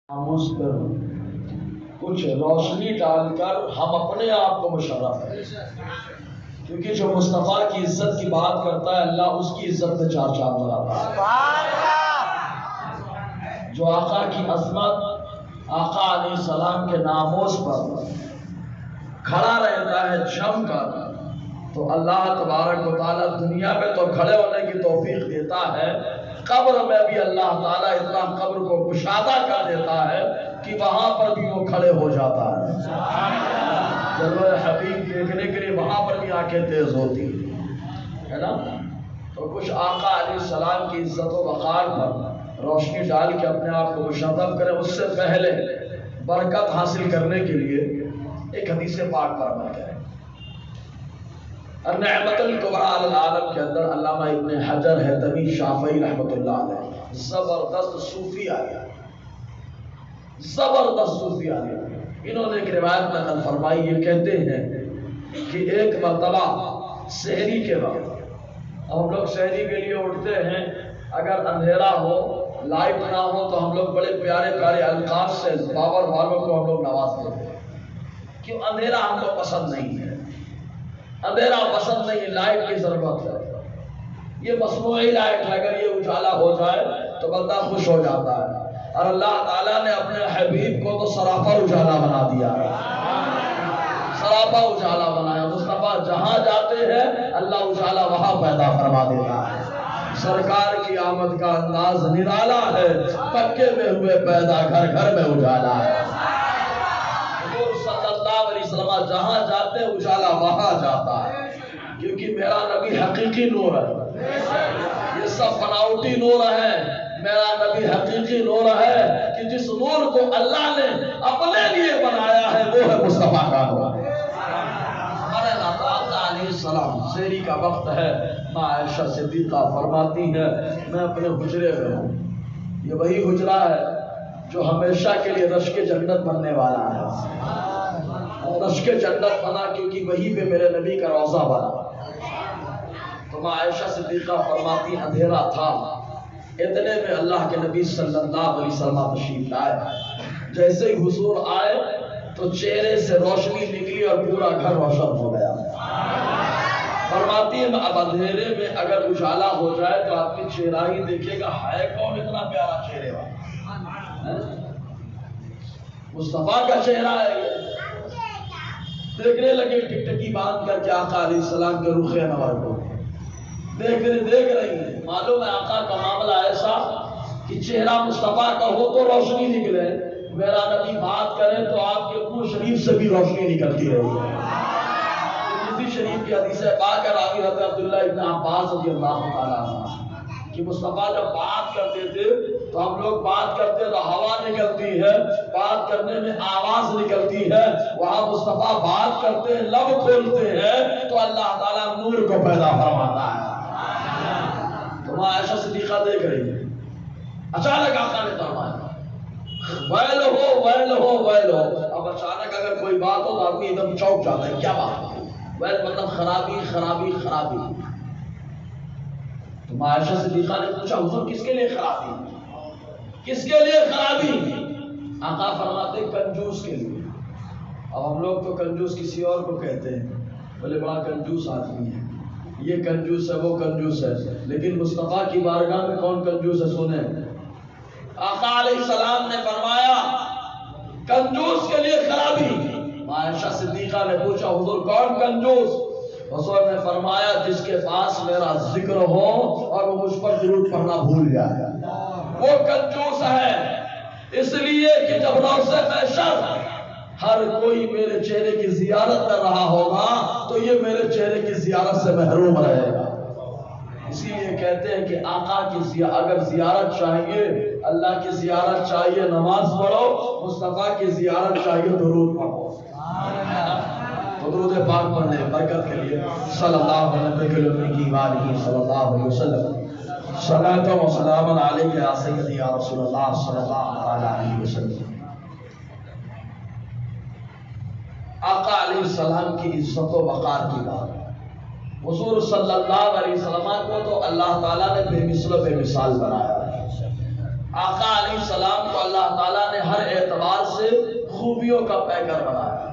خاموش پر کچھ روشنی ڈال کر ہم اپنے آپ کو مشرف ہیں، کیونکہ جو مصطفیٰ کی عزت کی بات کرتا ہے اللہ اس کی عزت میں چار چاند لگاتا ہے۔ جو آقا کی عظمت، آقا علیہ السلام کے ناموس پر کھڑا رہتا ہے جم کر، تو اللہ تبارک و تعالیٰ دنیا میں تو کھڑے ہونے کی توفیق دیتا ہے، قبر میں بھی اللہ تعالیٰ اتنا قبر کو کشادہ کر دیتا ہے کہ وہاں پر بھی وہ کھڑے ہو جاتا ہے۔ جلوہ حبیب دیکھنے کے لیے وہاں پر بھی آنکھیں تیز ہوتی ہے نا۔ تو کچھ آقا علیہ السلام کی عزت و وقار پر روشنی ڈال کے اپنے آپ کو مشرف کریں۔ اس سے پہلے برکت حاصل کرنے کے لیے ایک حدیث پاک پر عمل کریں۔ النعمت الکبریٰ علی العالم کے اندر علامہ ابن حجر حیثمی شافعی رحمۃ اللہ علیہ زبردست صوفی آیا، زبردست صوفی آیا۔ انہوں نے ایک روایت نقل فرمائی، یہ کہتے ہیں کہ ایک مرتبہ سحری کے وقت، ہم لوگ سحری کے لیے اٹھتے ہیں، اگر اندھیرا ہو لائٹ نہ ہو تو ہم لوگ بڑے پیارے پیارے الفاظ سے باور والوں کو ہم لوگ نوازتے ہیں، کیوں اندھیرا ہم کو پسند نہیں ہے، اندھیرا پسند نہیں، لائٹ کی ضرورت ہے، یہ مصنوعی لائٹ ہے، اگر یہ اجالا ہو جائے تو بندہ خوش ہو جاتا ہے۔ اور اللہ تعالیٰ نے اپنے حبیب کو تو سراپا اجالا بنا دیا ہے، سراپا اجالا بنایا۔ مصطفیٰ جہاں جاتے ہیں اللہ اجالا وہاں پیدا فرما دیتا ہے۔ سرکار کی آمد کا انداز نرالا ہے، پکے میں ہوئے پیدا گھر گھر میں اجالا ہے۔ جہاں جاتے ہیں اجالا وہاں جاتا ہے، کیونکہ میرا نبی حقیقی نور ہے، یہ سب بناوٹی نور ہے، میرا نبی حقیقی نور ہے کہ جس نور کو اللہ نے اپنے لیے بنایا ہے وہ ہے مصطفیٰ کا نور۔ ہمارے آقا علیہ السلام سحری کا وقت ہے، ماں عائشہ صدیقہ فرماتی ہے میں اپنے حجرے میں ہوں، یہ وہی حجرہ ہے جو ہمیشہ کے لیے رشک جنت بننے والا ہے، رشک جنت بنا کیونکہ وہیں پہ میرے نبی کا روضہ بنا۔ تو ماں عائشہ صدیقہ فرماتی اندھیرا تھا، اتنے میں اللہ کے نبی صلی اللہ علیہ وسلم تشریف لائے، جیسے ہی حضور آئے تو چہرے سے روشنی نکلی اور پورا گھر روشن ہو گیا۔ فرماتی ہے اب اندھیرے میں اگر اجالا ہو جائے تو آدمی چہرہ ہی دیکھے گا، ہے کون اتنا پیارا چہرے والا، مصطفیٰ کا چہرہ ہے یہ۔ دیکھنے لگے ٹکٹکی باندھ کر کے آقا علیہ السلام کے رخ انور کو دیکھ رہی ہیں۔ معلوم ہے آقا کا معاملہ ایسا کہ چہرہ مصطفیٰ کا ہو تو روشنی نکلے، میرا نبی بات کرے تو آپ کے منہ شریف سے بھی روشنی نکلتی رہی ہے۔ ترمذی شریف کی حدیث پاک ہے، راوی حضرت عبداللہ ابن عباس رضی اللہ تعالیٰ عنہ کہ مصطفیٰ جب بات کرتے تھے تو ہم لوگ بات کرتے تو ہوا نکلتی ہے، بات کرنے میں آواز نکلتی ہے، وہاں مصطفیٰ بات کرتے ہیں لب کھولتے ہیں تو اللہ تعالیٰ نور کو پیدا فرماتا ہے۔ تو ماں عائشہ صدیقہ دیکھ رہی ہے، اچانک آقا نے فرمایا ویل ہو ویل ہو ویل ہو۔ اب اچانک اگر کوئی بات ہو تو آدمی ایک دم چوک جاتا ہے، کیا بات ہے؟ ویل مطلب خرابی خرابی خرابی۔ تو ماں عائشہ صدیقہ نے پوچھا حضور کس کے لیے خرابی، کس کے لیے خرابی؟ آقا فرماتے کنجوس کے لیے۔ اب ہم لوگ تو کنجوس کسی اور کو کہتے ہیں، بولے بڑا کنجوس آدمی ہے، یہ کنجوس ہے وہ کنجوس ہے، لیکن مصطفیٰ کی بارگاہ میں کون کنجوس ہے؟ سنیں آقا علیہ السلام نے فرمایا کنجوس کے لیے خرابی۔ ماں عائشہ صدیقہ نے پوچھا حضور کون کنجوس؟ حضور نے فرمایا جس کے پاس میرا ذکر ہو اور وہ مجھ پر درود پڑھنا بھول جائے، وہ کنجوس ہے۔ اس لیے کہ جب روز محشر ہر کوئی میرے چہرے کی زیارت کر رہا ہوگا تو یہ میرے چہرے کی زیارت سے محروم رہے گا۔ اسی لیے کہتے ہیں کہ آقا کی اگر زیارت چاہیے، اللہ کی زیارت چاہیے نماز پڑھو، مصطفیٰ کی زیارت چاہیے درود پڑھو۔ درود پاک پڑھنے برکت کے لیے صلی اللہ علیہ وسلم صلاۃ و سلام علیک یا سیدی یا رسول اللہ صلی اللہ علیہ وسلم۔ آقا علیہ السلام کی عزت و وقار کی بات، حضور صلی اللہ علیہ وسلم کو تو اللہ تعالیٰ نے بے مثل و بے مثال بنایا ہے۔ آقا علیہ السلام کو اللہ تعالیٰ نے ہر اعتبار سے خوبیوں کا پیکر بنایا،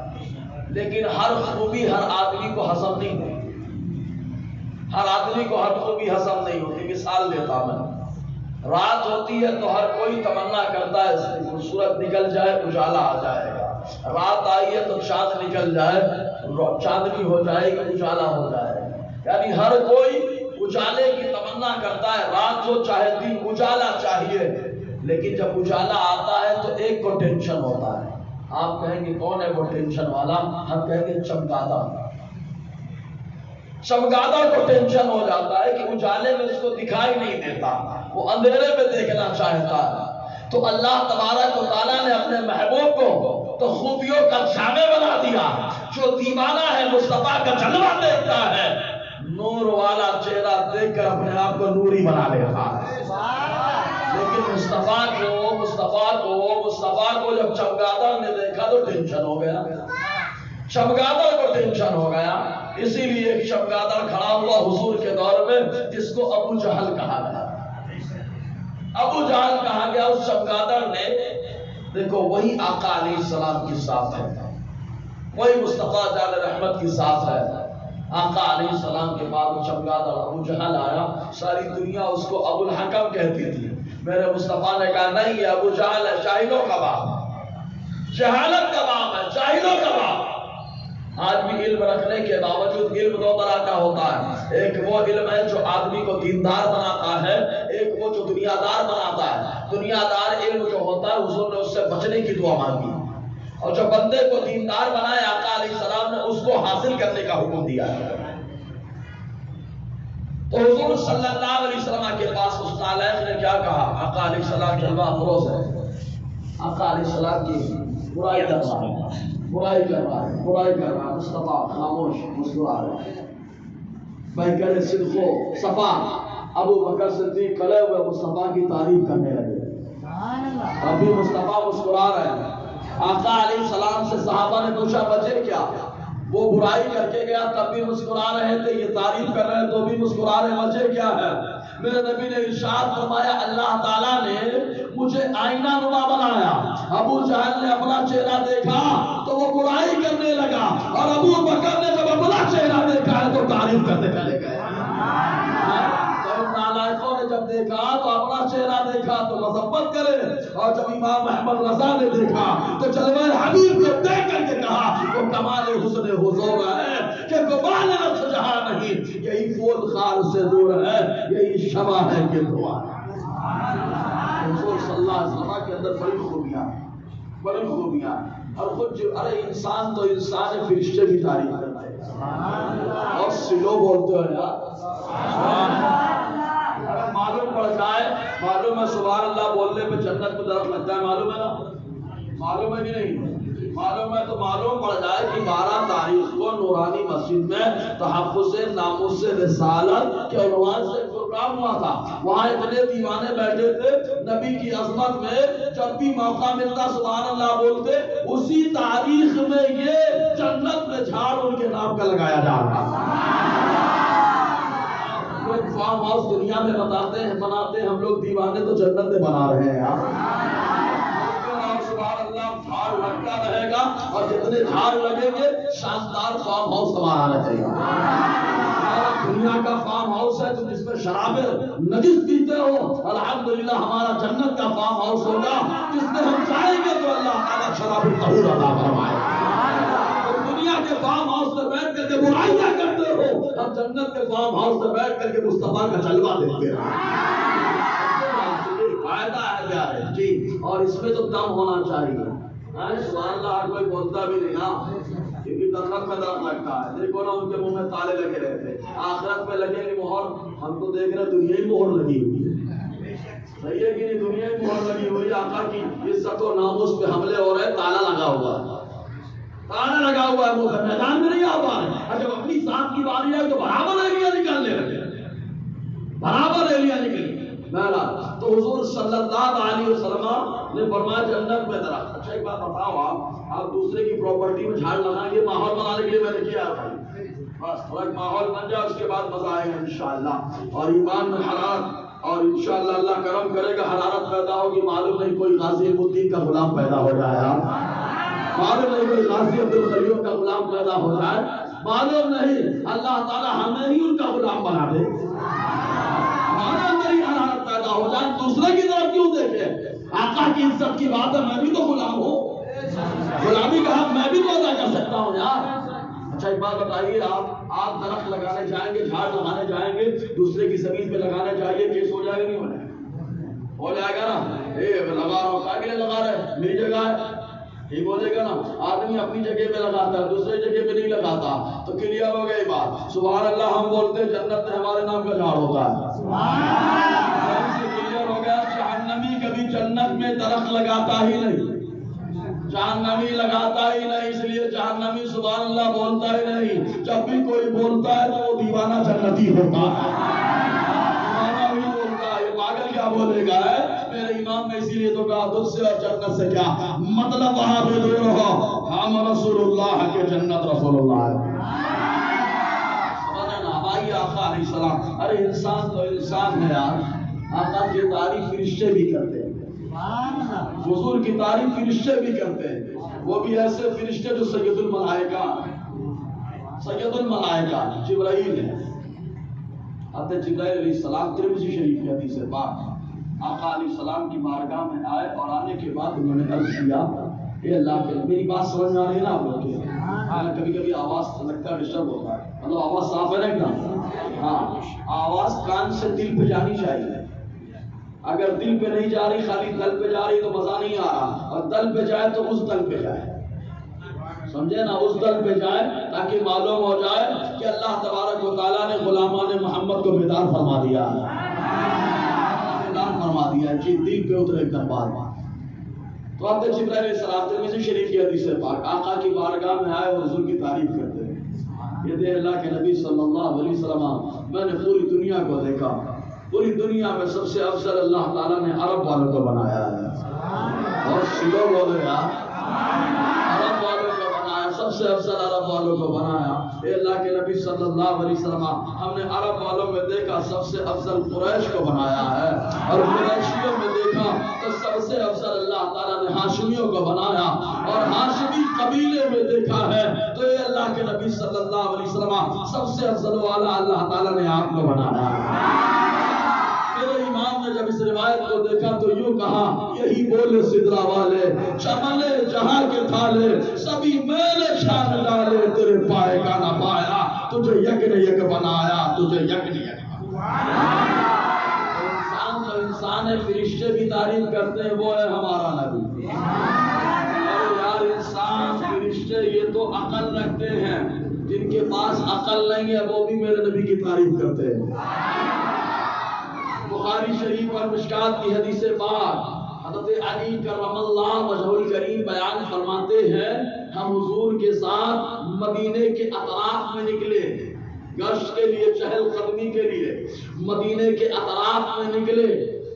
لیکن ہر خوبی ہر آدمی کو حسن نہیں ہوتی، ہر آدمی کو ہر خوبی حسن نہیں ہوتی۔ مثال دیتا میں، رات ہوتی ہے تو ہر کوئی تمنا کرتا ہے سورج نکل جائے اجالا آ جائے گا، رات آئی ہے تو چاند نکل جائے چاندنی ہو جائے گی اجالا ہو جائے گا، یعنی ہر کوئی اجالے کی تمنا کرتا ہے، رات ہو چاہے دن اجالا چاہیے، لیکن جب اجالا آتا ہے تو ایک کو ٹینشن ہوتا ہے۔ آپ کہیں گے کون ہے وہ ٹینشن والا؟ ہم کہیں گے چمگادڑ۔ چمگادڑ کو ٹینشن ہو جاتا ہے کہ اجالے میں اس کو دکھائی نہیں دیتا، وہ اندھیرے میں دیکھنا چاہتا ہے۔ تو اللہ تبارک و تعالیٰ نے اپنے محبوب کو تو خوبیوں کا جامع بنا دیا، جو دیوانہ ہے مصطفیٰ کا جلوہ دیکھتا ہے، نور والا چہرہ دیکھ کر اپنے آپ کو نوری بنا لیتا ہے۔ لیکن مصطفیٰ کو جب چمگادڑ نے دیکھا تو ٹینشن ہو گیا، چمگادڑ کو ٹینشن ہو گیا۔ اسی لیے ایک چمگادڑ کھڑا ہوا حضور کے دور میں جس کو ابو جہل کہا گیا، ابو جہل کہا گیا۔ اس چمگادڑ نے دیکھو وہی آقا علیہ السلام کی ساتھ ہے، وہی مصطفیٰ جان رحمت کی ساتھ ہے۔ آقا علیہ السلام کے بعد چمگادڑ ابو جہل آیا، ساری دنیا اس کو ابو الحکم کہتی تھی۔ میرے مصطفیٰ نے کہا نہیں، یہ ابو جہل ہے، جاہلوں کا باپ، جہالت کا باپ ہے، جاہلوں کا باپ۔ آج بھی علم رکھنے کے باوجود علم دو طرح کا ہوتا ہے، ایک وہ علم ہے جو آدمی کو دیندار بناتا ہے، ایک وہ جو دنیا دار بناتا ہے۔ دنیا دار علم جو ہوتا ہے حضور نے اس سے بچنے کی دعا مانگی، اور جو بندے کو دیندار بنائے آقا علیہ السلام نے اس کو حاصل کرنے کا حکم دیا ہے۔ تو حضور صلی اللہ علیہ وسلم کے پاس اس نالائق نے کیا کہا؟ آقا علیہ السلام جلوہ افروز ہے، آقا علیہ السلام کی برائی کر رہا ہے، برائی کر رہا ہے، مصطفیٰ خاموش مسکرا رہے ہیں۔ بہکر صدق و صفا ابو بکر صدیق کھڑے ہوئے مصطفیٰ کی تعریف کرنے لگے، ابھی مصطفیٰ مسکرا رہے ہیں۔ آقا علیہ السلام سے صحابہ نے پوچھا وجہ کیا؟ وہ برائی کر کے گیا تب بھی مسکرا رہے تھے، یہ تعریف کر رہے تو بھی مسکرا رہے، وجہ کیا ہے؟ میرے نبی نے ارشاد فرمایا اللہ تعالیٰ نے مجھے آئینہ نما بنایا، ابو جہل نے اپنا چہرہ دیکھا تو وہ برائی کرنے لگا، اور ابو بکر نے جب اپنا چہرہ دیکھا ہے تو تعریف کرنے چلے گئے۔ نالائقوں نے جب دیکھا تو اپنا چہرہ دیکھا تو مذمت کرے، اور جب امام احمد رضا نے دیکھا تو جلوہ حبیب کو دیکھ کر کے کہا وہ کمال حسن حضور ہے کہ گمان نفس جہاں نہیں، یہی پھول خار سے دور ہے، یہی شمع ہے کہ دعا ہے۔ حضور صلی اللہ علیہ وسلم کے اندر بڑی خوبیاں، اور خود جو ارے انسان تو انسان ہے، فرشتے بھی تعریف کرتے ہیں، اور سلو بولتے ہو یار، معلوم پڑ جائے، معلوم ہے سبحان اللہ بولنے پہ جنت میں درخت لگ جائے، معلوم ہے نا؟ معلوم ہے کہ نہیں؟ معلوم ہے تو معلوم پڑ جائے کہ 12 تاریخ کو نورانی مسجد میں تحفظ ناموس رسالت کے عنوان سے پروگرام ہوا تھا، وہاں اتنے دیوانے بیٹھے تھے، نبی کی عظمت میں جب بھی موقع ملتا سبحان اللہ بولتے، اسی تاریخ میں یہ جنت میں جھاڑ ان کے نام کا لگایا جا رہا تھا۔ فارم ہاؤس دنیا میں بناتے ہیں ہم لوگ دیوانے، تو جنت میں بنا رہے ہیں یار۔ سبحان اللہ، جھاڑ لگتا رہے گا، اور جتنے جھاڑ لگیں گے شاندار فارم ہاؤس ہمارا رہے گا۔ دنیا کا فارم ہاؤس ہے تو جس میں شراب نجس پیتے ہو، الحمدللہ ہمارا جنت کا فارم ہاؤس ہوگا جس میں ہم جائیں گے تو اللہ تعالیٰ شراب الطہور عطا فرمائے گا۔ دنیا کے فارم ہاؤس میں بیٹھ کر کے برائیاں کرتے ہو، ہم جنت کے فارم ہاؤس میں بیٹھ کر کے مصطفیٰ کا جلوہ دیکھتے ہیں۔ فائدہ ہے پیارے جی، اور اس میں تو دم ہونا چاہیے۔ سبحان اللہ، ہر کوئی بولتا بھی نہیں نا، کیونکہ درخت میں درخت لگتا ہے، دیکھو نا ان کے منہ میں تالے لگے رہتے، آخرت میں لگے گی مہر، ہم تو دیکھ رہے دنیا ہی مہر لگی ہوئی ہے، صحیح ہے کہ نہیں؟ دنیا ہی مہر لگی ہوئی ہے، آقا کی عزت و ناموس پہ حملے ہو رہے، تالا لگا ہوا ہے، تالا لگا ہوا ہے، وہ میدان میں نہیں آ پا رہے، اور جب اپنی ذات کی باری آئی تو برابر ایریا نکالنے لگے، برابر ایریا نکلے۔ تو حضور صلی اللہ علیہ وسلم نے فرمایا جنت میں درخت۔ اچھا ایک بات بتاؤ، آپ دوسرے کی پراپرٹی میں جھاڑ لگائیں گے، ماحول بنانے کے لیے میں نے کیا بھائی، بس تھوڑا ماحول بن جائے اس کے بعد مزہ آئے گا انشاءاللہ، اور ایمان میں حرارت اور انشاءاللہ اللہ کرم کرے گا، حرارت پیدا ہوگی، معلوم نہیں کوئی غازی الدین کا غلام پیدا ہو جائے، معلوم نہیں کوئی غازی عبدالخلیق کا غلام پیدا ہو جائے، معلوم نہیں اللہ تعالی ہمیں ہی ان کا غلام بنا دے، ہمارے اندر ہی حرارت پیدا ہو جائے، دوسرے کی طرف کیوں دیکھے؟ آقا کی عزت کی بات ہے، میں بھی تو غلام ہوں، غلامی کا حق میں بھی تو ادا کر سکتا ہوں یار۔ اچھا ایک بات بتائیے، آپ درخت لگانے جائیں گے، جھاڑ لگانے جائیں گے، دوسرے کی زمین پہ لگانے جائیے، کیس ہو جائے گا نہیں ہو جائے گا نا؟ لگا رہا ہوں، کے لیے لگا رہے، میری جگہ ہے، ٹھیک ہو جائے گا نا؟ آدمی اپنی جگہ پہ لگاتا ہے، دوسرے جگہ پہ نہیں لگاتا، تو کلیئر ہو گئی بات۔ سبحان اللہ ہم بولتے ہیں جنت میں ہمارے نام کا جھاڑ ہوتا ہے، کلیئر ہو گیا۔ جہنمی کبھی جنت میں درخت لگاتا ہی نہیں، جہنمی لگاتا ہی نہیں، اس لیے جہنمی سبحان اللہ بولتا ہی نہیں۔ جب بھی کوئی بولتا ہے تو وہ دیوانہ جنتی ہوتا ہے، دیوانہ ہی بولتا ہے، پاگل کیا بولے گا ہے؟ میرے امام نے اسی لیے تو کہا دل سے اور جنت سے کیا مطلب، وہاں پہ دور ہو، ہم رسول اللہ کے جنت رسول اللہ ہے۔ سمجھے نا بھائی؟ آقا علیہ السلام، ارے انسان تو انسان ہے یار، آقا کی تعریف فرشتے بھی کرتے ہیں، حضور کی تعریف فرشتے بھی کرتے ہیں، وہ بھی ایسے فرشتے جو سید الملائکہ، سید الملائکہ جبرائیل ہے۔ حضرت جبرائیل علیہ السلام ترمذی شریف کی حدیث ہے پاک، آقا علیہ السلام کی بارگاہ میں آئے اور آنے کے بعد انہوں نے عرض کیا، اے اللہ کے، میری بات سمجھ میں آ رہی ہے نا آپ لوگ کے؟ ہاں کبھی کبھی آواز لگتا ہے ڈسٹرب ہوتا ہے، مطلب آواز صاف ہے نا ایک دم؟ ہاں آواز کان سے دل پہ جانی چاہیے، اگر دل پہ نہیں جا رہی، خالی دل پہ جا رہی تو مزہ نہیں آ رہا، اور دل پہ جائے تو اس دل پہ جائے، سمجھے نا؟ اس دل پہ جائے تاکہ معلوم ہو جائے کہ اللہ تبارک و تعالیٰ نے غلامان محمد کو بیدار فرما دیا، بیدار فرما دیا، جی دل پہ اترے ایک دم بات۔ تو اب جبرائیل علیہ السلام ترمذی شریف کی حدیث پاک، آقا کی بارگاہ میں آئے اور حضور کی تعریف کرتے ہیں، یہ دے اللہ کے نبی صلی اللہ علیہ وسلم، میں نے پوری دنیا کو دیکھا، پوری دنیا میں سب سے افضل اللہ تعالیٰ نے عرب والوں کو بنایا ہے، اور شیعہ بولے یار، عرب والوں کو بنایا، سب سے افضل عرب والوں کو بنایا۔ اے اللہ کے نبی صلی اللہ علیہ وسلم، ہم نے عرب والوں میں دیکھا سب سے افضل قریش کو بنایا ہے، اور قریشیوں میں دیکھا تو سب سے افضل اللہ تعالیٰ نے ہاشمیوں کو بنایا، اور ہاشمی قبیلے میں دیکھا ہے تو اے اللہ کے نبی صلی اللہ علیہ وسلم، سب سے افضل والا اللہ تعالیٰ نے آپ کو بنایا ہے۔ میرے امام نے جب اس روایت کو دیکھا تو یوں کہا، یہی بولے سدرا والے، چملے جہاں کے تھالے، سبھی میلے چھان ڈالے، تیرے پائے کا نہ پایا، تجھے یک نے یک بنایا، تجھے یک نے یک بنایا۔ انسان تو انسان ہے، فرشتے بھی تعریف کرتے ہیں، وہ ہے ہمارا نبی۔ اور یار انسان فرشتے یہ تو عقل رکھتے ہیں، جن کے پاس عقل نہیں ہے وہ بھی میرے نبی کی تعریف کرتے ہیں۔ بخاری شریف اور مشکات کی حدیث پاک، حضرت علی کرم اللہ وجہہ الکریم بیان فرماتے ہیں، ہم حضور کے ساتھ مدینے کے اطراف میں نکلے، گشت کے لیے، چہل قدمی کے لیے مدینے کے اطراف میں نکلے،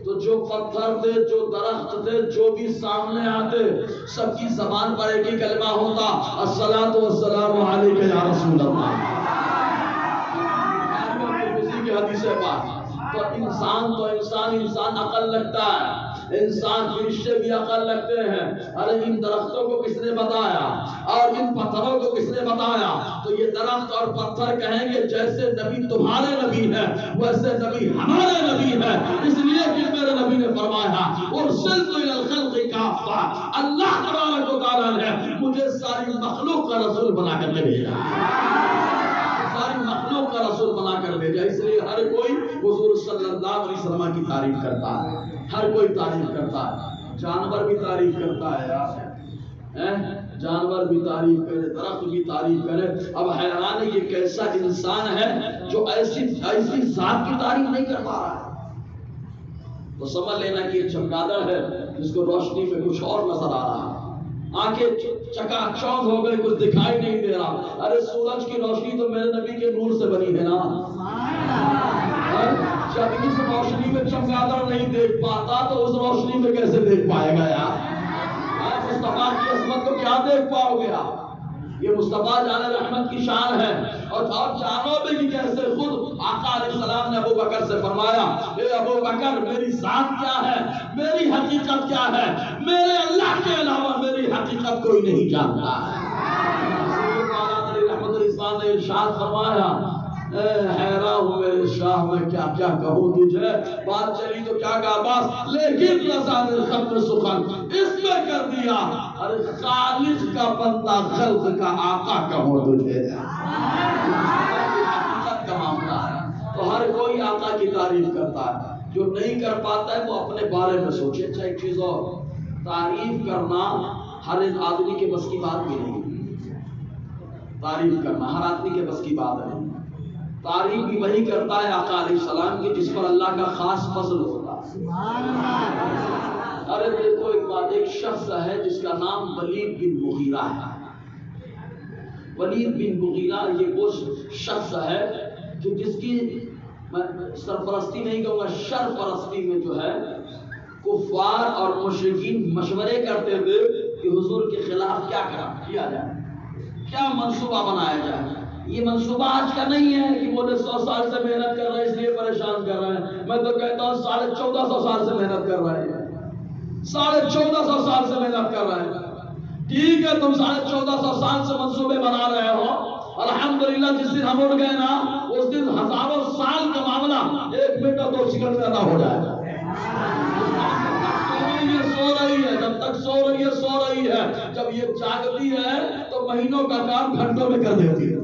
تو جو پتھر تھے، جو درخت تھے، جو بھی سامنے آتے، سب کی زبان پر ایک ہی کلمہ ہوتا، الصلاۃ والسلام علیک یا رسول اللہ۔ کسی کی حدیث پاک، تو انسان عقل لگتا ہے، انسان فرشتے بھی عقل لگتے ہیں۔ ارے ان درختوں کو کس نے بتایا اور ان پتھروں کو کس نے بتایا؟ تو یہ درخت اور پتھر کہیں گے جیسے نبی تمہارے نبی ہے ویسے نبی ہمارے نبی ہے، اس لیے کہ میرے نبی نے فرمایا ارسلت الی الخلق کافہ، اللہ تبارک و تعالیٰ نے مجھے ساری مخلوق کا رسول بنا کر کے بھیجا، ساری مخلوق کا رسول بنا کر بھیجا۔ اس لیے ہر کوئی حضور صلی اللہ علیہ وسلم کی تعریف کرتا ہے، ہر کوئی تعریف کرتا ہے، جانور بھی تعریف کرتا ہے یار، جانور بھی تعریف کرے، درخت بھی تعریف کرے۔ اب حیران ہے یہ کیسا انسان ہے جو ایسی ذات کی تعریف نہیں کر پا رہا ہے؟ تو سمجھ لینا کہ یہ چمگادڑ ہے جس کو روشنی میں کچھ اور نظر آ رہا ہے، آنکھیں چکا چوند ہو گئے، کچھ دکھائی نہیں دے رہا۔ ارے سورج کی روشنی تو میرے نبی کے نور سے بنی ہے نا، جب اس روشنی میں چمگادڑ نہیں دیکھ پاتا تو اس روشنی میں کیسے دیکھ پائے گا یار؟ مصطفیٰ کی عظمت کو کیا دیکھ پاؤ گے آپ؟ یہ مصطفیٰ جان رحمت کی شان ہے. اور جانو بھی کہ کیسے خود آقا علیہ السلام نے ابو بکر سے فرمایا اے ابو بکر میری ذات کیا ہے, میری حقیقت کیا ہے, میرے اللہ کے علاوہ میری حقیقت کوئی نہیں جانتا ہے. رحمت الاسلام نے ارشاد فرمایا حیران ہوں میرے شاہ میں کیا کیا کہوں تجھے. بات چلی تو کیا کہا بس, لیکن لسان ختم سخن اس میں کر دیا ارے خالق کا بندہ خلق کا آقا کہوں تجھے. حقیقت کا معاملہ ہے تو ہر کوئی آقا کی تعریف کرتا ہے, جو نہیں کر پاتا ہے وہ اپنے بارے میں سوچے. اچھا ایک چیز اور, تعریف کرنا ہر ایک آدمی کے بس کی بات بھی نہیں. تعریف کرنا ہر آدمی کے بس کی بات ہے. تعریف بھی وہی کرتا ہے آقا علیہ السلام کی جس پر اللہ کا خاص فضل ہوتا ہے. ارے دیکھو ایک بات, ایک شخص ہے جس کا نام ولید بن مغیرہ ہے. ولید بن مغیرہ یہ وہ شخص ہے کہ جس کی میں سرپرستی نہیں کہوں گا, شرپرستی میں جو ہے کفار اور مشرکین مشورے کرتے تھے کہ حضور کے خلاف کیا کیا جائے, کیا منصوبہ بنایا جائے. یہ منصوبہ آج کا نہیں ہے کہ وہ 100 سال سے محنت کر رہے ہیں اس لیے پریشان کر رہے ہیں. میں تو کہتا ہوں 1450 سال سے محنت کر رہے ہیں, 1450 سال سے محنت کر رہے ہیں. ٹھیک ہے تم 1450 سال سے منصوبے بنا رہے ہو, الحمدللہ جس دن ہم اڑ گئے نا اس دن ہزاروں سال کا معاملہ 1 منٹ اور 2 سیکنڈ میں ادا ہو جائے گا. سو رہی ہے, جب تک سو رہی ہے سو رہی ہے, جب یہ جاگتی ہے تو مہینوں کا کام گھنٹوں میں کر دیتی ہے.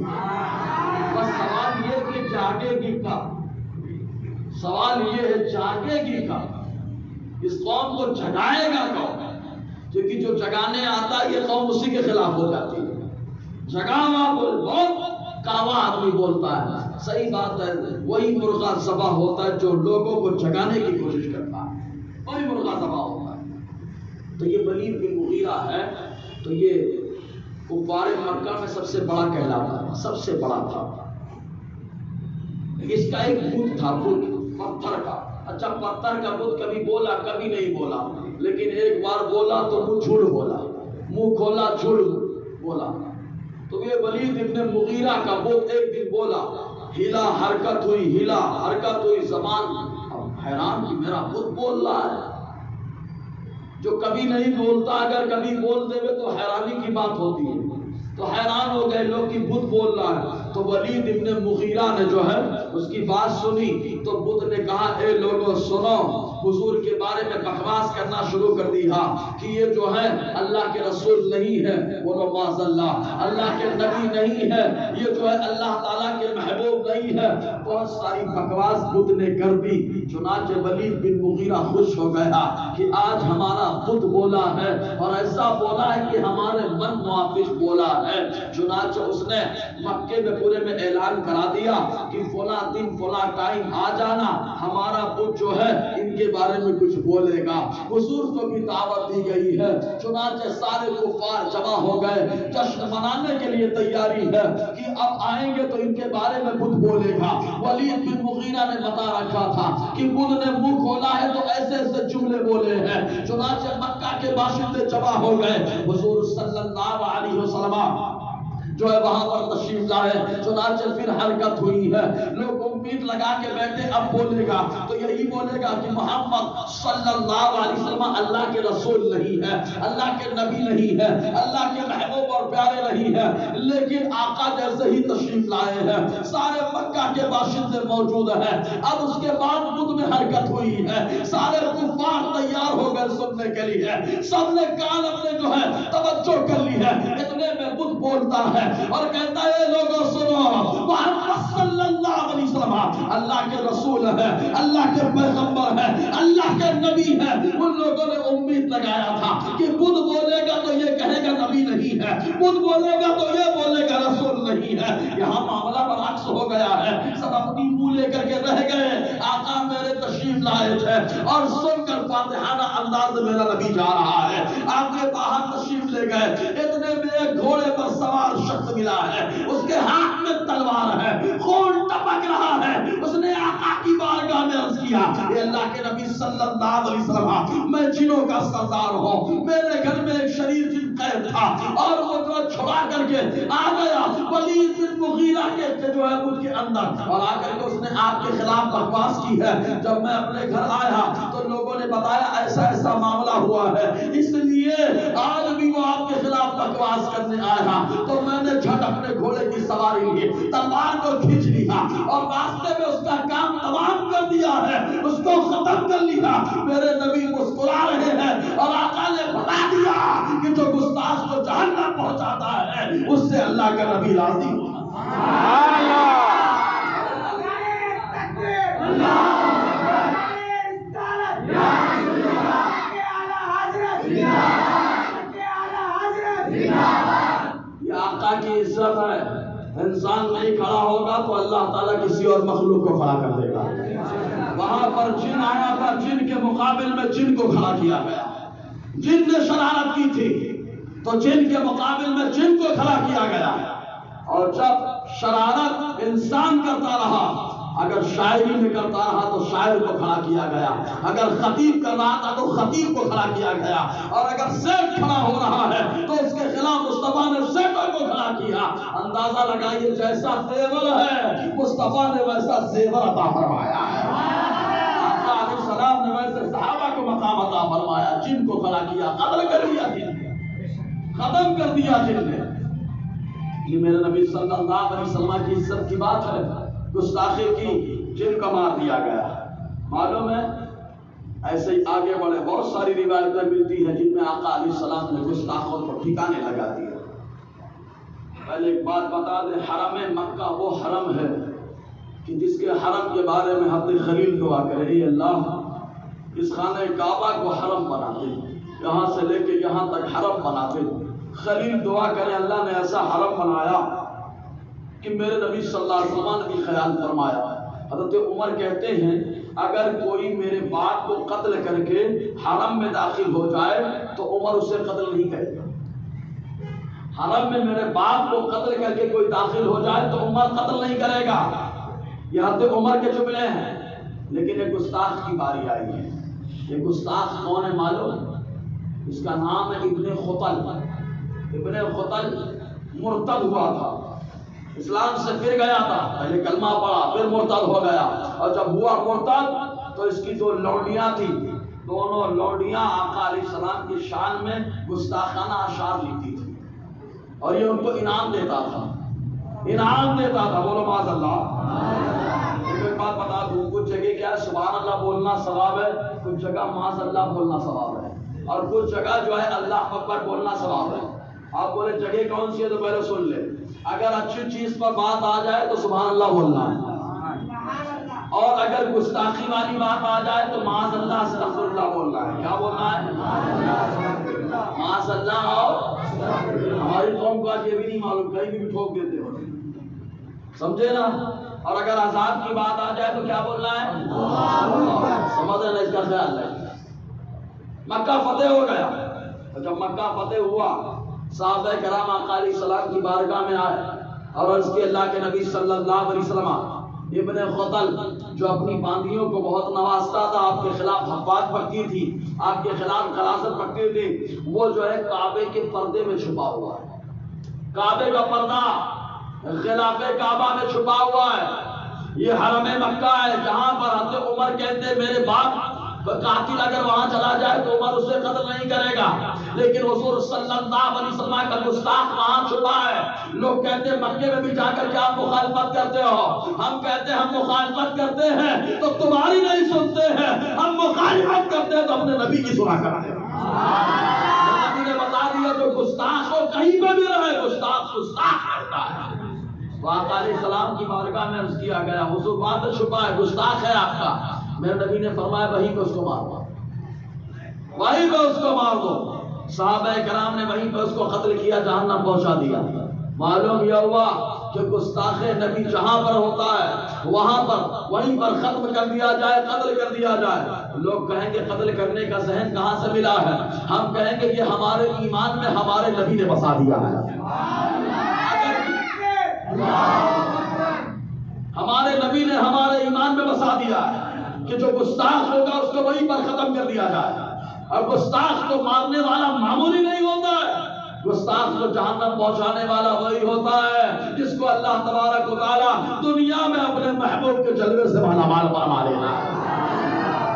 بس سوال یہ کہ جاگے گی کب, سوال یہ ہے جاگے گی کب, اس قوم کو جگائے گا کون. کیونکہ جو جگانے آتا ہے یہ قوم اسی کے خلاف ہو جاتی ہے. جگاوا بہت کاوا آدمی بولتا ہے, صحیح بات ہے, وہی مرغا ذبح ہوتا ہے جو لوگوں کو جگانے کی کوشش کرتا ہے, وہی مرغا ذبح ہوتا ہے. تو یہ ولید بن مغیرہ ہے, تو یہ کفار مکہ میں سب سے بڑا کہلاتا ہے, سب سے بڑا تھا. اس کا ایک بت تھا, بت پتھر کا. اچھا پتھر کا بت کبھی بولا کبھی نہیں بولا, لیکن ایک بار بولا تو منہ جھوٹ بولا, منہ کھولا جھوٹ بولا. تو یہ ولید ابن مغیرہ کا بت ایک دن بولا, ہلا حرکت ہوئی, ہلا حرکت ہوئی, زبان. اب حیران کہ میرا بت بول رہا ہے. جو کبھی نہیں بولتا اگر کبھی بول دے تو حیرانی کی بات ہوتی ہے. تو حیران ہو گئے لوگ کہ بت بول رہا ہے. تو ولید ابن مغیرہ نے جو ہے اس کی بات سنی تو بت نے کہا اے لوگوں سنو, حضور کے بارے میں بکواس کرنا شروع کر دیا کہ یہ جو ہے اللہ کے رسول نہیں ہے, بولو معاذ اللہ, اللہ کے نبی نہیں ہے, یہ جو ہے اللہ تعالیٰ کے محبوب نہیں ہے. بہت ساری بکواس بت نے کر دی. چنانچہ ولید بن مغیرہ خوش ہو گیا کہ آج ہمارا بت بولا ہے اور ایسا بولا ہے کہ ہمارے من موافق بولا ہے. چنانچہ اس نے مکے میں پورے میں اعلان کرا دیا کہ فلاں دن فلاں ٹائم آ جانا, ہمارا بت جو ہے ان کے بارے میں کچھ بولے گا. حضور کو بھی دعوت دی گئی ہے. چنانچہ سارے کفار جمع ہو گئے, جشن منانے کے لیے تیاری ہے کہ اب آئیں گے تو ان کے بارے میں بت بولے گا. ولید بن مغیرہ نے بتا رکھا تھا کہ بت نے منہ کھولا ہے تو ایسے ایسے جملے بولے ہیں. چنانچہ مکہ کے باشندے جمع ہو گئے. حضور صلی اللہ علیہ وسلم جو ہے وہاں پر تشریف لائے. چنانچہ پھر حرکت ہوئی ہے. لوگ امید لگا کے بیٹھے اب بولے گا تو یہی بولے گا کہ محمد صلی اللہ علیہ وسلم اللہ کے رسول نہیں ہے, اللہ کے نبی نہیں ہے, اللہ کے محبوب اور پیارے نہیں ہے. لیکن آقا جیسے ہی تشریف لائے ہیں سارے مکہ کے باشندے موجود ہیں. اب اس کے بعد بدھ میں حرکت ہوئی ہے. سارے کفار تیار ہو گئے سننے کے لیے. سب نے کان اپنے جو ہے توجہ کر لی ہے. اتنے میں بدھ بولتا ہے اور کہتا ہے لوگوں سنو, محمد صلی اللہ علیہ وسلم اللہ کے رسول ہے, اللہ کے پیغمبر ہے, اللہ کے نبی ہے. ان لوگوں نے امید لگایا تھا کہ بدھ بولے گا تو یہ کہے گا نبی نہیں ہے, بدھ بولے گا تو یہ بولے گا رسول نہیں ہے. یہاں معاملہ برعکس ہو گیا ہے. سب اپنی منہ لے کر کے رہ گئے. آقا میرے تشریف لائے تھے اور سن کر فاتحانہ انداز میں میرا نبی جا رہا ہے. آپ نے باہر تشریف لے گئے. اتنے میں ایک گھوڑے پر سوار شخص ملا ہے, اس کے ہاتھ میں تلوار ہے, خون ٹپک رہا ہے. اس نے آقا کی بارگاہ میں عرض کیا اے اللہ کے نبی صلی اللہ علیہ وسلم, میں جنوں کا سردار ہوں, میرے گھر میں ایک شریر جن قید تھا اور وہ جو چھڑا کر کے آ گیا ولید بن مغیرہ کے جو ہے ان کے اندر، اور آ کر کے اس نے آپ کے خلاف بکواس کی ہے. جب میں اپنے گھر آیا تو لوگوں نے بتایا ایسا ایسا معاملہ ہوا ہے، اس لیے آج بھی وہ آپ کے خلاف بکواس کرنے آیا. تو میں نے جھٹ اپنے گھوڑے کی سواری لی، تلوار کو کھینچ لیا اور راستے میں اس کا کام تمام کر دیا ہے، اس کو ختم کر لیا. میرے نبی مسکرا رہے ہیں اور آقا نے بتا دیا کہ جو گستاخ کو جہنم پہنچاتا ہے اس سے اللہ کا نبی راضی ہوگا. یہ آقا کی عزت ہے. انسان نہیں کھڑا ہوگا تو اللہ تعالیٰ کسی اور مخلوق کو کھڑا کر دے گا. وہاں پر جن آیا تھا، جن کے مقابل میں جن کو کھڑا کیا گیا. جن نے شرارت کی تھی تو جن کے مقابل میں جن کو کھڑا کیا گیا. اور جب شرارت انسان کرتا رہا، اگر شاعری میں کرتا رہا تو شاعر کو کھڑا کیا گیا، اگر خطیب کر رہا تھا تو خطیب کو کھڑا کیا گیا، اور اگر سیٹ کھڑا ہو رہا ہے تو اس کے خلاف مصطفیٰ نے سیٹوں کو کھڑا کیا. اندازہ لگائیے جیسا زیور ہے مصطفیٰ نے ویسا زیور عطا فرمایا ہے. آقا علیہ السلام نے ویسے صحابہ کو مقام عطا فرمایا. جن کو کھڑا کیا، قتل کر دیا، جن نے ختم کر دیا. جن نے، یہ میرے نبی صلی اللہ علیہ وسلم کی عزت کی بات ہے. گستاخی کی، جن کو مار دیا گیا. معلوم ہے ایسے ہی آگے بڑھے بہت ساری روایتیں ملتی ہیں جن میں آقا علیہ السلام نے گستاخوں کو ٹھکانے لگا دیا. پہلے ایک بات بتا دیں، حرم مکہ وہ حرم ہے کہ جس کے حرم کے بارے میں حضرت خلیل دعا کرے، اے اللہ اس خانہ کعبہ کو حرم بنا دے، یہاں سے لے کے یہاں تک حرم بنا دے. خلیل دعا کرے اللہ نے ایسا حرم بنایا کہ میرے نبی صلی اللہ علیہ وسلم نے بھی خیال فرمایا. حضرت عمر کہتے ہیں اگر کوئی میرے باپ کو قتل کر کے حرم میں داخل ہو جائے تو عمر اسے قتل نہیں کرے گا. حرم میں میرے باپ کو قتل کر کے کوئی داخل ہو جائے تو عمر قتل نہیں کرے گا. یہ حضرت عمر کے جملے ہیں. لیکن ایک گستاخ کی باری آئی ہے. یہ گستاخ کون ہے معلوم؟ اس کا نام ہے ابن خطل. ابن خطل مرتد ہوا تھا، اسلام سے پھر گیا تھا. پہلے کلمہ پڑھا پھر مرتد ہو گیا، اور جب ہوا مرتد تو اس کی دو لونڈیاں تھی، دونوں لونڈیاں آقا علیہ السلام کی شان میں گستاخانہ اشعار لکھتی تھی اور یہ ان کو انعام دیتا تھا. انعام دیتا تھا. بولو معاذ اللہ. ایک بات بتا دوں، کچھ جگہ کیا ہے سبحان اللہ بولنا ثواب ہے، کچھ جگہ معاذ اللہ بولنا ثواب ہے، اور کچھ جگہ جو ہے اللہ اکبر بولنا ثواب ہے. آپ بولے جگہ کون سی ہے تو پہلے سن لے. اگر اچھی چیز پر بات آ جائے تو سبحان اللہ بولنا ہے، اور اگر گستاخی والی بات آ جائے تو معاذ اللہ استغفر اللہ بولنا ہے. کیا بولنا ہے؟ معاذ اللہ. اور ہماری قوم کو آج یہ بھی نہیں معلوم، کہیں بھی ٹھوک دیتے ہو، سمجھے نا. اور اگر عذاب کی بات آ جائے تو کیا بولنا ہے؟ سمجھے نا، اس کا خیال ہے. مکہ فتح ہو گیا. جب مکہ فتح ہوا صحابہ کرام آقا علیہ السلام کی بارگاہ میں آئے اور عرض کی اللہ کے نبی صلی اللہ علیہ وسلم ابن خطل جو اپنی باندیوں کو بہت نوازتا تھا، آپ کے خلاف حفاظت پکتی تھی، آپ کے خلاف خلاصت پکتی تھی، وہ جو ہے کعبے کے پردے میں چھپا ہوا ہے. کعبے کا پردہ خلاف کعبہ میں چھپا ہوا ہے. یہ حرم مکہ ہے جہاں پر حضرت عمر کہتے ہیں میرے باپ قاتل اگر وہاں چلا جائے تو عمر اسے قتل نہیں کرے گا، لیکن حضور صلی اللہ علیہ وسلم کا گستاخ وہاں چھپا ہے. لوگ کہتے ہیں مکے میں بھی جا کر کے آپ مخالفت کرتے ہو. ہم کہتے ہیں ہم مخالفت کرتے ہیں تو تمہاری نہیں سنتے ہیں، ہم مخالفت کرتے ہیں تو اپنے نبی کی سنا کرتے ہیں. نبی نے بتا دیا جو گستاخ ہو کہیں پہ بھی رہے، گستاخ گستاخ کرتا ہے. آقا علیہ السلام کی بارگاہ میں عرض کیا گیا حضور وہاں پہ چھپا ہے، گستاخ ہے آپ کا. میرے نبی نے فرمایا وہیں پہ اس کو مار دو، وہیں پہ اس کو مار دو. صحابہ کرام نے وہیں پہ اس کو قتل کیا، جہنم پہنچا دیا. معلوم یہ ہوا کہ گستاخ نبی جہاں پر ہوتا ہے وہاں پر وہیں پر ختم کر دیا جائے، قتل کر دیا جائے. لوگ کہیں گے قتل کرنے کا ذہن کہاں سے ملا ہے؟ ہم کہیں گے یہ ہمارے ایمان میں ہمارے نبی نے بسا دیا ہے. ہمارے نبی نے ہمارے ایمان میں بسا دیا ہے کہ جو گستاخ ہوگا اس کو وہیں پر ختم کر دیا جائے. اور گستاخ کو مارنے والا معمولی نہیں ہوتا ہے. گستاخ ناس کو جہنم پہنچانے والا وہی ہوتا ہے جس کو اللہ تبارک و تعالیٰ دنیا میں اپنے محبوب کے جلوے سے مالا مال فرما لینا ہے۔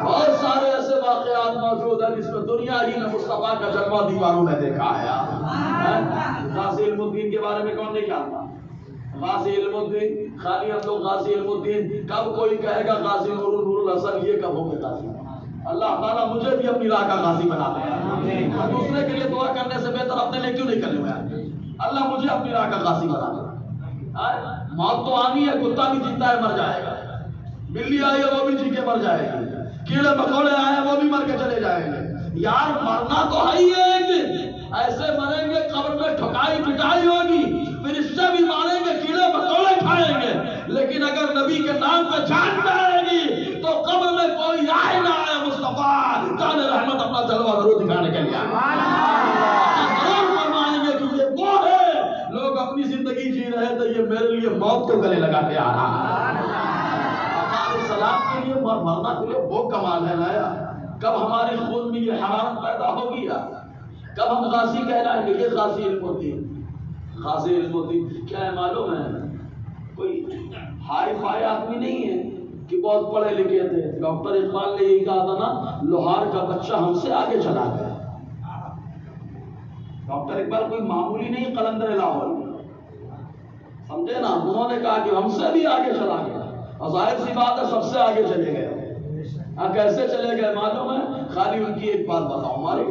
بہت سارے ایسے واقعات موجود ہیں جس میں دنیا ہی نے مصطفیٰ کا جلوہ دیواروں میں دیکھا ہے۔ غازی علم الدین کے بارے میں کون نہیں جانتا؟ غازی علم الدین، خالی ہم لوگ غازی علم الدین، کب کوئی کہے گا غازی نور الحسن، یہ کب ہوں گے غازی؟ اللہ تعالیٰ مجھے بھی اپنی راہ کا غازی بنا دے۔ دوسرے کے لیے دعا کرنے سے بہتر اپنے لیے کیوں نہیں کرنے ہوئے؟ اللہ مجھے اپنی راہ کا غازی بنا دے۔ موت تو آنی ہے، کتا بھی جیتا ہے مر جائے گا، بلی آئی ہے وہ بھی جی کے مر جائے گی، کیڑے مکوڑے آئے ہیں وہ بھی مر کے چلے جائیں گے۔ یار مرنا تو ہے ہی ایک دن، ایسے مریں گے قبر میں ٹھکائی پٹائی ہوگی، فرشتے بھی ماریں گے، کیڑے مکوڑے کھائیں گے، لیکن اگر نبی کے نام پہ جان جائے گی تو قبر میں کوئی آئے نہ آئے، مصطفیٰ جان رحمت اپنا جلوہ ضرور دکھانے کے لیے ضرور فرمائیں گے کہ یہ وہ ہے۔ لوگ اپنی زندگی جی رہے تھے، یہ میرے لیے موت کو گلے لگا کے آ رہا ہے۔ سلام کے لیے مرنا کے لیے وہ کمال ہے نا یار۔ کب ہماری خون میں یہ حرارت پیدا ہوگی یار، کب ہم غازی کہلائیں گے؟ یہ غازی علم الدین، غازی علم الدین کیا ہے معلوم ہے؟ کوئی ہائی فائی آدمی نہیں ہے کہ بہت پڑھے لکھے تھے۔ ڈاکٹر اقبال نے یہی کہا تھا نا، لوہار کا بچہ ہم سے آگے چلا گیا۔ ڈاکٹر اقبال کوئی معمولی نہیں قلندر لاہور، سمجھے نا؟ انہوں نے کہا کہ ہم سے بھی آگے چلا گیا، اور ظاہر سی بات ہے سب سے آگے چلے گئے۔ کیسے چلے گئے معلوم ہے؟ خالی ان کی ایک بات بتاؤ، ہمارے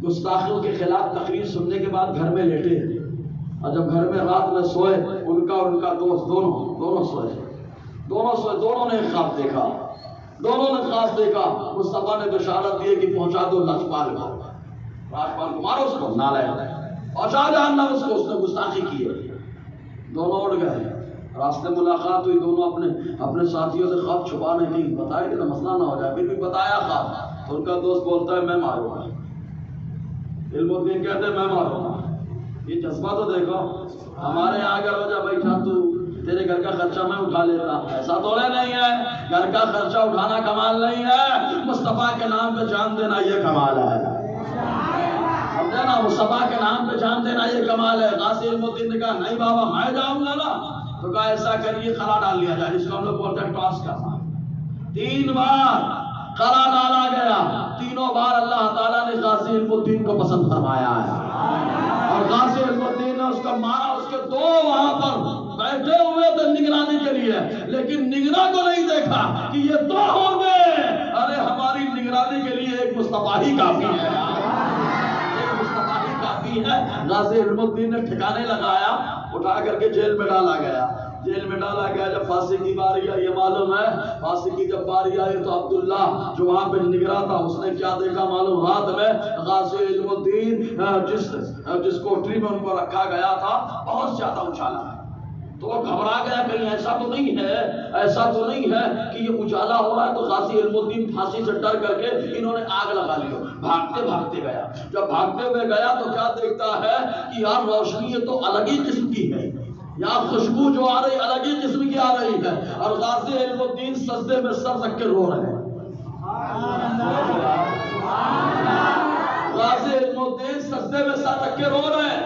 گستاخیوں کے خلاف تقریر سننے کے بعد گھر میں لیٹے، اور جب گھر میں رات میں سوئے، ان کا دوست دونوں سوئے، دونوں نے خواب دیکھا، مصطفیٰ نے بشارت دی کہ پہنچا دو لجپال کو، مارو اس کو، نالائق، پہنچا جہنم اس کو، اس نے گستاخی کی ہے۔ دونوں اڑ گئے، راستے ملاقات ہوئی، دونوں اپنے ساتھیوں سے خواب چھپانے کی بتایا کہ مسئلہ نہ ہو جائے، پھر بھی بتایا خواب، تو ان کا دوست بولتا ہے میں ماروں گا، علم الدین کہتے ہیں میں ماروں گا۔ یہ جذبہ تو دیکھو، ہمارے یہاں اگر ہو جا بھائی جان تو تیرے گھر کا خرچہ میں اٹھا لیتا، ایسا تھوڑے نہیں ہے، گھر کا خرچہ اٹھانا کمال نہیں ہے، مصطفیٰ کے نام پہ جان دینا یہ کمال ہے، سمجھے نا؟ مصطفیٰ کے نام پہ جان دینا یہ کمال ہے۔ غازی علم الدین نے کہا نہیں بابا میں جاؤں گا نا، تو کہا ایسا کریے قرار ڈال لیا جائے، جس کو ہم لوگ بولتے ہیں ٹاس کرنا۔ 3 بار قرار ڈالا گیا، تینوں بار اللہ تعالیٰ نے غازی علم الدین کو پسند فرمایا ہے، اور غازی علم الدین نے اس کو مارا۔ اس کے 2 وہاں پر بیٹھے ہوئے تھے نگرانی کے لیے، لیکن نگراں کو نہیں دیکھا کہ یہ 2 ہوں گے۔ ارے ہماری نگرانی کے لیے ایک مصطفیٰ ہی کافی ہے، ایک مصطفیٰ ہی کافی ہے۔ غازی علم الدین نے ٹھکانے لگایا، اٹھا کر کے جیل میں ڈالا گیا۔ جیل میں ڈالا گیا، جب پھانسی کی باری آئی، یہ معلوم ہے پھانسی کی جب باری آئی تو عبداللہ جو وہاں پہ نگراں تھا، اس نے کیا دیکھا معلوم؟ رات میں غازی علم الدین جس کوٹری میں ان کو رکھا گیا تھا بہت زیادہ اچھالا ہے، تو وہ گھبرا گیا، کہیں ایسا تو نہیں ہے کہ یہ اجالا ہو رہا ہے۔ تو غازی علم الدین پھانسی سے ڈر کر کے انہوں نے آگ لگا لی، بھاگتے گیا۔ جب بھاگتے ہوئے گیا تو کیا دیکھتا ہے کہ یار روشنی یہ تو الگ ہی قسم کی ہے، یہاں خوشبو جو آ رہی الگ ہی قسم کی آ رہی ہے، اور غازی علم الدین سجدے میں سر رکھ کے رو رہے ہیں۔ غازی علم الدین سجدے میں سر رکھ کے رو رہے ہیں۔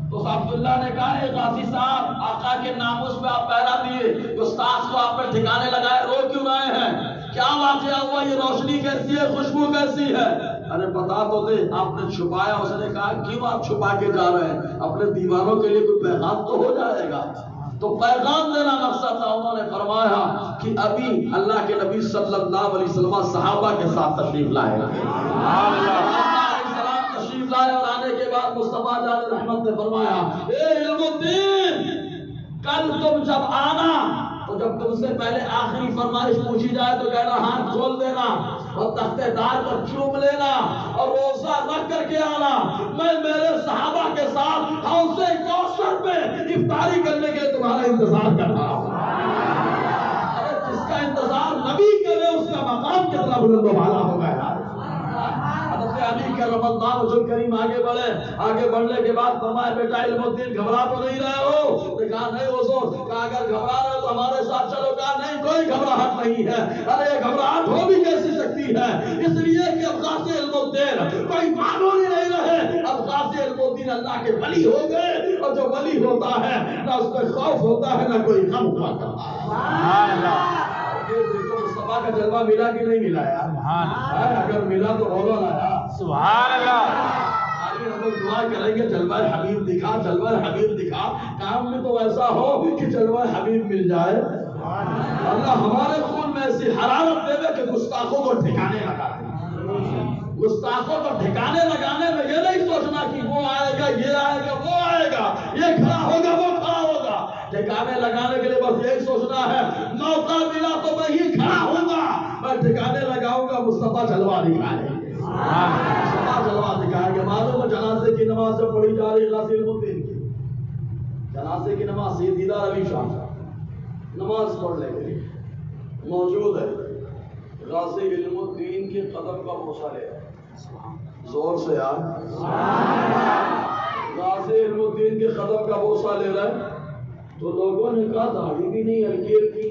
تو عبداللہ نے کہا اے غازی صاحب، آقا کے ناموس پہ آپ پہرا دیے، گستاخ کو آپ نے ٹھکانے لگائے، رو کیوں رہے ہیں؟ کیا واقعہ ہوا؟ یہ روشنی کیسی ہے، خوشبو کیسی ہے؟ ارے بتا تو دے۔ آپ نے چھپایا۔ اس نے کہا کیوں آپ چھپا کے جا رہے ہیں؟ اپنے دیوانوں کے لیے کوئی پیغام تو ہو جائے گا۔ تو پیغام دینا مقصد تھا۔ انہوں نے فرمایا کہ ابھی اللہ کے نبی صلی اللہ علیہ وسلم صحابہ کے ساتھ تشریف لائے، تشریف لائے، اور آنے کے بعد مصطفیٰ جان رحمت نے فرمایا اے علم الدین، کل تم جب آنا تو جب تم سے پہلے آخری فرمائش پوچھی جائے تو کہنا ہاتھ کھول دینا اور تختے دار پر چوم لینا اور روزہ رکھ کر کے آنا۔ میں میرے صحابہ کے ساتھ حوض کوثر پہ افطاری کرنے کے لیے تمہارا انتظار کر رہا ہوں۔ ارے جس کا انتظار نبی کرے اس کا مقام کتنا بلند و بالا ہوگا یار۔ علی کا رمضان رسول کریم آگے بڑھنے کے بعد فرمایا بیٹا علم الدین گھبرا تو نہیں رہے ہو؟ کہا نہیں حضور۔ کہا اگر گھبرا رہے تو ہمارے ساتھ چلو۔ کہا نہیں کوئی گھبراہٹ نہیں ہے۔ ارے گھبراہٹ ہو بھی کیسی سکتی ہے؟ اس لیے کہ اب غازی علم الدین کوئی معمولی نہیں رہے، اب غازی علم الدین دن اللہ کے ولی ہو گئے، اور جو ولی ہوتا ہے نہ اس پہ خوف ہوتا ہے نہ کوئی غم ہوا کرتا ہے۔ سبحان اللہ۔ دیکھو مصطفیٰ کا جلوہ ملا کہ نہیں ملا یار؟ اگر ملا تو بولو نا یار سبحان اللہ۔ ہم لوگ دعا کریں گے جلوہ حبیب دکھا، جلوہ حبیب دکھا، کام میں تو ایسا ہو کہ جلوہ حبیب مل جائے۔ اللہ ہمارے خون میں ایسی حرارت دے دے کہ گستاخوں کو ٹھکانے لگا دے۔ گستاخوں کو ٹھکانے لگانے میں یہ نہیں سوچنا کہ وہ آئے گا، یہ آئے گا، وہ آئے گا، یہ کھڑا ہوگا، وہ کھڑا ہوگا۔ ٹھکانے لگانے کے لیے بس یہی سوچنا ہے موقع ملا تو میں ہی کھڑا ہوں گا، میں ٹھکانے لگاؤں گا، مصطفیٰ جلوہ دکھائے گے، مصطفیٰ جلوہ دکھائے گے۔ معلوم ہے جنازے کی نماز جب پڑھی جا رہی غازی علم الدین کی، جنازے کی نماز سید دیدار علی شاہ نماز پڑھنے کے لیے موجود ہے، غازی علم الدین کے قدم کا بوسہ لے رہا ہے، زور سے یار غازی علم الدین کے قدم کا بوسہ لے رہا ہے۔ تو لوگوں نے کہا داڑھی بھی نہیں ہلکی ہلکی،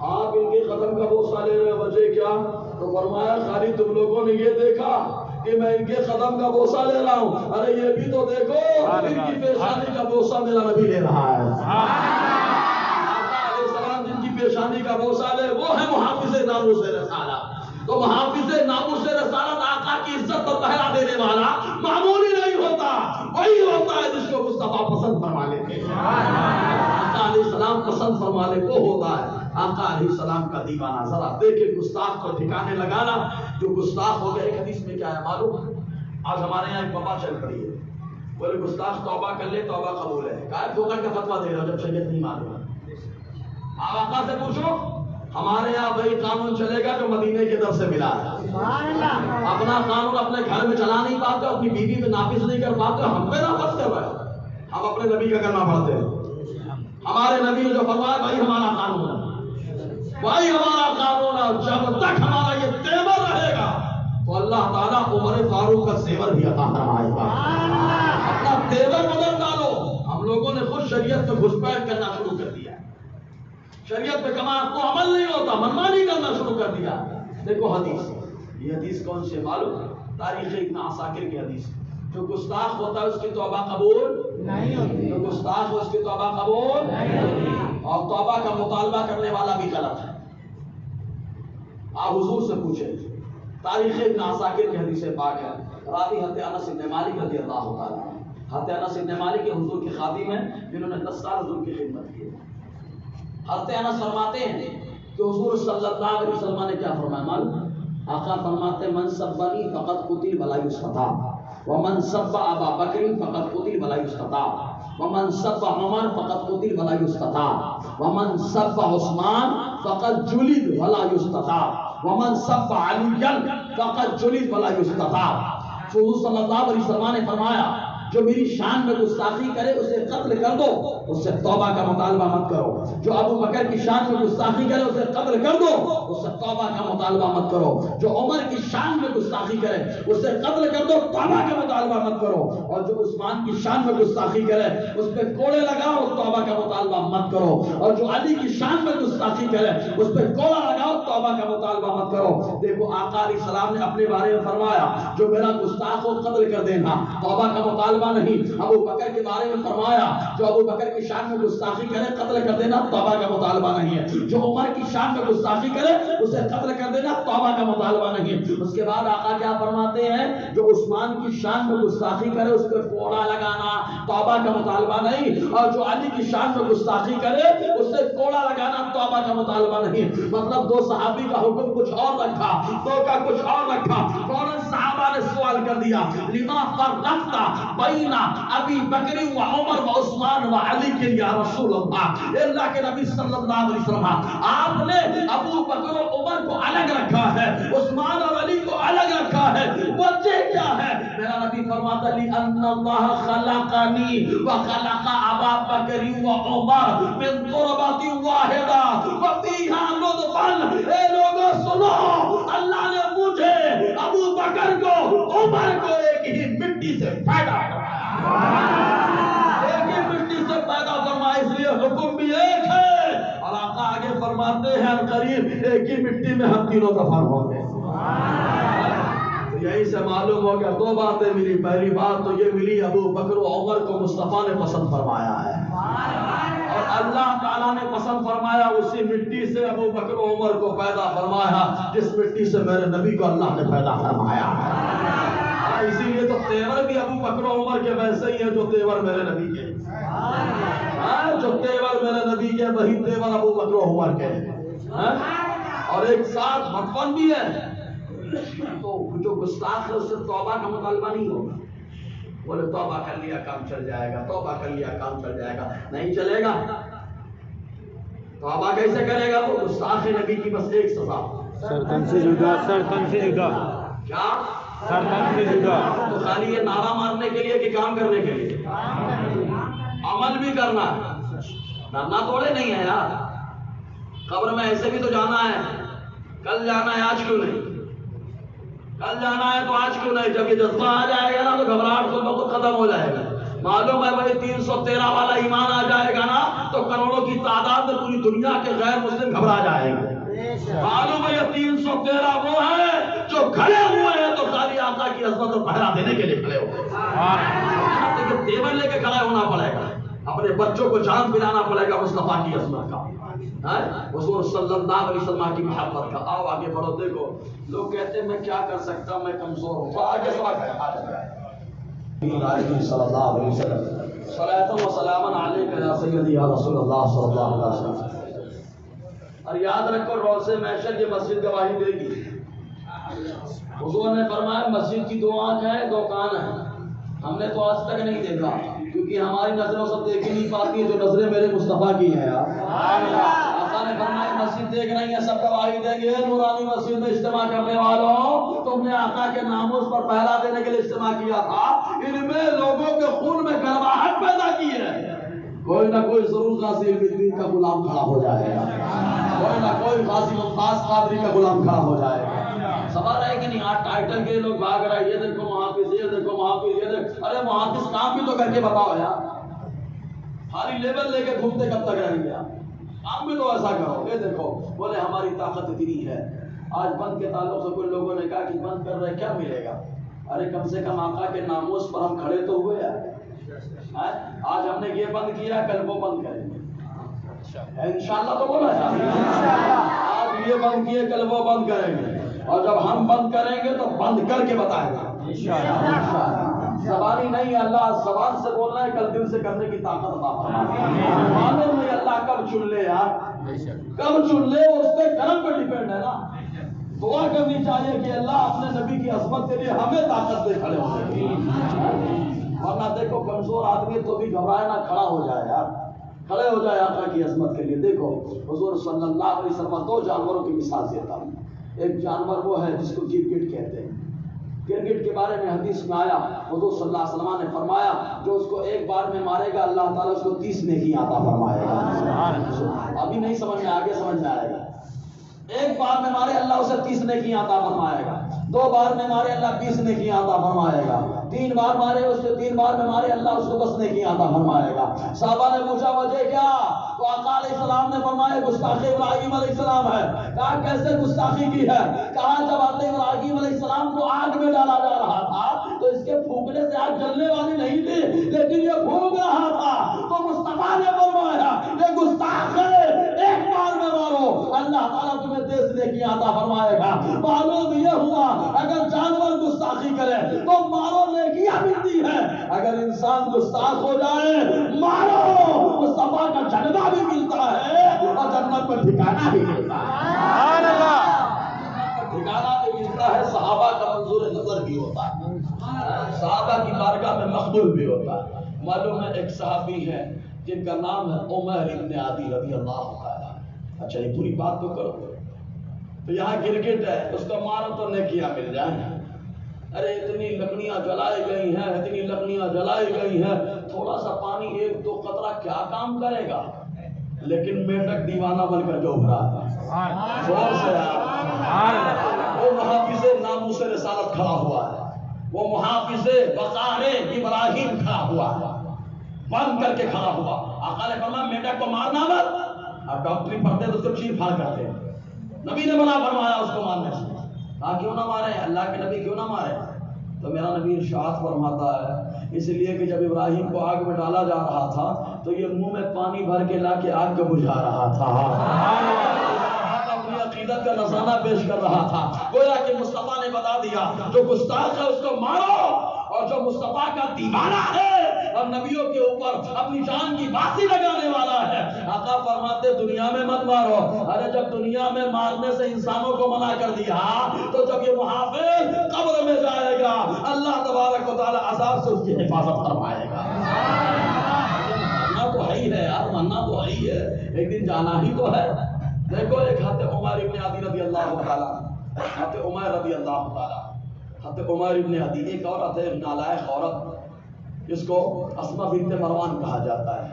آپ ان کے قدم کا بوسہ لے رہے ہیں، وجہ کیا؟ تو فرمایا خالی تم لوگوں نے یہ دیکھا کہ میں ان کے قدم کا بوسہ لے رہا ہوں، ارے یہ بھی تو دیکھو ان کی پیشانی کا بوسہ میرا نبی لے رہا ہے۔ آقا علیہ السلام جن کی پیشانی کا بوسہ لے وہ ہے محافظ ناموس رسالہ۔ تو محافظ ناموس رسالت آقا کی عزت اور پہرا دینے والا معمولی نہیں ہوتا، وہی ہوتا ہے جس کو مصطفیٰ پسند فرما لیتے ہیں۔ آقا علیہ السلام پسند فرما لے وہ ہوتا ہے آقا علیہ السلام کا دیوانہ۔ ذرا دیکھیں گستاخ کو ٹھکانے لگانا، جو گستاخ ہو گئے۔ ایک حدیث میں کیا ہے معلوم؟ آج ہمارے یہاں ایک بابا چل پڑی ہے، بولے گستاخ توبہ کر لے توبہ قبول ہے۔ کہا ٹھوکر کا فتویٰ دے رہا ہو جب شریعت نہیں معلوم ہے۔ آپ آقا سے پوچھو ہمارے یہاں وہی قانون چلے گا جو مدینے کے در سے ملا ہے۔ اپنا قانون اپنے گھر میں چلا نہیں پاتے، اپنی بیوی پہ نافذ نہیں کر پاتے، ہم پہ نافذ کر رہے ہیں، ہم اپنے نبی کا کرنا پڑتے ہیں۔ ہمارے نبی نے جو فرمایا وہی ہمارا قانون ہے، وہی ہمارا قانون ہے۔ جب تک ہمارا یہ تیور رہے گا تو اللہ تعالیٰ عمر فاروق کا زیور بھی عطا فرمائے گا۔ اپنا تیور بدل ڈالو۔ ہم لوگوں نے خود شریعت میں گھسپیٹ کرنا شروع کر دیا، شریعت پہ کما کو عمل نہیں ہوتا، منمانی کرنا شروع کر دیا۔ دیکھو حدیث، یہ حدیث کون سے معلوم؟ تاریخ ابن عساکر کی حدیث۔ جو گستاخ ہوتا ہے اس کی توبہ قبول نہیں ہوتی، جو گستاخ ہو اس کی توبہ قبول نہیں ہوتی، اور توبہ کا مطالبہ کرنے والا بھی غلط ہے۔ آپ حضور سے پوچھیں، تاریخ ابن عساکر کی حدیث پاک ہے، راوی حضرت انس بن مالک رضی اللہ تعالیٰ عنہ۔ حضرت انس بن مالک کے حضور کے خادم ہیں جنہوں نے 10 سال حضور کی خدمت کی۔ حضرت انس فرماتے ہیں کہ حضور صلی اللہ علیہ وسلم نے کیا فرمایا معلوم؟ آقا فرماتے ہیں من سبنی فقط قتل ولا یستتاب، ومن سب ابا بکر فقط قتل ولا یستتاب، ومن سب عمر فقط قتل ولا یستتاب، ومن سب عثمان فقط جلد ولا یستتاب، ومن سب علی فقط جلد ولا یستتاب۔ حضور صلی اللہ علیہ وسلم نے فرمایا جو میری شان میں گستاخی کرے اسے قتل کر دو، اس سے توبہ کا مطالبہ مت کرو۔ جو ابو بکر کی شان میں گستاخی کرے اسے قتل کر دو، اس سے توبہ کا مطالبہ مت کرو۔ جو عمر کی شان میں گستاخی کرے اسے قتل کر دو، توبہ کا مطالبہ مت کرو۔ اور جو عثمان کی شان میں گستاخی کرے اس پہ کوڑے لگاؤ، توبہ کا مطالبہ مت کرو۔ اور جو علی کی شان میں گستاخی کرے اس پہ کوڑا لگاؤ، توبہ کا مطالبہ مت کرو۔ دیکھو آقا علیہ السلام نے اپنے بارے میں فرمایا جو میرا گستاخ کو قتل کر دینا، توبہ کا مطالبہ نہیں۔ ابو بکر کے بارے میں فرمایا جو ابو بکر کی شان میں گستاخی کرے قتل کر دینا، توبہ کا مطالبہ نہیں ہے۔ جو عمر کی شان میں گستاخی کرے اسے قتل کر دینا، توبہ کا مطالبہ نہیں ہے۔ اس کے بعد آقا کیا فرماتے ہیں جو عثمان کی شان میں گستاخی کرے اس پہ کوڑا لگانا، توبہ کا مطالبہ نہیں۔ اور جو علی کی شان میں گستاخی کرے اس سے کوڑا لگانا، توبہ کا مطالبہ نہیں۔ مطلب دو صحابی کا حکم کچھ اور رکھا، دو کا کچھ اور رکھا۔ فوراً صحابہ نے سوال کر دیا لما فرقت بین ابی بکر و عمر و عثمان و علی کے یا رسول اللہ، اللہ کے نبی صلی اللہ علیہ وسلم آپ نے ابو بکر و عمر کو الگ رکھا ہے، عثمان اور علی کو الگ رکھا ہے، وجہ کیا ہے؟ میرا نبی فرماتا لِأَنَّ اللَّهَ خَلَقَنِي وَخَلَقَ أَبَا بَكْرٍ وَعُمَرَ مِن تُرْبَةٍ وَاحِدَةٍ وَفِيهَا نُطْفَةٌ۔ اے لوگوں سنو، اللہ نے مجھے ابو بکر کو عمر کو ایک ہی مٹی سے پیدا کرا، ایک ہی مٹی سے پیدا فرمایا، اس لیے حکم بھی ایک ہے۔ اور آقا آگے فرماتے ہیں قریب ایک ہی مٹی میں ہم تینوں دفن ہوں گے۔ یہیں سے معلوم ہو گیا دو باتیں ملی. پہلی بات تو یہ ملی ابو بکر و عمر کو مصطفیٰ نے پسند فرمایا ہے اور اللہ تعالیٰ نے پسند فرمایا اسی مٹی سے ابو بکر و عمر کو پیدا فرمایا جس مٹی سے میرے نبی کو اللہ نے پیدا فرمایا ہے. اسی لیے تو تیور بھی ابو بکر و عمر کے ویسے ہی ہے جو تیور میرے نبی کے. جو تیور میرے نبی کے وہی تیور ابو بکر و عمر کے. اور ایک ساتھ مدفن بھی ہے. تو جو گستاخ ہے اس سے توبہ کا مطالبہ نہیں ہوگا. بولے توبہ کر لیا کام چل جائے گا, توبہ کر لیا کام چل جائے گا. نہیں چلے گا. توبہ کیسے کرے گا؟ وہ گستاخ نبی کی بس ایک سزا, سرتن سے جدا, سرتن سے جدا. کیا سرتن سے جدا؟ تو خالی یہ نعرہ مارنے کے لیے کہ کام کرنے کے لیے؟ عمل بھی کرنا ہے. ڈرنا تھوڑے نہیں ہے یار. قبر میں ایسے بھی تو جانا ہے. کل جانا ہے آج کیوں نہیں؟ کل جانا ہے تو آج کیوں نہیں؟ جب یہ جذبہ آ جائے گا نا تو گھبراہٹ خود بخود ختم ہو جائے گا. معلوم ہے بھائی 313 والا ایمان آ جائے گا نا تو کروڑوں کی تعداد میں پوری دنیا کے غیر مسلم گھبرا جائے گا. معلوم ہے یہ 313 وہ ہیں جو کھڑے ہوئے ہیں تو خالی آقا کی عظمت کو پہرا دینے کے لیے کھڑے ہوئے ہیں. تیور لے کے کھڑا ہونا پڑے گا. اپنے بچوں کو جان پلانا پڑے گا مصطفیٰ کی عظمت کا, حضور صلی اللہ علیہ وسلم کی محبت کا. آؤ آگے بڑھو. دیکھو لوگ کہتے ہیں میں کیا کر سکتا ہوں, میں کمزور ہوں. آگے سوال ہے صلی اللہ علیہ وسلم صلاۃ و سلام علیک یا سیدی یا رسول اللہ صلی اللہ علیہ وسلم. اور یاد رکھو روضہ محشر یہ مسجد گواہی دے گی. حضور نے فرمایا مسجد کی 2 آنکھ ہیں 2 کان ہیں. ہم نے تو آج تک نہیں دیکھا کیونکہ ہماری نظروں سے دیکھ ہی نہیں پاتی جو نظریں میرے مصطفیٰ کی ہیں. آقا نے فرمایا مسجد دیکھ رہی ہے سب گواہی دیں گے. نورانی مسجد میں اجتماع کرنے والوں تم نے آقا کے ناموس پر پہرا دینے کے لیے اجتماع کیا تھا. ان میں لوگوں کے خون میں گرماہٹ پیدا کی ہے. کوئی نہ کوئی ضرور غازی الدین کا غلام کھڑا ہو جائے گا. کوئی نہ کوئی غازی ممتاز قادری کا غلام کھڑا ہو جائے گا. سوال ہے کہ نہیں آج ٹائٹل کے لوگ بھاگ رہے ہیں. یہ دیکھو محافظ, یہ دیکھو محافظ, یہ دیکھ. ارے محافظ کام بھی تو کر کے بتاؤ یار. خالی لیبل لے کے گھومتے کب تک رہیں گے آپ؟ کام بھی تو ایسا کرو. یہ دیکھو بولے ہماری طاقت اتنی ہے. آج بند کے تعلق سے کوئی لوگوں نے کہا کہ بند کر رہے کیا ملے گا؟ ارے کم سے کم آقا کے ناموس پر ہم کھڑے تو ہوئے یار. آج ہم نے یہ بند کیا, کل وہ بند کریں گے انشاءاللہ. تو بولا آج یہ بند کیے کل وہ بند کریں گے. اور جب ہم بند کریں گے تو بند کر کے بتائیں گے. زبانی نہیں ہے, اللہ زبان سے بولنا ہے, کل دل سے کرنے کی طاقت عطا فرمائے. معلوم نہیں اللہ کب چن لے یار, کب چن لے اس کے کرم پہ ڈیپینڈ ہے نا. دعا کرنی چاہیے کہ اللہ اپنے نبی کی عظمت کے لیے ہمیں طاقت دے کھڑے ہونے. ورنہ دیکھو کمزور آدمی تو بھی گھبرائے نہ, کھڑا ہو جائے یار, کھڑے ہو جائے آقا کی عظمت کے لیے. دیکھو حضور صلی اللہ علیہ وسلم 2 جانوروں کی مثال دیتا ہوں. ایک جانور وہ ہے جس کو گرگٹ کہتے ہیں. گرگٹ کے بارے میں حدیث میں آیا حضور صلی اللہ علیہ وسلم نے فرمایا جو اس کو ایک بار میں مارے گا اللہ تعالیٰ اس کو 30 نیکی عطا فرمائے گا. ابھی نہیں سمجھ میں, آگے سمجھ میں آئے گا. ایک بار میں مارے اللہ اسے 30 نیکی عطا فرمائے گا. 2 بار میں مارے اللہ 20 نیکی عطا فرمائے گا. 3 بار مارے اس سے 3 بار میں مارے اللہ اس کو 10 نیکی عطا فرمائے گا. صحابہ نے پوچھا وجہ کیا؟ تو آقا علیہ السلام نے فرمایا گستاخی ابراہیم علیہ السلام ہے. کہا کیسے گستاخی کی ہے؟ کہا جب حضرت ابراہیم علیہ السلام کو آگ میں ڈالا جا رہا تھا تو اس کے پھونکنے سے آگ جلنے والی نہیں تھی, لیکن یہ پھونک رہا تھا. تو مصطفیٰ نے فرمایا یہ گستاخ ہے, ایک بار میں مارو اللہ تعالیٰ تمہیں 10 نیکی عطا فرمائے گا. معلوم یہ ہوا اگر جانور گستاخی کرے تو مارو نیکیاں ملتی ہے, اگر انسان گستاخ ہو جائے مارو مصطفیٰ کا جنہ بھی ملتا ہے اور جنت پر ٹھکانہ بھی ملتا ہے. سبحان اللہ, ٹھکانہ بھی ملتا ہے. صحابہ کا منظور نظر بھی ہوتا ہے, صحابہ کی بارگاہ میں مقبول بھی ہوتا ہے. معلوم ہے ایک صحابی ہے جن کا نام ہے عمر ابن عدی رضی اللہ تعالیٰ. اچھا یہ پوری بات تو کرو. تو یہاں گرگٹ ہے, اس کو مارو تو نیکیاں مل جائیں. ارے اتنی لکڑیاں جلائی گئی ہیں, اتنی لکڑیاں جلائی گئی ہیں, تھوڑا سا پانی 1-2 قطرہ کیا کام کرے گا. لیکن میڈک دیوانہ بن کر جو ابھرا تھا زور سے وہ محافظ ناموس رسالت کھڑا ہوا ہے, وہ محافظ وقار ابراہیم کھڑا ہوا ہے, بند کر کے کھڑا ہوا. آقا نے فرمایا میڈک کو مارنا مت. اب ڈاکٹری پڑھتے تو اس کو چیر پھاڑ کرتے ہیں. نبی نے منع فرمایا اس کو مارنے سے. کہا کیوں نہ مارے اللہ کے نبی کیوں نہ مارے؟ تو میرا نبی ارشاد فرماتا ہے اس لیے کہ جب ابراہیم کو آگ میں ڈالا جا رہا تھا تو یہ منہ میں پانی بھر کے لا کے آگ کو بجھا رہا تھا، اپنی عقیدت کا نذرانہ پیش کر رہا تھا۔ گویا کہ مصطفیٰ نے بتا دیا جو گستاخ ہے اس کو مارو، اور جو مصطفیٰ کا دیوانہ ہے اور نبیوں کے اوپر اپنی جان کی باسی لگانے والا ہے، آقا فرماتے دنیا میں مت مارو۔ ارے جب دنیا میں مارنے سے انسانوں کو منع کر دیا تو جب یہ محافظ قبر میں جائے گا اللہ تبارک و تعالی عذاب سے اس کی حفاظت فرمائے گا۔ ماننا تو ہے ہی ہے یار، ماننا تو ہے ہی ہے، ایک دن جانا ہی تو ہے۔ دیکھو ایک حضرت عمر ابن عدی رضی اللہ تعالیٰ، حضرت عمر رضی اللہ تعالیٰ، حضرت عمر ابن عدی، ایک عورت ہے نالائق عورت جس کو اسمہ بنت مروان کہا جاتا ہے،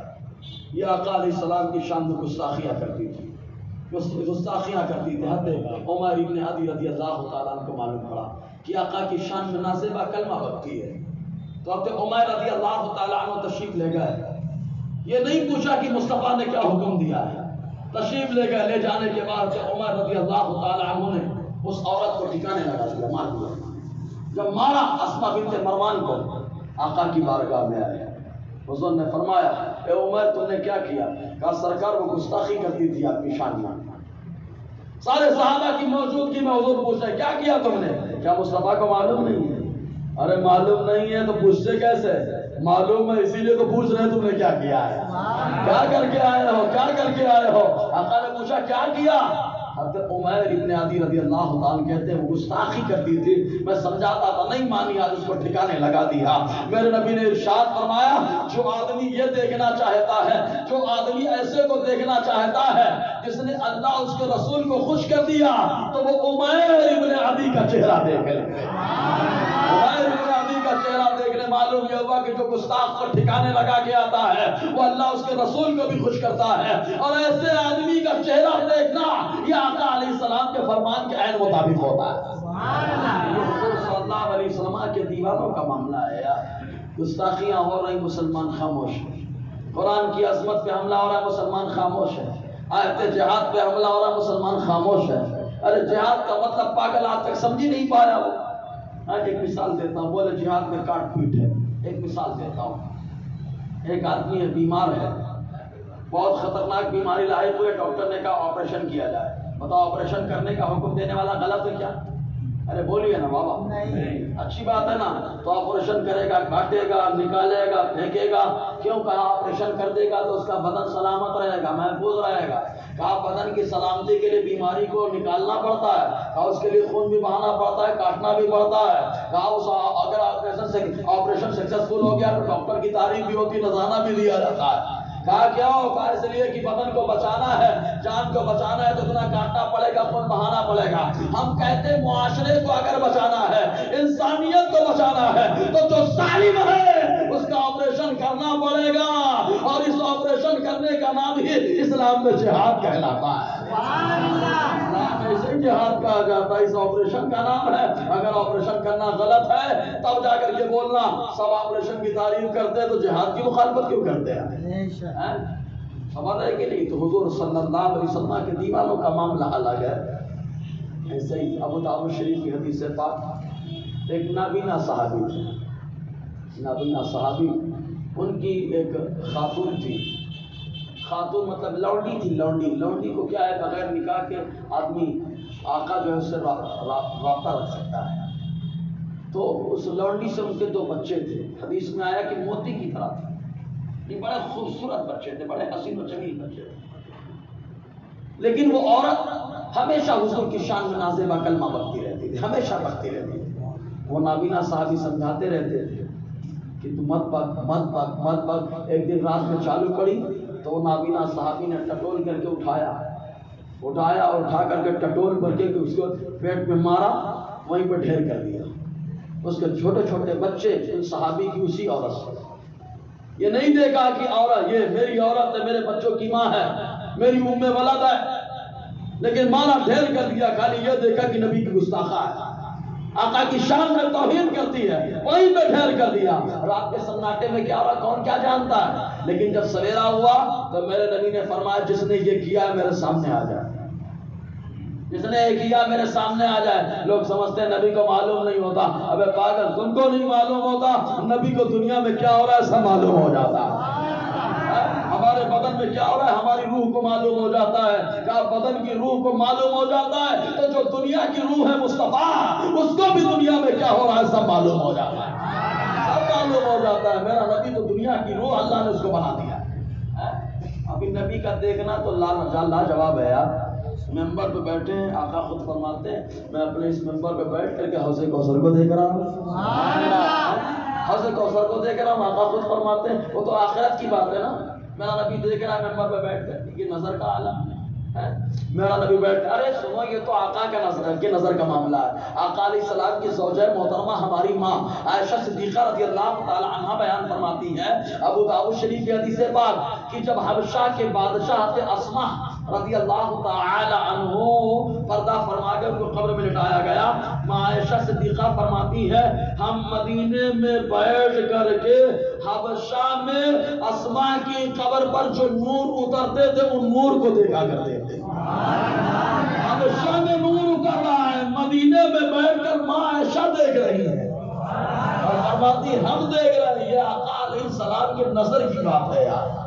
یہ آقا علیہ السلام کی شان میں گستاخیاں کرتی تھی، گستاخیاں کرتی تھی۔ حضرت عمر ابن عدی رضی اللہ تعالیٰ کو معلوم پڑا کہ آقا کی شان میں نازیبہ کلمہ بکتی ہے، تو حضرت عمر رضی اللہ تعالیٰ عنہ تشریف لے گئے۔ یہ نہیں پوچھا کہ مصطفیٰ نے کیا حکم دیا ہے، تشریف لے گئے۔ لے جانے کے بعد عمر رضی اللہ تعالیٰ عنہ نے اس عورت کو ٹھکانے لگا دیا، مار دیا۔ جب مارا اسمہ بنت مروان کو، آقا کی بارگاہ میں آئے، حضور نے فرمایا اے عمر تم نے کیا کیا؟ کہا سرکار وہ گستاخی کرتی تھی آپ کی شان میں۔ سارے صحابہ کی موجودگی میں حضور پوچھ رہے کیا کیا تم نے؟ کیا مصطفیٰ کو معلوم نہیں ہے؟ ارے معلوم نہیں ہے تو پوچھتے کیسے؟ معلوم ہے اسی لیے تو پوچھ رہے تم نے کیا کیا ہے، کیا کر کے آئے ہو، کیا کر کے آئے ہو؟ آقا نے پوچھا کیا کیا؟ حضرت عمر ابن عدی رضی اللہ عنہ کہتے ہیں وہ گستاخی کرتی تھی، میں سمجھاتا تھا نہیں مانی، آج اس کو ٹھکانے لگا دیا۔ میرے نبی نے ارشاد فرمایا جو آدمی یہ دیکھنا چاہتا ہے، جو آدمی ایسے کو دیکھنا چاہتا ہے جس نے اللہ اس کے رسول کو خوش کر دیا، تو وہ عمر ابن عدی کا چہرہ دیکھ لے۔ عمر ابن عدی کا چہرہ دیکھنے معلوم یہ ہوا کہ جو گستاخ کو ٹھکانے لگا کے آتا ہے وہ اللہ اس کے رسول کو بھی خوش کرتا ہے، اور ایسے آدمی کا چہرہ دیکھنا یہ آقا علیہ السلام کے فرمان کے عین مطابق ہوتا ہے۔ حضور صلی اللہ علیہ وسلم کے دیوانوں کا معاملہ ہے یار، گستاخیاں ہو رہی مسلمان خاموش ہے، قرآن کی عظمت پہ حملہ ہو رہا ہے مسلمان خاموش ہے، آیت جہاد پہ حملہ ہو رہا ہے مسلمان خاموش ہے۔ ارے جہاد کا مطلب پاگل آج تک سمجھ ہی نہیں پایا وہ۔ ایک مثال دیتا ہوں، بولے جہاد میں کاٹ پیٹ ہے، ایک مثال دیتا ہوں۔ ایک آدمی ہے بیمار ہے، بہت خطرناک بیماری لاحق ہوئی، ڈاکٹر نے کہا آپریشن کیا جائے۔ بتاؤ آپریشن کرنے کا حکم دینے والا غلط ہے کیا؟ ارے بولیے نا بابا، اچھی بات ہے نا، تو آپریشن کرے گا، کاٹے گا، نکالے گا، پھینکے گا، کیوں؟ کہا آپریشن کر دے گا تو اس کا بدن سلامت رہے گا، محفوظ رہے گا۔ کہا بدن کی سلامتی کے لیے بیماری کو نکالنا پڑتا ہے، کہا اس کے لیے خون بھی بہانا پڑتا ہے، کاٹنا بھی پڑتا ہے۔ کہا اگر آپریشن سکسیسفل ہو گیا تو ڈاکٹر کی تعریف بھی ہوتی، نذرانہ بھی دیا جاتا ہے۔ کہا کیا ہو؟ کہا اس لیے کہ بدن کو بچانا ہے، جان کو بچانا ہے تو اتنا کاٹنا پڑے گا، خون بہانا پڑے گا۔ ہم کہتے ہیں معاشرے کو اگر بچانا ہے، انسانیت کو بچانا ہے تو جو ظالم ہے اس کا آپریشن کرنا پڑے گا، اور اس آپریشن کرنے کا نام ہی اسلام میں جہاد کہلاتا ہے۔ اسلام میں اسے جہاد کہا جاتا ہے، اس آپریشن کا نام ہے۔ اگر آپریشن کرنا غلط ہے تب جا کر کے بولنا سب آپریشن کی تعریف کرتے ہیں تو جہاد کی مخالفت کیوں کرتے ہیں؟ سمجھ رہے کہ نہیں؟ تو حضور صلی اللہ علیہ وسلم کے دیوانوں کا معاملہ الگ ہے۔ ایسے ہی ابو داؤد شریف کی حدیث پاک، ایک نابینا صحابی تھے، نابینا صحابی، ان کی ایک خاتون تھی، خاتون مطلب لونڈی تھی، لونڈی کو کیا ہے بغیر نکاح کے آدمی آقا جو ہے اس سے رابطہ رکھ سکتا ہے۔ تو اس لونڈی سے ان کے 2 بچے تھے، حدیث میں آیا کہ موتی کی طرح تھے، یہ بڑے خوبصورت بچے تھے، بڑے حسین و جمیل بچے تھے، لیکن وہ عورت ہمیشہ حضور کی شان میں نازیبہ کلمہ بکتی رہتی تھی، ہمیشہ بکتی رہتی تھی۔ وہ نابینا صحابی سمجھاتے رہتے تھے کہ تو مت بک مت بک مت بک۔ ایک دن رات میں چالو پڑی تو وہ نابینا صحابی نے ٹٹول کر کے اٹھایا اور اٹھا کر کے ٹٹول کر کے اس کو پیٹ میں مارا، وہیں پہ ڈھیر کر دیا۔ اس کے چھوٹے چھوٹے بچے ان صحابی کی اسی عورت سے، یہ نہیں دیکھا کہ عورت یہ میری عورت ہے، میرے بچوں کی ماں ہے، میری ام ولد ہے، لیکن مارا ڈھیر کر دیا۔ خالی یہ دیکھا کہ نبی کی گستاخہ ہے، آقا کی شان میں توہین کرتی ہے، وہیں پہ ڈھیر کر دیا۔ رات کے سناٹے میں کیا ہوا کون کیا جانتا ہے، لیکن جب سویرا ہوا تو میرے نبی نے فرمایا جس نے یہ کیا ہے میرے سامنے آ جائے، جس نے یہ کیا میرے سامنے آ جائے. لوگ سمجھتے ہیں نبی کو معلوم نہیں ہوتا. ابے پاگل، تم کو نہیں معلوم ہوتا، نبی کو دنیا میں کیا ہو رہا ہے سب معلوم ہو جاتا ہے. ہمارے بدن میں کیا ہو رہا ہے ہماری روح کو معلوم ہو جاتا ہے. کیا بدن کی روح کو معلوم ہو جاتا ہے تو جو دنیا کی روح ہے مصطفیٰ، اس کو بھی دنیا میں کیا ہو رہا ہے سب معلوم ہو جاتا ہے. سب معلوم ہو جاتا ہے. میرا نبی تو دنیا کی روح اللہ نے اس کو بنا دیا. ابھی نبی کا دیکھنا تو لاجواب ہے یار. ممبر پہ بیٹھے ہیں، آقا خود فرماتے ہیں میں اپنے اس ممبر پہ بیٹھ کر کے حوض کوثر کو دیکھ رہا ہوں. حوض کوثر کو دیکھ رہا ہوں. آقا خود فرماتے ہیں وہ تو آخرت کی بات ہے نا. میرا نبی دیکھ رہا ہے ممبر پہ بیٹھ کر، یہ نظر کا عالم ہے. میرا نبی بیٹھ، ارے سنو یہ تو آقا کا نظر کا معاملہ ہے. آقا علیہ السلام کی زوجہ محترمہ ہماری ماں عائشہ صدیقہ رضی اللہ تعالی عنہا بیان فرماتی ہے، ابو داؤد شریف کی حدیث پاک، کہ جب حبشہ کے بادشاہ اسما رضی اللہ تعالی عنہ پردہ فرما کر کو قبر میں لٹایا گیا، ماں عائشہ صدیقہ فرماتی ہے ہم مدینے میں بیٹھ کر کے حبشہ میں اسما کی قبر پر جو نور اترتے تھے ان نور کو دیکھا کرتے تھے. حبشہ میں نور اتر رہا ہے، مدینے میں بیٹھ کر ماں عائشہ دیکھ رہی ہے اور فرماتی ہم دیکھ رہے ہیں. یہ آقا علیہ السلام کے نظر کی بات ہے یار.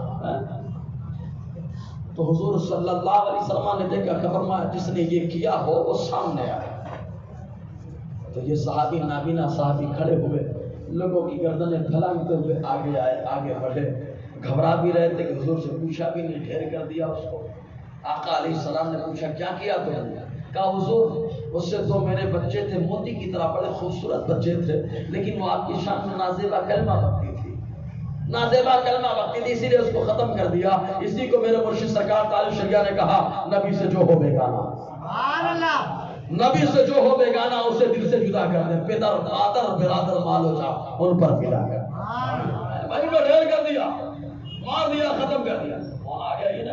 تو حضور صلی اللہ علیہ وسلم نے دیکھا کہ فرمایا جس نے یہ کیا ہو وہ سامنے آئے. تو یہ صحابی نابینا صحابی کھڑے ہوئے، لوگوں کی گردنیں پھیلاتے ہوئے آگے آئے، آگے بڑھے. گھبرا بھی رہے تھے کہ حضور سے پوچھا بھی نہیں، ڈھیر کر دیا اس کو. آقا علیہ السلام نے پوچھا کیا کیا تم نے؟ کہا حضور اس سے تو میرے بچے تھے موتی کی طرح، بڑے خوبصورت بچے تھے، لیکن وہ آپ کی شان میں نازیبہ کلمہ بکتی تھی، نازیبہ کلمہ بکتی تھی، اسی لیے اس کو ختم کر دیا. اسی کو میرے مرشد سرکار تاج شریعہ نے کہا نبی سے جو ہو بیگانہ، نبی سے جو ہو بیگانہ اسے دل سے جدا کر دے. پدر مادر برادر مال و جا ان پر فدا کر. وہیں کو ڈھیر کر دیا، مار دیا، ختم کر دیا. وہاں آ گیا ہی نا.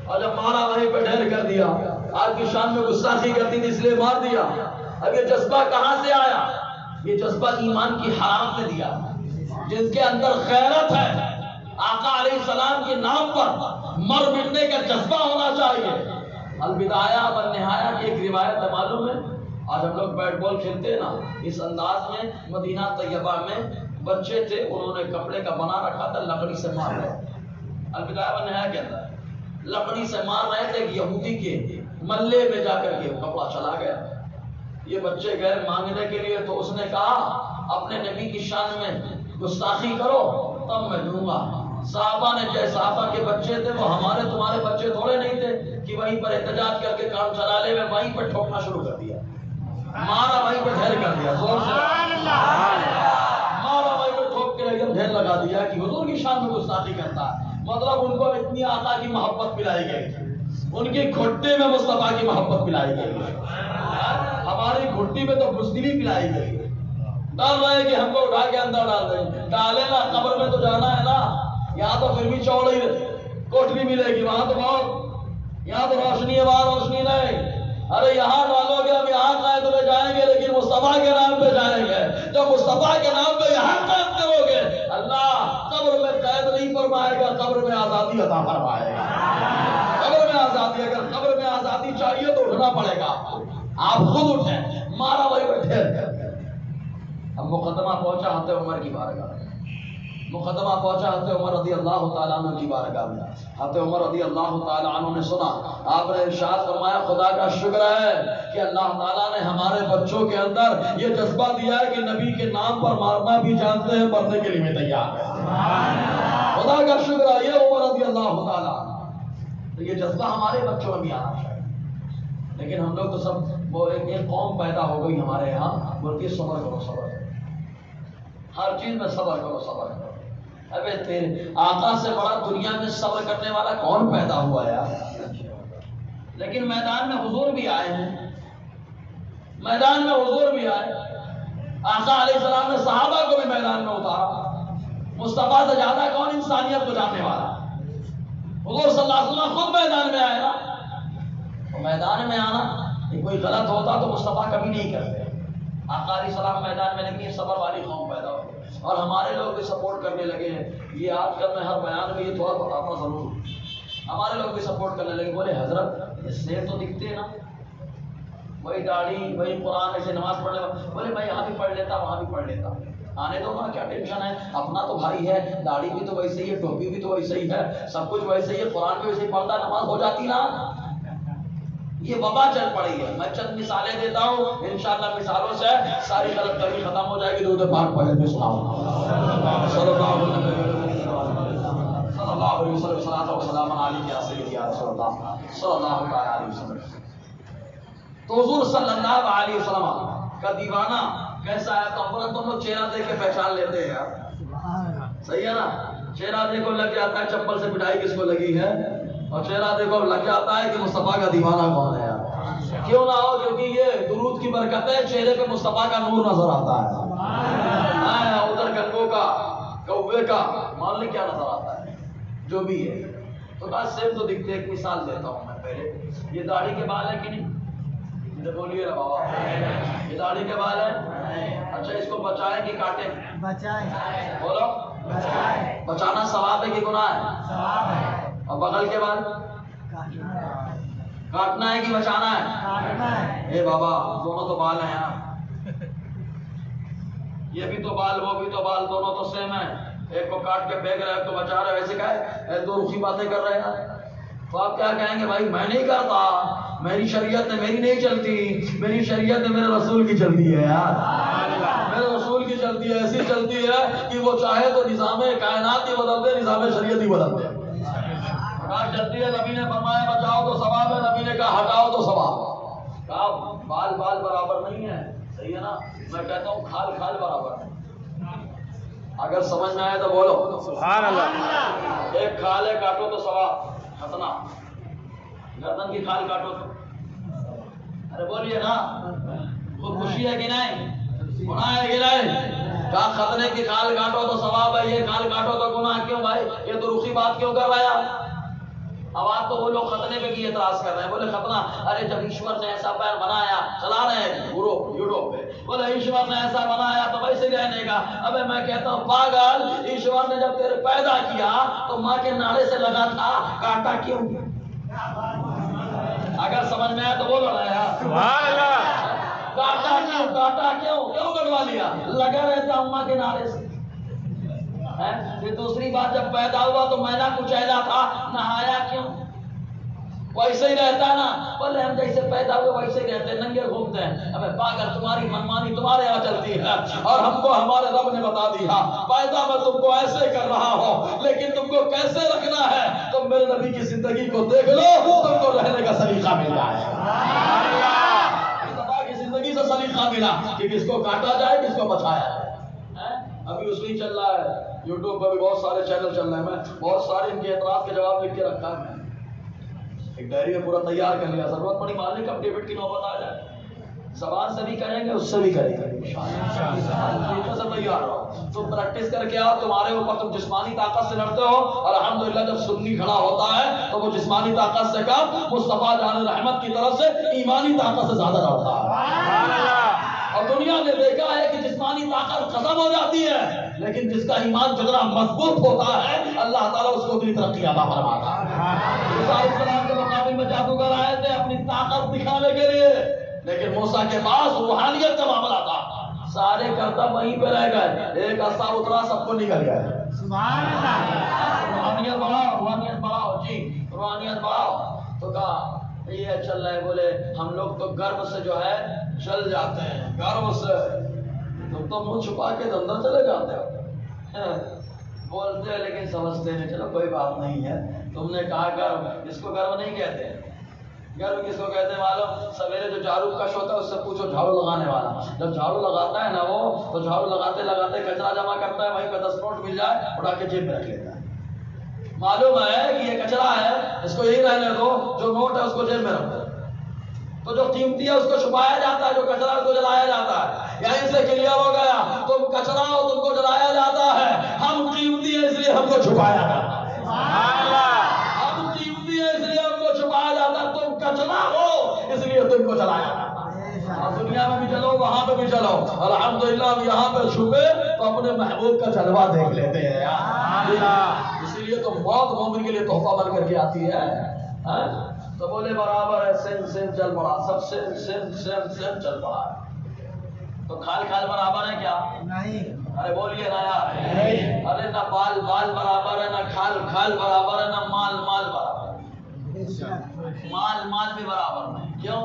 اور جب مارا وہیں پہ ڈھیر کر دیا. آپ کی شان میں گستاخی کرتی تھی اس لیے مار دیا. اب یہ جذبہ کہاں سے آیا؟ یہ جذبہ ایمان کی حرارت نے دیا. جس کے اندر غیرت ہے، آقا علیہ السلام کے نام پر مر مٹنے کا جذبہ ہونا چاہیے. البدایہ والنہایہ کی ایک روایت ہے معلوم ہے. آج ہم لوگ بیٹ بال کھیلتے ہیں نا اس انداز میں. مدینہ طیبہ میں بچے تھے، انہوں نے کپڑے کا بنا رکھا تھا، لکڑی سے مار رہے. البدایہ والنہایہ کہتا ہے لکڑی سے مار رہے تھے. یہودی کے ملے میں جا کر کے کپڑا چلا گیا. یہ بچے گئے مانگنے کے لیے تو اس نے کہا اپنے نبی کی شان میں گستاخی کرو تب میں دوں گا. صحابہ نے جیسے صحابہ کے بچے تھے وہ ہمارے تمہارے بچے تھوڑے نہیں تھے کہ وہیں پر احتجاج کر کے کام چلا لے. میں وہیں پر ٹھوکنا شروع کر دیا، مارا وہیں پر ڈھیر کر دیا، زور سے مارا وہیں پر ٹھوک کے ایک دم ڈھیر لگا دیا کہ حضور کی شان میں گستاخی کرتا ہے. مطلب ان کو اتنی آقا کی محبت پلائی گئی تھی، ان کی گھٹی میں مصطفیٰ کی محبت پلائی گئی. ہماری گھٹی میں تو بزدلی پلائی گئی. ڈال رہے کہ ہم کو اٹھا کے اندر ڈال دیں. ڈالے نا، قبر میں تو جانا ہے نا. یہاں تو پھر بھی چوڑی کوٹری ملے گی، وہاں تو بہت، یہاں تو روشنی ہے وہاں روشنی نہیں. ارے یہاں ڈالو گے ہم یہاں قید میں جائیں گے لیکن مصطفیٰ کے نام پہ جائیں گے. جب مصطفیٰ کے نام پہ یہاں قید کرو گے اللہ قبر میں قید نہیں فرمائے گا، قبر میں آزادی عطا فرمائے گا. قبر میں آزادی، اگر قبر میں آزادی چاہیے تو اٹھنا پڑے گا. آپ خود اٹھیں. مارا وہی بیٹھے. اب مقدمہ پہنچا حضرت عمر کی بارگاہ میں. مقدمہ پہنچا حضرت عمر رضی اللہ تعالیٰ عنہ کی بارگاہ میں. حضرت عمر رضی اللہ تعالیٰ عنہ نے سنا، آپ نے ارشاد فرمایا خدا کا شکر ہے کہ اللہ تعالیٰ نے ہمارے بچوں کے اندر یہ جذبہ دیا ہے کہ نبی کے نام پر مارنا بھی جانتے ہیں، مرنے کے لیے بھی تیار ہے. خدا کا شکر ہے. یہ عمر رضی اللہ تعالیٰ عنہ، یہ جذبہ ہمارے بچوں میں بھی آنا چاہیے. لیکن ہم لوگ تو سب وہ ایک قوم پیدا ہو گئی ہمارے یہاں بولتی صبر کرو صبر کرو، ہر چیز میں صبر کرو صبر کرو. ابے تیرے آقا سے بڑا دنیا میں صبر کرنے والا کون پیدا ہوا یار. لیکن میدان میں حضور بھی آئے ہیں، میدان میں حضور بھی آئے. آقا علیہ السلام نے صحابہ کو بھی میدان میں اتارا. مصطفیٰ سے زیادہ کون انسانیت کو جاننے والا؟ حضور صلی اللہ علیہ وسلم خود میدان میں آئے نا. میدان میں آنا کوئی غلط ہوتا تو مصطفیٰ کبھی نہیں کرتے. آقا علیہ السلام میدان میں نہیں، صبر والی قوم پیدا ہو اور ہمارے لوگ بھی سپورٹ کرنے لگے ہیں. یہ آج کل میں ہر بیان میں یہ تھوڑا بتاتا ضرور ہمارے لوگ بھی سپورٹ کرنے لگے، بولے حضرت سیم تو دکھتے ہیں نا، وہی داڑھی وہی قرآن، ایسے نماز پڑھنے، بولے میں یہاں بھی پڑھ لیتا وہاں بھی پڑھ لیتا، آنے دو نا، کیا ٹینشن ہے، اپنا تو بھائی ہے، داڑھی بھی تو ویسے ہی ہے، ٹوپی بھی تو ویسے ہی ہے، سب کچھ ویسے ہی ہے، قرآن بھی ویسے ہی پڑھتا، نماز ہو جاتی نا۔ یہ وبا چل پڑی ہے۔ میں چند مثالیں دیتا ہوں، انشاءاللہ مثالوں سے ساری غلط فہمی ختم ہو جائے گی۔ درود پاک پڑھیں گے، صلی اللہ علیہ وسلم، صلاۃ و سلام علیک یا سیدی یا رسول اللہ صلی اللہ علیہ وسلم۔ تو حضور صلی اللہ علیہ وسلم کا دیوانہ کیسا ہے؟ تو تم لوگ چہرہ دیکھ کے پہچان لیتے ہیں یار، صحیح ہے نا؟ چہرہ دیکھو لگ جاتا ہے چپل سے پٹائی کس کو لگی ہے، اور چہرہ دیکھو لگ جاتا ہے کہ مصطفیٰ کا دیوانہ کون ہے یار۔ کیوں نہ ہو؟ کیونکہ یہ درود کی برکت ہے، چہرے پہ مصطفیٰ کا نور نظر آتا ہے، ادھر گنگوں کا کوے کا مان لیں کیا نظر آتا ہے، جو بھی ہے۔ تو بس سیم تو دکھتے، ایک مثال دیتا ہوں میں پہلے۔ یہ داڑھی کے بال ہے کہ نہیں؟ بولیے نا بابا، یہ داڑھی کے بال ہے؟ اچھا اس کو بچائیں کہ کاٹیں؟ بچائیں۔ بولو، بچانا ثواب ہے کہ گناہ ہے؟ اور بغل کے بال کاٹنا ہے کہ بچانا ہے؟ اے بابا دونوں تو بال ہیں یار، یہ بھی تو بال وہ بھی تو بال، دونوں تو سیم ہیں، ایک کو کاٹ کے پھینک رہے ہیں ایک کو بچا رہے ہیں، ویسے کہے دو رخی باتیں کر رہے ہیں۔ تو آپ کیا کہیں گے؟ بھائی میں نہیں کرتا، میری شریعت میں میری نہیں چلتی، میری شریعت میں میرے رسول کی چلتی ہے یار، میرے رسول کی چلتی ہے، ایسی چلتی ہے کہ وہ چاہے تو نظام کائنات ہی بدل دے، نظام شریعت ہی بدل دے۔ چلتی ہے، نبی نے فرمایا بچاؤ تو ثواب ہے، نبی نے کہا ہٹاؤ تو ثواب۔ کہا بال بال برابر نہیں ہے، صحیح ہے نا؟ میں کہتا ہوں کھال کھال برابر ہے۔ اگر سمجھ میں آئے تو بولو سبحان اللہ۔ ایک کھال ہے، کاٹو تو ثواب، ختنا گردن کی کھال کاٹو تو، ارے بولیے نا، خود خوشی ہے کہ نہیں؟ گناہ ہے کہ نہیں؟ کہا ختنے کی کھال کاٹو تو ثواب ہے، یہ کھال کاٹو تو گناہ۔ کیوں بھائی یہ تو رخی بات کیوں کر رہا ہے؟ اب آپ تو وہ لوگ ختنے پہ بھی اعتراض کر رہے ہیں، بولے ختنہ، ارے جب ایشور نے ایسا پیر بنایا، چلا رہے ہیں یوٹیوب پہ، بولے ایشور نے ایسا بنایا تو ویسے رہنے کا۔ ابے میں کہتا ہوں پاگل، ایشور نے جب تیرے پیدا کیا تو ماں کے ناڑے سے لگا تھا، کاٹا کیوں؟ اگر سمجھ میں آیا تو بولو نا یار، سبحان اللہ۔ کاٹا کیوں؟ کاٹا کیوں کٹوا لیا؟ لگا رہتا ماں کے ناڑے سے۔ پھر دوسری بات، جب پیدا ہوا تو میلا کچیلا تھا، نہایا کیوں؟ ویسے ہی رہتا نا، بولے ہم جیسے پیدا ہوئے ویسے ہی رہتے، ننگے گھومتے ہیں۔ ابے پاگل، تمہاری منمانی تمہارے یہاں چلتی ہے، اور ہم کو ہمارے رب نے بتا دیا پیدا میں تم کو ایسے کر رہا ہوں، لیکن تم کو کیسے رکھنا ہے تم میرے نبی کی زندگی کو دیکھ لو، تم کو رہنے کا سلیقہ مل جائے۔ کی زندگی سے سلیقہ ملا کہ کس کو کاٹا جائے کس کو بچایا جائے۔ ابھی اس میں چل رہا ہے، یوٹیوب پر بھی بہت سارے چینل چل رہے ہیں، میں بہت سارے ان کے اعتراض کے جواب لکھ کے رکھا ہے، میں ایک ڈائری میں پورا تیار کر لیا، ضرورت پڑی مالک اپ ڈیوڈ کی نوبت آ جائے، زبان سے بھی کریں گے اس سے بھی کریں گے انشاءاللہ، سے تیار رہو، تم پریکٹس کر کے آؤ، تمہارے اوپر تم جسمانی طاقت سے لڑتے ہو، اور الحمدللہ جب سنی کھڑا ہوتا ہے تو وہ جسمانی طاقت سے کم مصطفیٰ جان رحمت کی طرف سے ایمانی طاقت سے زیادہ لڑتا ہے۔ اور دنیا نے دیکھا ہے کہ جسمانی طاقت ختم ہو جاتی ہے، لیکن جس کا ایمان جتنا مضبوط ہوتا ہے اللہ تعالیٰ اس کو اتنی ترقی عطا فرماتا ہے۔ موسیٰ علیہ السلام کے مقابل میں جادوگر آئے تھے اپنی طاقت دکھانے کے لیے، لیکن موسیٰ کے پاس روحانیت کا معاملہ تھا، سارے کرتب وہیں پہ رہ گئے، ایک عصا اترا سب کو نکل گئے۔ سبحان اللہ۔ روحانیت بڑھاؤ، روحانیت بڑھاؤ، جی روحانیت بڑھاؤ۔ تو کہا یہ چل رہا ہے، بولے ہم لوگ تو گرو سے جو ہے جل جاتے ہیں، گرو سے، تم تو منہ چھپا کے اندر چلے جاتے ہو، بولتے ہیں لیکن سمجھتے نہیں، چلو کوئی بات نہیں ہے۔ تم نے کہا گرو، اس کو گرو نہیں کہتے، گرو کس کو کہتے ہیں معلوم؟ سویرے جو جھاڑو کش ہوتا ہے اس سے پوچھو، جھاڑو لگانے والا جب جھاڑو لگاتا ہے نا وہ، تو جھاڑو لگاتے لگاتے کچرا جمع کرتا ہے، وہیں پہ 10 نوٹ مل جائے اٹھا کے جیب میں رکھ لیتا ہے، معلوم ہے کہ یہ کچرا ہے، اس کو یہی رہنے دو، جو نوٹ ہے اس کو جیب میں رکھ دو۔ تو جو قیمتی ہے اس کو چھپایا جاتا ہے، جو کچرا ہے اس کو جلایا جاتا ہے۔ یہیں سے کلیئر ہو گیا، تم کچرا ہو تم کو جلایا جاتا ہے، ہم قیمتی ہیں اس لیے ہم کو چھپایا جاتا ہے۔ ہم قیمتی ہیں اس لیے ہم کو چھپایا جاتا ہے، تم کچرا ہو اس لیے تم کو جلایا جاتا ہے۔ اور دنیا میں بھی چلو وہاں پہ بھی چلو، الحمدللہ ہم یہاں پہ چھپے تو اپنے محبوب کا جلوہ دیکھ لیتے ہیں یار. اسی لیے تو موت مومن کے لیے تحفہ بن کر کے آتی ہے. تو بولے برابر ہے، سیم سیم چل پڑا، سب سیم سیم سیم سیم چل پڑا ہے. تو کھال کھال برابر ہے کیا؟ نہیں. ارے بولیے نا یار. ارے نہ بال بال برابر ہے، نہ کھال کھال برابر ہے، نہ مال مال برابر ہے. مال مال بھی برابر نہیں. کیوں؟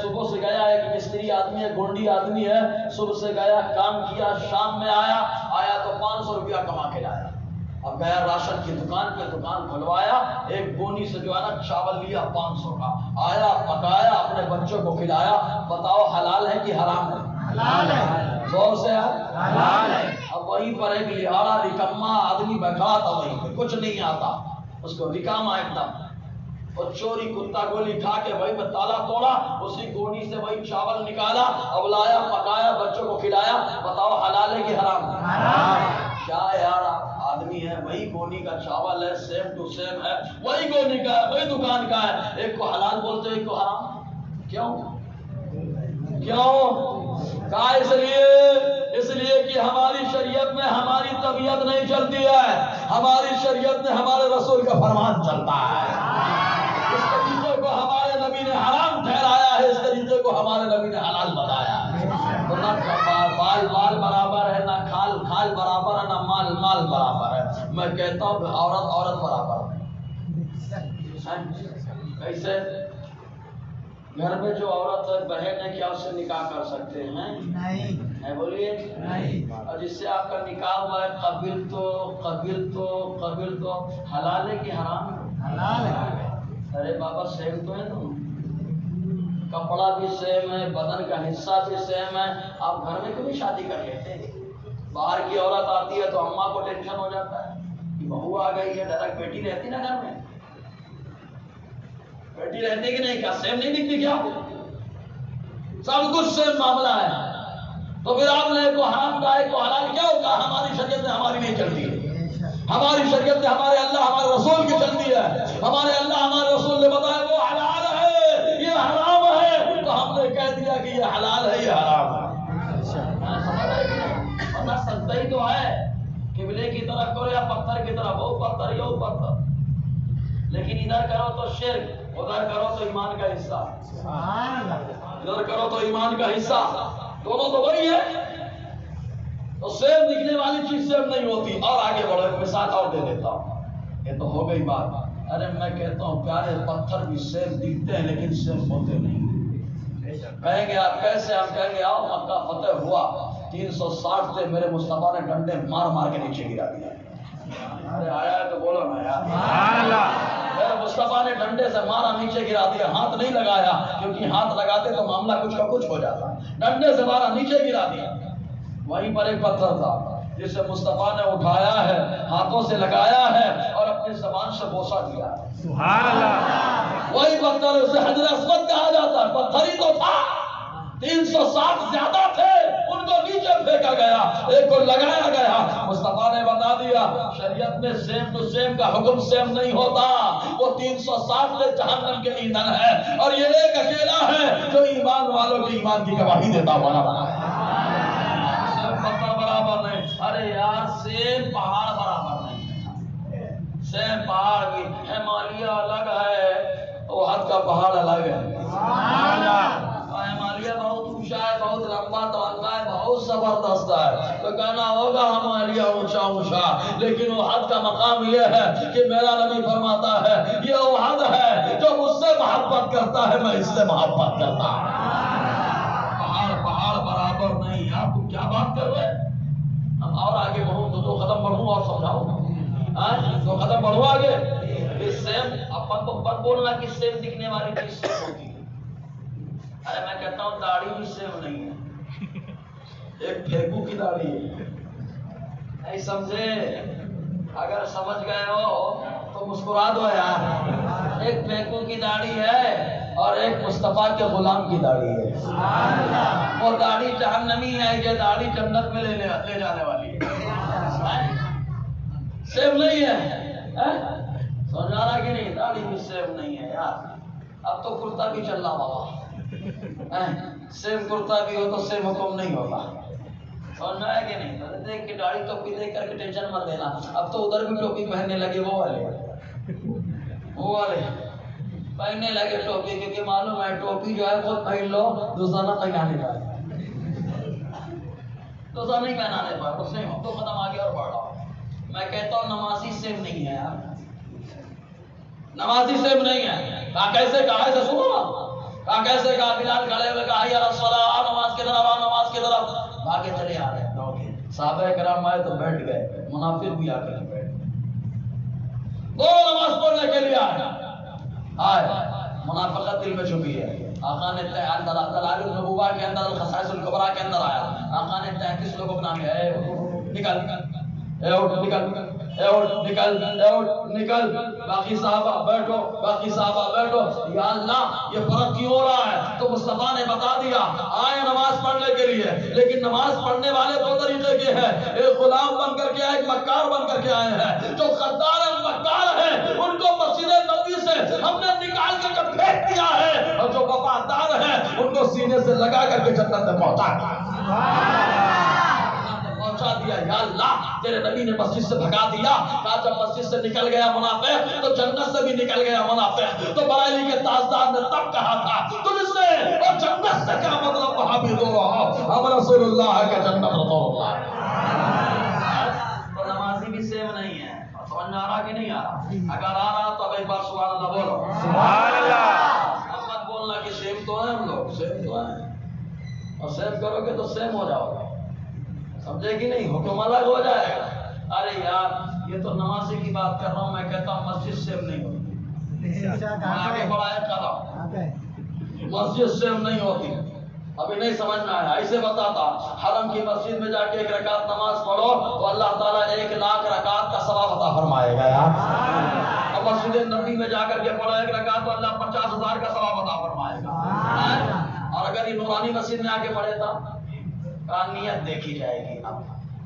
صبح سے گیا ایک مستری آدمی ہے، گونڈی آدمی ہے، صبح سے گیا کام کیا، شام میں آیا تو 500 روپیہ کما کے لایا. اب گیا راشن کی دکان پہ، دکان کھلوایا، ایک گونی سے جو ہے نا چاول لیا 500 کا، آیا پکایا، اپنے بچوں کو کھلایا. بتاؤ حلال ہے کہ حرام ہے؟ حلال ہے. زور سے حلال ہے. اب وہیں پر ایک لہارا نکما آدمی بیٹھا تھا، وہیں پہ کچھ نہیں آتا اس کو، نکاما ایک دم. اور چوری کتا گولی کھا کے وہی میں تالا توڑا، اسی گونی سے وہی چاول نکالا، اب لایا پکایا، بچوں کو کھلایا. بتاؤ حلال ہے کہ حرام؟ کیا یار آدمی ہے، وہی گونی کا چاول ہے، سیم ٹو سیم ہے، وہی گونی کا ہے، وہی دکان کا ہے، ایک کو حلال بولتے ایک کو حرام. کیوں؟ کہا اس لیے کہ ہماری شریعت میں ہماری طبیعت نہیں چلتی ہے، ہماری شریعت میں ہمارے رسول کا فرمان چلتا ہے. اس طریقے کو ہمارے نبی نے حرام ٹھہرایا ہے، اس طریقے کو ہمارے نبی نے حلال بتایا ہے. تو نہ بال بال برابر ہے، نہ کھال کھال برابر ہے، نہ مال مال برابر ہے. میں کہتا ہوں عورت عورت برابر ہے. کیسے؟ گھر میں جو عورت بہن ہے کیا اس سے نکاح کر سکتے ہیں؟ نہیں. بولیے نہیں. اور جس سے آپ کا نکاح ہوا ہے قبل تو حلال ہے کہ حرام؟ حلال ہے. ارے بابا سیم تو ہے نا، کپڑا بھی سیم ہے، بدن کا حصہ بھی سیم ہے. آپ گھر میں کیوں نہیں شادی کر لیتے ہیں؟ باہر کی عورت آتی ہے تو اماں کو ٹینشن ہو جاتا ہے کہ بہو آ گئی ہے، ڈائریکٹ بیٹی رہتی نا گھر میں، بیٹی رہتی کہ نہیں؟ کیا سیم نہیں دکھتی کیا؟ سب کچھ سیم معاملہ ہے. تو پھر آپ نے ایک کو حرام کہا ایک کو حلال کیا ہوگا؟ ہماری شریعت میں ہماری نہیں چلتی ہے. ہماری شریعت میں ہمارے اللہ ہمارے رسول کی چلتی ہے. ہمارے اللہ ہمارے رسول نے بتایا وہ حلال ہے یہ حرام ہے، تو ہم نے کہہ دیا کہ یہ حلال ہے یہ حرام ہے. سمجھ رہے کہ نہیں؟ ورنہ سچائی ہی تو ہے، قبلے کی طرف کرو یا پتھر کی طرف، وہ پتھر یہ پتھر، لیکن ادھر کرو تو شرک، ادھر کرو تو ایمان کا حصہ. ادھر کرو تو ایمان کا حصہ، دونوں تو وہی ہے. تو سیم دکھنے والی چیز سیم نہیں ہوتی. اور آگے بڑھو، ایک مثال اور دے دیتا ہوں. یہ تو ہو گئی بات. ارے میں کہتا ہوں پیارے پتھر بھی سیم دکھتے ہیں لیکن سیم ہوتے نہیں. کہیں گے آپ کیسے؟ ہم کہیں گے آؤ مکہ فتح ہوا، 360 سے میرے مصطفیٰ نے ڈنڈے مار مار کے نیچے گرا دیا. ارے آیا ہے تو بولو نا یار. میرے مصطفیٰ نے ڈنڈے سے مارا نیچے گرا دیا، ہاتھ نہیں لگایا کیونکہ ہاتھ لگاتے تو معاملہ کچھ کا کچھ ہو جاتا. ڈنڈے سے مارا نیچے گرا دیا. وہیں پر ایک پتھر تھا جسے مصطفیٰ نے اٹھایا ہے، ہاتھوں سے لگایا ہے اور اپنی زبان سے بوسا دیا. سبحان اللہ. وہی پتھر اسے حجر اسود کہا جاتا ہے. پتھر ہی تو تھا، 360 زیادہ تھے، ان کو نیچے پھینکا گیا، ایک کو لگایا گیا. مصطفیٰ نے بتا دیا شریعت میں سیم ٹو سیم کا حکم سیم نہیں ہوتا. وہ 360 سے جہنم کے ایندھن ہے اور یہ ایک اکیلا ہے جو ایمان والوں کے ایمان کی گواہی دیتا ہوا بنا ہے. پتھر برابر نہیں. ارے یار سیم پہاڑ برابر نہیں. سیم پہاڑ بھی ہمالیہ الگ ہے، احد کا پہاڑ الگ ہے. ہمالیہ بہت اونچا ہے، بہت لمبا ترقہ ہے، بہت زبردست ہے. تو کہنا ہوگا ہمالیہ اونچا اونچا، لیکن احد کا مقام یہ ہے کہ میرا نبی فرماتا ہے یہ احد ہے جو مجھ سے محبت کرتا ہے، میں اس سے محبت کرتا ہوں. پہاڑ برابر نہیں. آپ تم کیا بات کر رہے؟ ہم اور آگے بڑھوں تو 2 قدم بڑھوں اور سمجھاؤں. 2 قدم بڑھوں آگے. سیم اپن کو مت بولنا کہ سیم دکھنے والی چیز سیم ہوتی ہے. ارے میں کہتا ہوں داڑھی بھی سیم نہیں ہے. ایک پھیکو کی داڑھی ہے، نہیں سمجھے؟ اگر سمجھ گئے ہو تو مسکرا دو یار. ایک پھیکو کی داڑھی ہے اور ایک مصطفیٰ کے غلام کی داڑھی ہے. وہ داڑھی جہنمی ہے، یہ داڑھی جنت میں لے جانے والی ہے. سیم نہیں ہے. سمجھانا کہ نہیں؟ داڑھی بھی سیم نہیں ہے یار. اب تو کرتا بھی چل رہا بابا. سیم کرتا بھی ہو تو سیم حکم نہیں ہوتا. سمجھ میں آیا کہ نہیں؟ تو دیکھ کے داڑھی ٹوپی دیکھ کر کے ٹینشن مت لینا، اب تو ادھر بھی ٹوپی پہننے لگے وہ والے پہننے لگے ٹوپی، کیونکہ معلوم ہے ٹوپی جو ہے خود پہن لو دوسرا نہ پہنانے کا، دوسرا نہیں پہنانے پر اس نے تو ختم آگے اور بڑھ رہا۔ میں کہتا ہوں نمازی سیم نہیں ہے یار، نمازی سیم نہیں ہے۔ کہا کیسے؟ کہا ایسے سنو، کہا کیسے؟ کہا بلال کھڑے ہوئے کہا یا رسول اللہ نماز کی طرف آ، نماز کی طرف بھاگے چلے آ رہے ہیں۔ صحابہ کرام آئے تو بیٹھ گئے، منافق بھی آ کر بیٹھ گئے، دو نماز پڑھنے کے لیے آئے، منافقت دل میں چھپی ہے۔ آقا نے دلائل النبوہ کے اندر الخصائص الکبریٰ کے اندر آیا، آقا نے 33 لوگوں کو نام لیا، نکل نکل، باقی صحابہ بیٹھو، باقی صحابہ بیٹھو۔ یا اللہ یہ فرق کیوں ہو رہا ہے؟ تو مصطفیٰ نے بتا دیا، آئے نماز پڑھنے کے لیے، لیکن نماز پڑھنے والے دو طریقے کے ہیں، ایک غلام بن کر کے آئے، ایک مکار بن کر کے آئے ہیں۔ جو غدار مکار ہیں ان کو مسجد نبی سے ہم نے نکال کر کے پھینک دیا ہے، اور جو وفادار ہیں ان کو سینے سے لگا کر کے جنت میں پہنچا دیا۔ یا اللہ تیرے نبی نے مسجد سے بھگا دیا، کہا جب مسجد سے نکل گیا منافق تو جنت سے بھی نکل گیا منافق۔ تو بریلی کے تاجدار نے تب کہا تھا تجھ سے اور جنت سے کیا مطلب؟ وہاں بھی دو رہا ہم رسول اللہ کے جنت رسول اللہ۔ تو نمازی بھی سیم نہیں ہے، سمجھ میں آ رہا کہ نہیں آ رہا؟ اگر آ رہا تو اب ایک بار سبحان اللہ بولو، سبحان اللہ۔ اب مت بولنا کہ سیم تو ہیں ہم لوگ، سیم تو ہیں، اور سیم کرو گے تو سیم ہو جاؤ گے، سمجھے کہ نہیں؟ حکم الگ ہو جائے گا۔ ارے یار یہ تو نمازی کی بات کر رہا ہوں، میں کہتا ہوں مسجد سیم نہیں ہوتی، میں آگے بڑھایا کر رہا ہوں، مسجد سیم نہیں ہوتی۔ ابھی نہیں سمجھ میں آیا، ایسے بتاتا، حرم کی مسجد میں جا کے 1 رکعت نماز پڑھو تو اللہ تعالیٰ 1,00,000 رکعت کا ثواب عطا فرمائے گا یار۔ اور مسجد نبی میں جا کر کے پڑھو 1 رکعت تو اللہ 50,000 کا ثواب عطا فرمائے گا۔ اور اگر یہ نورانی مسجد میں آ کے پڑھے تھا، کہا نیت دیکھی جائے گی۔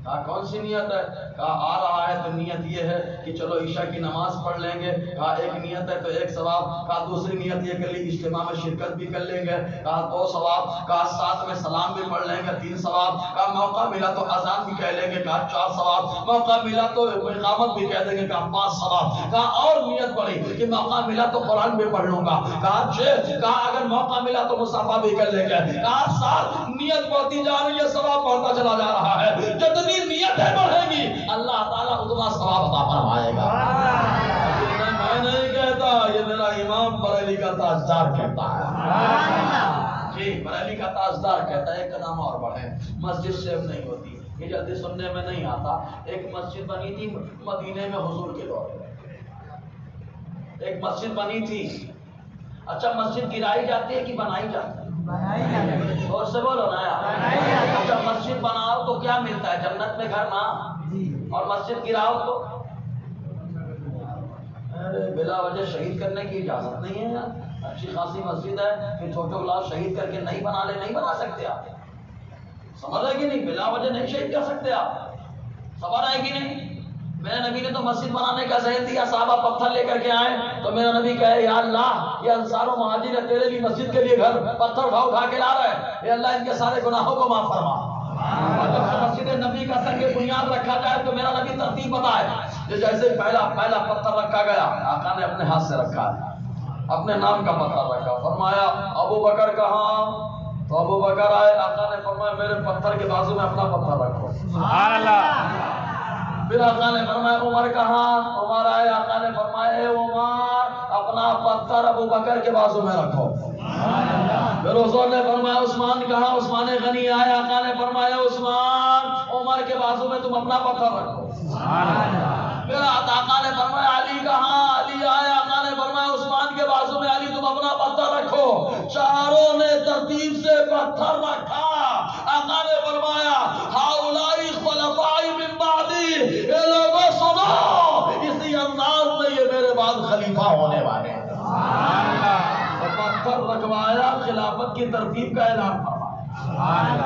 کہا کون سی نیت ہے؟ کہا آ رہا ہے تو نیت یہ ہے کہ چلو عشاء کی نماز پڑھ لیں گے، کہا ایک نیت ہے تو 1 ثواب، کہا دوسری نیت یہ کر لی اجتماع میں شرکت بھی کر لیں گے، کہا 2 ثواب، کہا ساتھ میں سلام بھی پڑھ لیں گے 3 ثواب، کہا موقع ملا تو اذان بھی کہہ لیں گے، کہا 4 ثواب، موقع ملا تو اقامت بھی کہہ دیں گے، کہا 5 ثواب، کہا اور نیت پڑھی کہ موقع ملا تو قرآن بھی پڑھ لوں گا، کہا 6، کہا اگر موقع ملا تو مصافحہ بھی کر لیں گے، کہا 7، نیت بڑھتی جا رہی ہے، ثواب بڑھتا چلا جا رہا ہے، جتنی نیتیں بڑھیں گی اللہ تعالیٰ اتنا ثواب عطا فرمائے گا۔ میں نہیں کہتا، یہ میرا امام بریلی کا تاجدار کہتا ہے، جی بریلی کا تاجدار کہتا ہے۔ ایک قدم اور بڑھیں، مسجد سیم نہیں ہوتی، یہ جلدی سننے میں نہیں آتا۔ ایک مسجد بنی تھی مدینے میں حضور کے دور میں، ایک مسجد بنی تھی۔ اچھا مسجد گرائی جاتی ہے کہ بنائی جاتی ہے؟ اور سے بولو نا یار۔ اچھا مسجد بناؤ تو کیا ملتا ہے؟ جنت میں گھر نا، اور مسجد گراؤ تو بلا وجہ شہید کرنے کی اجازت نہیں ہے یار۔ اچھی خاصی مسجد ہے کہ چھوٹے گلاس شہید کر کے نہیں بنا لے، نہیں بنا سکتے آپ، سمجھ رہے کہ نہیں؟ بلا وجہ نہیں شہید کر سکتے آپ، سمجھ رہے کہ نہیں؟ میرے نبی نے تو مسجد بنانے کا ذہن دیا، صحابہ پتھر لے کر کے آئے تو میرا نبی کہے یا اللہ یہ انصار و مہاجر ہے تیرے لیے مسجد کے لیے گھر پتھر اٹھا کے لا رہے ہیں، اے اللہ ان کے سارے گناہوں کو معاف فرما۔ اور جب مسجد نبی کا سنگ بنیاد رکھا جائے تو میرا نبی ترتیب بتائے، جیسے پہلا پتھر رکھا گیا، آقا نے اپنے ہاتھ سے رکھا ہے، اپنے نام کا پتھر رکھا، فرمایا ابو بکر کہاں؟ تو ابو بکر آئے، آقا نے فرمایا میرے پتھر کے بازو میں اپنا پتھر رکھو، سبحان اللہ۔ پھر آقا نے فرمایا عمر کہاں؟ عمر آئے، آقا نے فرمایا اے عمر اپنا پتھر ابو بکر کے بازو میں رکھو۔ پھر حضور نے فرمایا عثمان کہاں؟ عثمان غنی آئے، آقا نے فرمایا عثمان عمر کے بازو میں تم اپنا پتھر رکھو۔ پھر آقا نے فرمایا علی کہاں؟ علی آئے، آقا نے فرمایا عثمان کے بازو میں علی تم اپنا پتھر رکھو۔ چاروں نے ترتیب سے پتھر رکھا، آقا نے فرمایا ہؤلائی خلفائی من بعدی، اے لوگوں سنو اسی انداز میں یہ میرے بعد خلیفہ ہونے والے ہیں۔ پتھر رکھوایا، خلافت کی ترتیب کا اعلان فرمایا۔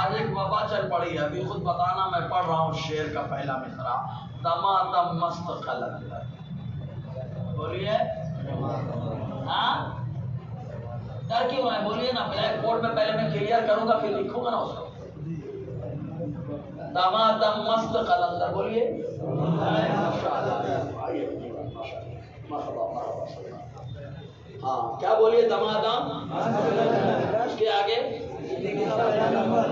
آج ایک وبا چل پڑی ہے، ابھی خود بتانا، میں پڑھ رہا ہوں شعر کا پہلا مصرع، دمادم مست خلق، بولیے ہاں ڈر کیوں ہے؟ بولیے نا، بلیک بورڈ میں پہلے میں کلیئر کروں گا پھر لکھوں گا نا اس کو۔ دمادم مست قلندر بولیے ہاں کیا بولیے دمادم اس کے آگے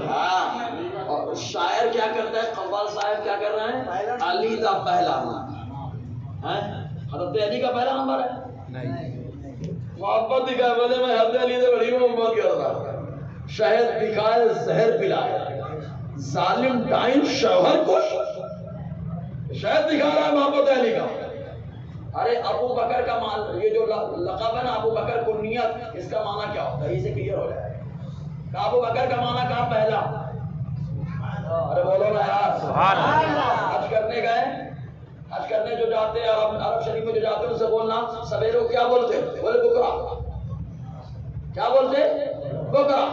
ہاں اور شاعر کیا کرتا ہے قوال صاحب کیا کر رہے ہیں علی دا پہلا حضرت علی کا پہلا نمبر ہے محبت دکھائے بولے میں حضرت علی سے بڑی محبت کر رہا شہد دکھائے زہر پلائے ظالم ڈائن شوہر کو شہد دکھا رہا ہے محبت علی کا ارے ابو بکر کا یہ جو لقب ہے نا ابو بکر کنیت اس کا معنی کیا ہوتا ہے اسے کلیئر ہو جائے کہ ابو بکر کا معنی کہاں پہلا ارے بولو نا یار حج کرنے گئے حج کرنے جو جاتے ہیں عرب شریف میں جو جاتے ہیں ان سے بولنا سویرے کیا بولتے بولے بکرا کیا بولتے بکرا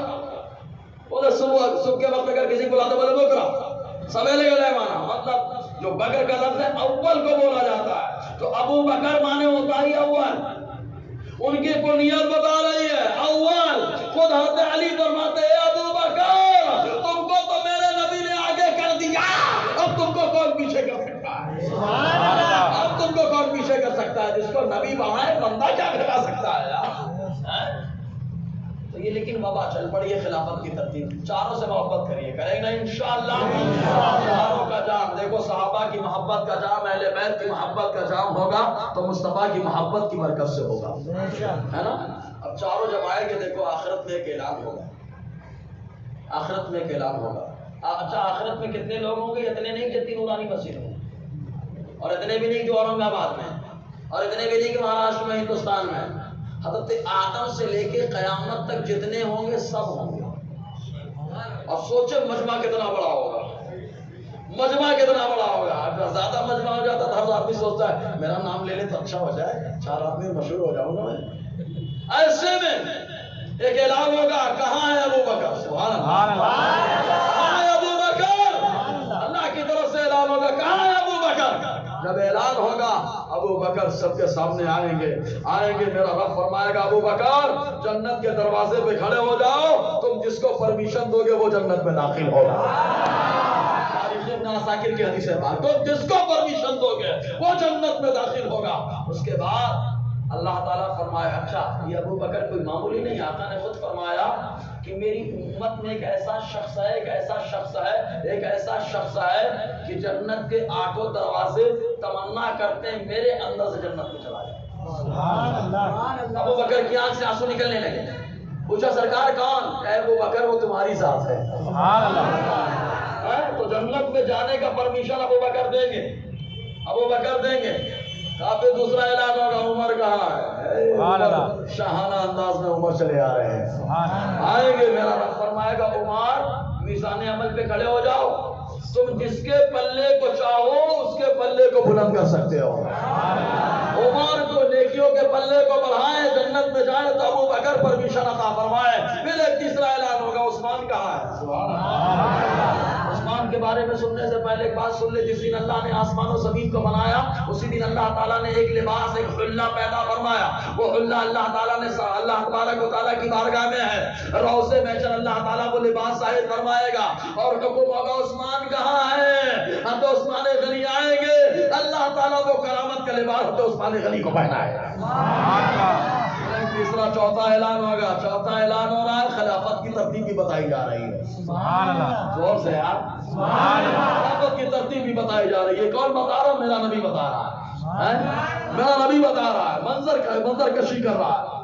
بولے صبح کے وقت اگر کسی کو بلاتے بولے بکرا سویرے کا مانا مطلب جو بکر کا لفظ ہے اول کو بولا جاتا ہے تو ابو بکر مانے ہوتا ہی اول ان کی کنیت بتا رہی ہے اول خود حضرت علی فرماتے ہیں ابو بکر تم کو تو میرے نبی نے آگے کر دیا اب تم کو کون پیچھے کر سکتا ہے اب تم کو کون پیچھے کر سکتا ہے جس کو نبی بنائے بندہ کیا بھگا سکتا ہے یار تو یہ لیکن بابا چل پڑی ہے خلافت کی ترتیب چاروں سے محبت کریے کریں گے انشاءاللہ چاروں کا جام دیکھو صحابہ کی محبت کا جام اہل بیت کی محبت کا جام ہوگا تو مصطفیٰ کی محبت کی برکت سے ہوگا ہے نا اب چاروں جب آئیں گے دیکھو آخرت میں ایک اعلان ہوگا آخرت میں ایک اعلان ہوگا اچھا آخرت میں کتنے لوگ ہوں گے اتنے نہیں جتنی نورانی مسجد ہوں اور اتنے بھی نہیں جو اورنگ آباد میں اور اتنے بھی نہیں کہ مہاراشٹر میں ہندوستان میں حضرت آدم سے لے کے قیامت تک جتنے ہوں گے سب ہوں گے اور سوچے مجمع کتنا بڑا ہوگا مجمع کتنا بڑا ہوگا اگر زیادہ مجمع ہو جاتا تو ہر آدمی سوچتا ہے میرا نام لے لے تو اچھا ہو جائے 4 آدمی مشہور ہو جاؤں گا میں ایسے میں ایک اعلان ہوگا کہاں ہے ابو بکر سبحان اللہ کہاں ہے ابو بکر اللہ کی طرف سے اعلان ہوگا کہاں ہے ابو بکر جب اعلان ہوگا ابو بکر سب کے سامنے آئیں گے میرا رب فرمائے گا ابو بکر جنت کے دروازے پہ کھڑے ہو جاؤ تم جس کو پرمیشن دو گے وہ جنت میں داخل ہوگا تاریخ ابن عساکر کی حدیث ہے بات تم جس کو پرمیشن دو گے وہ جنت میں داخل ہوگا اس کے بعد اللہ تعالیٰ فرمایا اچھا یہ ابو بکر کوئی معمولی نہیں آقا نے خود فرمایا کہ میری امت میں ایک ایسا شخص ہے کہ جنت کے 8 دروازے تمنا کرتے ہیں میرے اندر سے جنت میں چلا جائے ابو بکر کی آنکھ سے آنسو نکلنے لگے پوچھا سرکار کون اے ابو بکر وہ تمہاری ذات ہے تو جنت میں جانے کا پرمیشن ابو بکر دیں گے کافی دوسرا اعلان ہوگا عمر کہاں ہے شاہانہ انداز میں عمر چلے آ رہے ہیں آئیں گے میرا رب فرمائے گا عمر میزان عمل پہ کھڑے ہو جاؤ تم جس کے پلے کو چاہو اس کے پلے کو بلند کر سکتے ہو عمر کو نیکیوں کے پلے کو بڑھائے جنت میں جائے تو ابو بکر پرمیشن عطا فرمائے پھر ایک تیسرا اعلان ہوگا عثمان کہاں ہے عثمان کے بارے میں سننے سے پہلے ایک بات سن لے جس دن اللہ نے آسمان و زمین کو بنایا اسی دن اللہ تعالیٰ نے ایک لباس ایک حلہ پیدا فرمایا وہ حلہ اللہ تعالیٰ نے اللہ تبارک و تعالیٰ کی بارگاہ میں ہے روضے میں چل اللہ تعالیٰ وہ لباس ظاہر فرمائے گا اور حکم ہوگا عثمان کہاں ہے ہم تو عثمان غنی آئیں گے اللہ تعالیٰ وہ کرامت کا لباس تو عثمان غنی کو پہنائے گا تیسرا چوتھا اعلان ہو رہا ہے خلافت کی ترتیب بھی بتائی جا رہی ہے زور سے یار خلافت کی ترتیب بھی بتائی جا رہی ہے کون بتا رہا میرا نبی بتا رہا ہے منظر کشی کر رہا ہے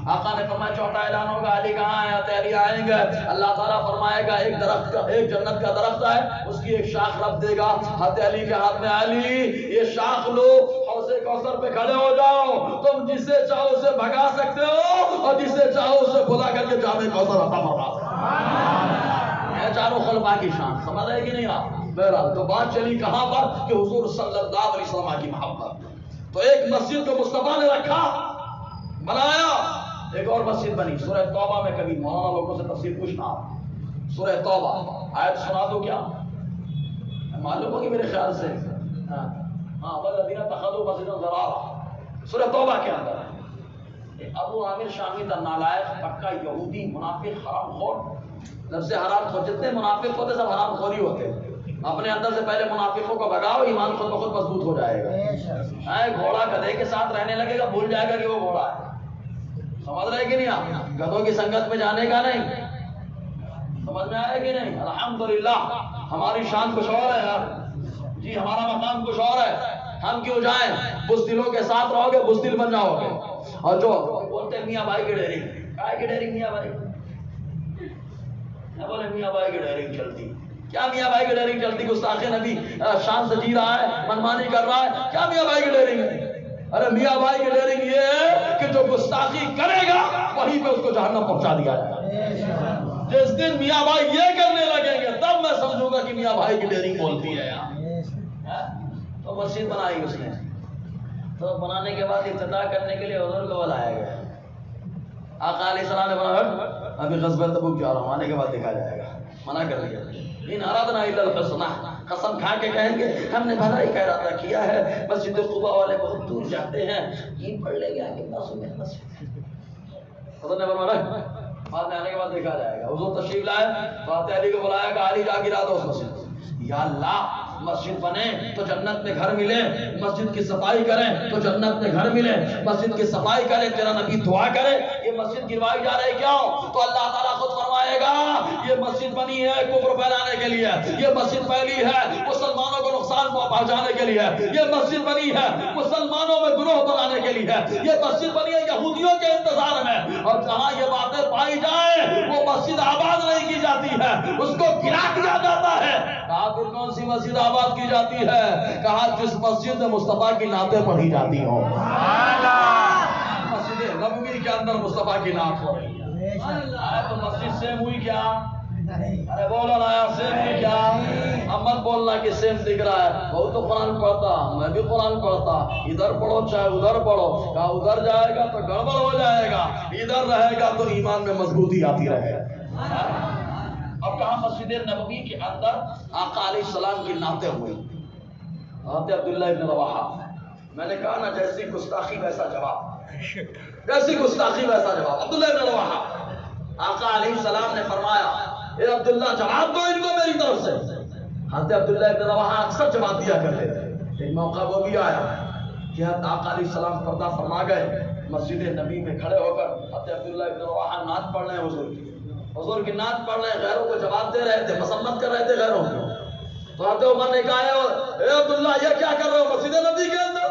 آقا نے فرمایا چوتھا اعلان ہوگا علی کہاں ہے علی آئیں گے اللہ تعالیٰ فرمائے گا ایک جنت کا درخت ہے اس کی ایک شاخ رب دے گا حضرت علی کے ہاتھ میں علی یہ شاخ لو حوض کوثر پہ کھڑے ہو جاؤ تم جسے چاہو اسے بھگا سکتے ہو اور جسے چاہو اسے بلا کر کے جام کوثر عطا فرما سکتے ہو چاروں خلفاء کی شان سمجھ رہے کہ نہیں آپ بہرحال تو بات چلی کہاں پر کہ حضور صلی اللہ علیہ وسلم کی محبت تو ایک مسجد کو مصطفیٰ نے رکھا بنایا ایک اور مسجد بنی سورہ توبہ میں کبھی مولانا لوگوں سے تفسیر پوچھنا سورہ توبہ آیت سنا دو کیا معلوم ہو کہ میرے خیال سے والذین اتخذوا مسجدا ضرارا سورہ توبہ کے اندر ابو عامر شامی کا نالائق پکا یہودی منافق حرام خور لفظ حرام خور جتنے منافق ہوتے سب حرام خوری ہوتے اپنے اندر سے پہلے منافقوں کو بھگاؤ، ایمان خود بخود مضبوط ہو جائے گا۔ گھوڑا گدھے کے ساتھ رہنے لگے گا، بھول جائے گا کہ وہ گھوڑا ہے۔ سمجھ رہے کہ نہیں آپ؟ گدھوں کی سنگت میں جانے کا نہیں، سمجھ میں آئے کہ نہیں؟ الحمدللہ ہماری شان کچھ اور ہے یار، جی ہمارا مقام کچھ اور ہے۔ ہم کیوں جائیں؟ بزدلوں کے ساتھ رہو گے بزدل بن جاؤ گے۔ اور جو بولتے ہیں میاں بھائی کی ڈیرنگ، کیا کی ڈیرنگ میاں بھائی؟ کیا بولے میاں بھائی کی ڈیرنگ چلتی؟ کیا میاں بھائی کی ڈیرنگ چلتی؟ گستاخ نبی شان سے جی رہا ہے، منمانی کر رہا ہے، کیا میاں بھائی کی ڈیرنگ ہے؟ ارے میاں بھائی کی ڈیرنگ یہ ہے کہ جو گستاخی کرے گا وہیں پہ اس کو جہنم پہنچا دیا جائے گا۔ جس دن میاں بھائی یہ کرنے لگیں گے تب میں سمجھوں گا کہ میاں بھائی کی ڈیرنگ بولتی ہے یار۔ تو مسجد بنائی اس نے، تو بنانے کے بعد افتتاح کرنے کے لیے حضور کو بلایا گیا۔ آقا علیہ السلام نے بولا ابھی غزوہ تبوک جا رہا ہوں، آنے کے بعد دیکھا جائے گا، منع کر دیا۔ ان ارادنا الا الحسنى، قسم کھا کے کہیں گے ہم نے بھلائی کا ارادہ کیا ہے۔ مسجد قباء والے بہت دور جاتے ہیں، یہ پڑھ لے گا کہ بس میں مسجد حضور نے فرمایا بعد میں آنے کے بعد دیکھا جائے گا۔ حضور تشریف لائے، فاتح علی کو بلایا کہ علی جا گرا دو اس مسجد کو۔ یا اللہ مسجد بنے تو جنت میں گھر ملے، مسجد کی صفائی کریں تو جنت میں گھر ملے، مسجد کی صفائی کریں تیرا نبی دعا کرے۔ یہ مسجد گروائی جا رہی کیوں؟ تو اللہ تعالیٰ خود فرمائے گا یہ مسجد بنی ہے کفر پھیلانے کے لیے، یہ مسجد پھیلی ہے مسلمانوں کو نقصان پہنچانے کے لیے، یہ مسجد بنی ہے مسلمانوں میں گروہ بنانے کے لیے، یہ مسجد بنی ہے یہودیوں کے انتظار میں۔ اور جہاں یہ باتیں پائی جائیں وہ مسجد آباد نہیں کی جاتی ہے، اس کو گرا دیا جاتا ہے۔ کہا پھر کون سی مسجد آباد کی جاتی ہے؟ کہا جس مسجد میں مصطفیٰ کی نعتیں پڑھی جاتی ہوں۔ مسجد نبوی کے اندر مصطفیٰ کی نعت ہو رہی ہے تو مسجد سیم ہوئی کیا؟ ارے بولو نا یار سیم ہوئی کیا؟ اب مت بولنا کہ سیم دکھ رہا ہے، وہ تو قرآن پڑھتا میں بھی قرآن پڑھتا، ادھر پڑھو چاہے ادھر پڑھو۔ کہا ادھر جائے گا تو گڑبڑ ہو جائے گا، ادھر رہے گا تو ایمان میں مضبوطی آتی رہے گا۔ اب کہا مسجد نبوی کے اندر آقا علیہ السلام کی نعتیں ہوئی۔ حضرت عبداللہ ابن رواحہ، میں نے کہا نا جیسی گستاخی ویسا جواب، جیسی گستاخی ویسا جواب۔ عبداللہ ابن رواحہ، آقا علیہ السلام نے فرمایا اے عبداللہ جواب دو ان کو میری طرف سے۔ حضرت عبداللہ ابن رواحہ اکثر جواب دیا کرتے تھے۔ ایک موقع وہ بھی آیا کہ آقا علیہ السلام پردہ فرما گئے، مسجد نبی میں کھڑے ہو کر حضرت عبداللہ ابن رواحہ نعت پڑھ رہے ہیں، حضور کی نعت پڑھ رہے ہیں، غیروں کو جواب دے رہے تھے، مذمت کر رہے تھے غیروں کو۔ تو حضرت عمر نے کہا اے عبداللہ یہ کیا کر رہے ہو مسجد نبی کے اندر؟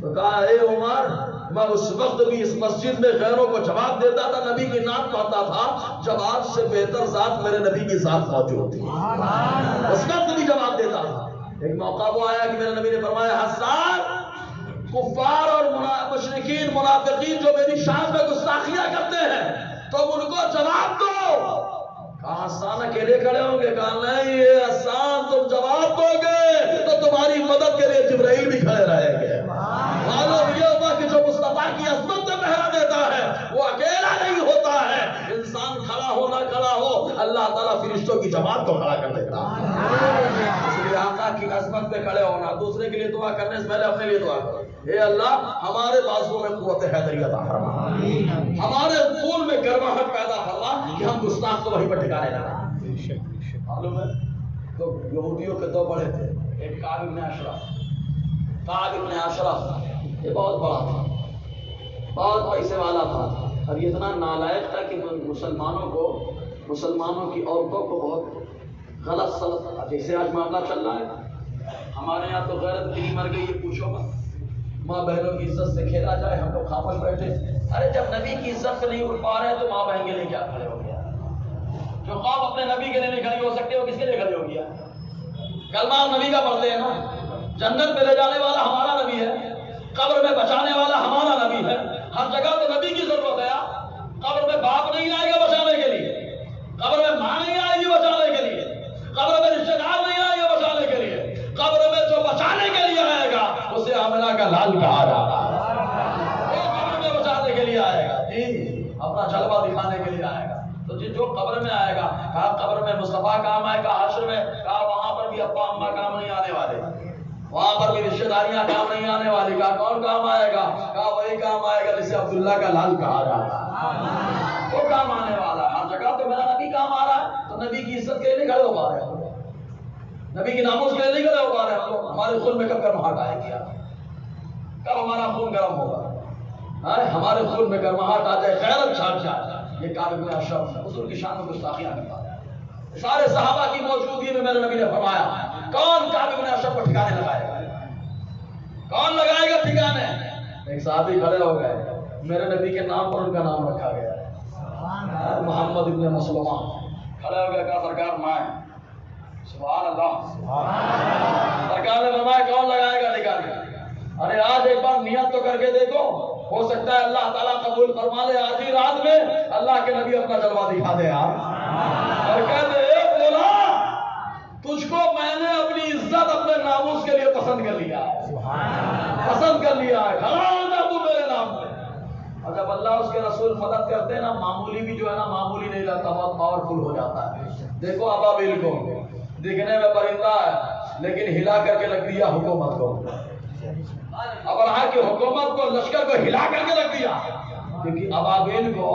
تو کہا اے عمر میں اس وقت بھی اس مسجد میں غیروں کو جواب دیتا تھا، نبی کی نعت پڑھتا تھا، جواب سے بہتر ذات میرے نبی کی ذات موجود تھی، اس وقت بھی جواب دیتا تھا۔ ایک موقع وہ آیا کہ میرے نبی نے فرمایا حسان کفار اور مشرکین منافقین جو میری شان میں گستاخیاں کرتے ہیں تم ان کو جواب دو۔ کہا حسان اکیلے کھڑے ہوں گے؟ کہا نہیں یہ حسان تم جواب دو گے تو تمہاری مدد کے لیے جبرائیل بھی کھڑے رہیں گے۔ معلوم یہ ہوا کہ جو مصطفیٰ کی عظمت میں پہرا دیتا ہے وہ اکیلا نہیں ہوتا ہے، انسان کھڑا ہو نہ کھڑا ہو اللہ تعالیٰ فرشتوں کی جماعت کو کھڑا کر دیتا ہے۔ اس لیے آقا کی عظمت پہ کھڑے ہونا، دوسرے کے لیے دعا کرنے سے پہلے اپنے لیے دعا کرو، اے اللہ ہمارے بازو میں قوت حیدری عطا فرما، ہمارے خون میں گرماہٹ پیدا فرما کہ ہم گستاخ کو وہیں پر ٹھکانے لگا۔ معلوم ہے تو یہودیوں کے دو بڑے تھے، ایک کعب ابن اشرف، کعب ابن اشرف یہ بہت بڑا تھا، بہت پیسے والا تھا، اور یہ اتنا نالائق تھا کہ مسلمانوں کی عورتوں کو بہت غلط سلط، جیسے آج معاملہ چل رہا ہے ہمارے یہاں تو غیرت دلی مر گئی ہے، پوچھو مت، ماں بہنوں کی عزت سے کھیلا جائے ہم لوگ خاموش بیٹھے۔ ارے جب نبی کی عزت سے نہیں اٹھ پا رہے ہیں تو ماں بہن کے لیے کیا کھڑے ہو گیا؟ جو قوم اپنے نبی کے لیے نہیں کھڑی ہو سکتے وہ کس کے لیے کھڑی ہو گیا؟ کلمہ نبی کا پڑھتے ہیں نا، جنت میں لے جانے والا ہمارا نبی ہے، قبر میں بچانے والا ہمارا نبی ہے، ہر جگہ تو نبی کی ضرورت ہے۔ قبر میں باپ نہیں آئے گا بچانے کے لیے، قبر میں ماں نہیں آئے گی بچانے کے لیے، قبر میں رشتے دار نہیں آئے گا بچانے کے لیے، قبر میں جو بچانے کے لیے آئے گا اسے آمنہ کا لال کہا جاتا ہے، وہ قبر میں بچانے کے لیے آئے گا، جی اپنا جلوہ دکھانے کے لیے آئے گا۔ تو جو قبر میں آئے گا، کہا قبر میں مصطفیٰ کام آئے گا، حشر میں کہا وہاں پر بھی ابا اماں کام نہیں آنے والے، وہاں پر بھی رشتے داریاں کام نہیں آنے والی، کہا کون کام آئے گا؟ کہا وہی کام آئے گا جسے عبداللہ کا لال کہا جاتا ہے، وہ کام آنے والا ہے۔ ہر جگہ تو میرا نبی کام آ رہا ہے تو نبی کی عزت کے لیے کھڑے ہو پا رہے ہو، نبی کی ناموس کے لیے نہیں گلے اتارے ہم لوگ. ہمارے خون میں کب گرماہٹ آئے گی؟ کب ہمارا خون گرم ہوگا؟ ہمارے خون میں گرماہٹ آ جائے، غیرت چھا جائے. یہ کعب بن اشرف حضور کی شان میں گستاخیاں کرتا ہے. سارے صحابہ کی موجودگی میں میرے نبی نے فرمایا کون کعب بن اشرف کو ٹھکانے لگائے گا؟ کون لگائے گا ٹھکانے؟ ایک صحابی کھڑے ہو گئے، میرے نبی کے نام پر ان کا نام رکھا گیا ہے، محمد ابن مسلمہ. کھڑے ہو گئے، کہا سرکار میں. سبحان اللہ. سرکار نے فرمایا کون لگائے گا ٹھکانے؟ ارے آج ایک بار نیت تو کر کے دیکھو، ہو سکتا ہے اللہ تعالیٰ قبول فرما لے. آج ہی رات میں اللہ کے نبی اپنا جلوہ دکھا دے یار. اور کہتے اے مولا، تجھ کو میں نے اپنی عزت اپنے ناموس کے لیے پسند کر لیا ہے، پسند کر لیا ہے. کھڑا ہو جا تو میرے نام پہ. اور جب اللہ اس کے رسول مدد کرتے ہیں نا، معمولی بھی جو ہے نا معمولی نہیں رہتا، بہت پاورفل ہو جاتا ہے. دیکھو ابابیل کو، دکھنے میں پرندہ ہے لیکن ہلا کر کے رکھ دیا حکومت کو. ابرہا کی حکومت کو، لشکر کو ہلا کر کے رکھ دیا، کیونکہ ابابیل کو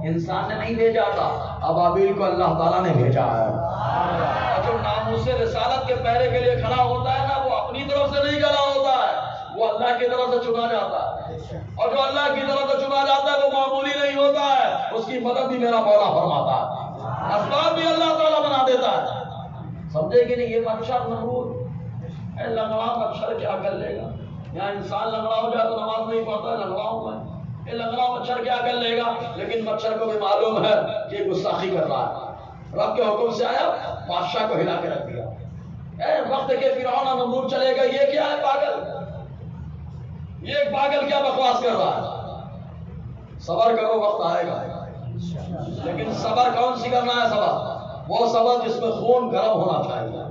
انسان نے نہیں بھیجا تھا، ابابیل کو اللہ تعالیٰ نے بھیجا ہے. اور جو ناموس رسالت کے پہرے کے لیے کھڑا ہوتا ہے نا، وہ اپنی طرف سے نہیں کھڑا ہوتا ہے، وہ اللہ کی طرف سے چنا جاتا ہے. اور جو اللہ کی طرف سے چنا جاتا ہے وہ معمولی نہیں ہوتا ہے، اس کی مدد بھی میرا مولا فرماتا ہے، اسباب بھی اللہ تعالیٰ بنا دیتا ہے. سمجھے کہ نہیں؟ یہ مچھر نمرود اے لنگڑا مچھر کیا کر لے گا؟ یہاں انسان لنگڑا ہو جائے تو نماز نہیں پڑھتا ہے، لنگڑا ہوں میں، یہ لنگڑا مچھر کیا کر لے گا؟ لیکن مچھر کو بھی معلوم ہے کہ یہ گستاخی کر رہا ہے. رب کے حکم سے آیا، بادشاہ کو ہلا کے رکھ دیا. اے وقت کے فرعون اور نمرود چلے گا، یہ کیا ہے پاگل؟ یہ ایک پاگل کیا بکواس کر رہا ہے؟ صبر کرو، وقت آئے گا. لیکن صبر کون سی کرنا ہے؟ صبر وہ صبر جس میں خون گرم ہونا چاہیے.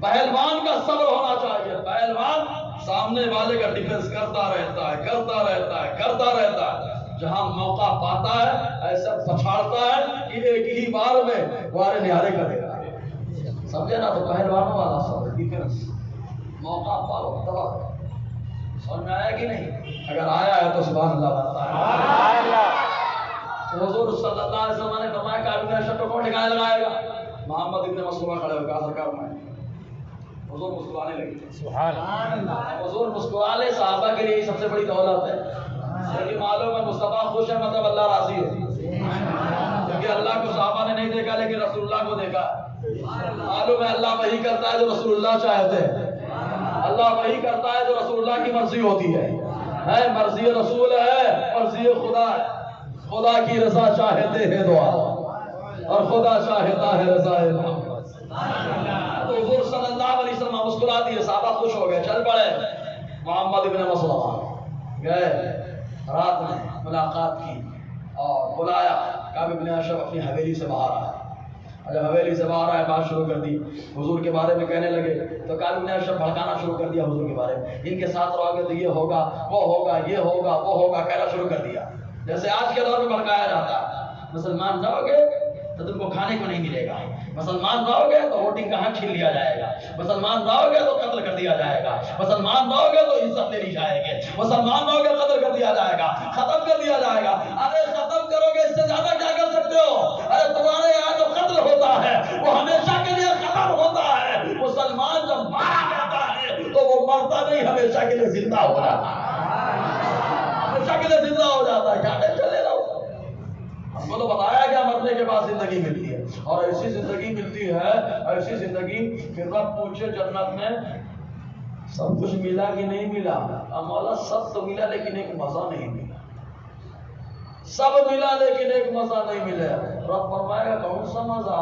پہلوان کا صبر ہونا چاہیے. پہلوان سامنے والے کا ڈیفنس کرتا رہتا ہے، کرتا رہتا ہے، کرتا رہتا ہے. جہاں موقع پاتا ہے ایسا پچھاڑتا ہے کہ ایک ہی بار میں وارے نہارے کر دے گا. سمجھے نا؟ تو پہلوانوں والا صبر، ڈیفنس، موقع پاؤ تباہ. سمجھ میں آیا کہ نہیں؟ اگر آیا ہے تو سبحان اللہ بنتا ہے. حضور صلی اللہ علیہ وسلم نے فرمایا کعب بن اشرف کو کون ٹھکانے لگائے گا؟ محمد ابن مسلمہ کھڑے ہو گئے، سرکار میں. حضور مسکرانے لگے. سبحان اللہ. حضور مسکرانے صحابہ کے لیے سب سے بڑی دولت ہے. لیکن معلوم ہے مصطفیٰ خوش ہے مطلب اللہ راضی ہے، کیونکہ اللہ کو صحابہ نے نہیں دیکھا لیکن رسول اللہ کو دیکھا. معلوم ہے اللہ وہی کرتا ہے جو رسول اللہ چاہتے ہیں، اللہ وہی کرتا ہے جو رسول اللہ کی مرضی ہوتی ہے. مرضی رسول ہے، مرضی خدا ہے. خدا کی رضا چاہتے ہیں دعا، اور خدا چاہتا ہے رضا محمد. تو حضور صلی اللہ علیہ وسلم مسکرا دیے، صحابہ خوش ہو گئے، چل پڑے. محمد ابن مسلمہ گئے، رات میں ملاقات کی اور بلایا. کعب بن اشرف اپنی حویلی سے باہر آیا. جب حویلی سے باہر آئے بات شروع کر دی، حضور کے بارے میں کہنے لگے. تو کعب بن اشرف بھڑکانا شروع کر دیا حضور کے بارے میں. ان کے ساتھ رہو گے تو یہ ہوگا، وہ ہوگا، یہ ہوگا، وہ ہوگا، کہنا شروع کر دیا جیسے آج کے دور میں بھڑکایا جاتا ہے. مسلمان رہو گے تو تم کو کھانے کو نہیں ملے گا، مسلمان رہو گے تو ووٹنگ کا حق چھین لیا جائے گا، مسلمان رہو گے تو قتل کر دیا جائے گا، مسلمان رہو گے تو عزت لے لی جائے گی، مسلمان رہو گے قتل کر دیا جائے گا، ختم کر دیا جائے گا. ارے ختم کرو گے، اس سے زیادہ کیا کر سکتے ہو؟ ارے تمہارے یہاں جو قتل ہوتا ہے وہ ہمیشہ کے لیے ختم ہوتا ہے. مسلمان جب مارا جاتا ہے تو وہ مرتا نہیں، ہمیشہ کے لیے زندہ ہو جاتا ہے، ہمیشہ کے لیے زندہ ہو جاتا ہے. کیا ٹینشن لے رہا ہو؟ ہم کو تو بتایا گیا مرنے کے بعد زندگی ملتی ہے، اور ایسی زندگی ملتی ہے، ایسی زندگی کہ رب پوچھے جنت میں سب کچھ ملا کہ نہیں ملا؟ مولا سب تو ملا لیکن ایک مزہ نہیں ملا. سب ملا لیکن ایک مزہ نہیں ملا. رب فرمائے گا کون سا مزہ؟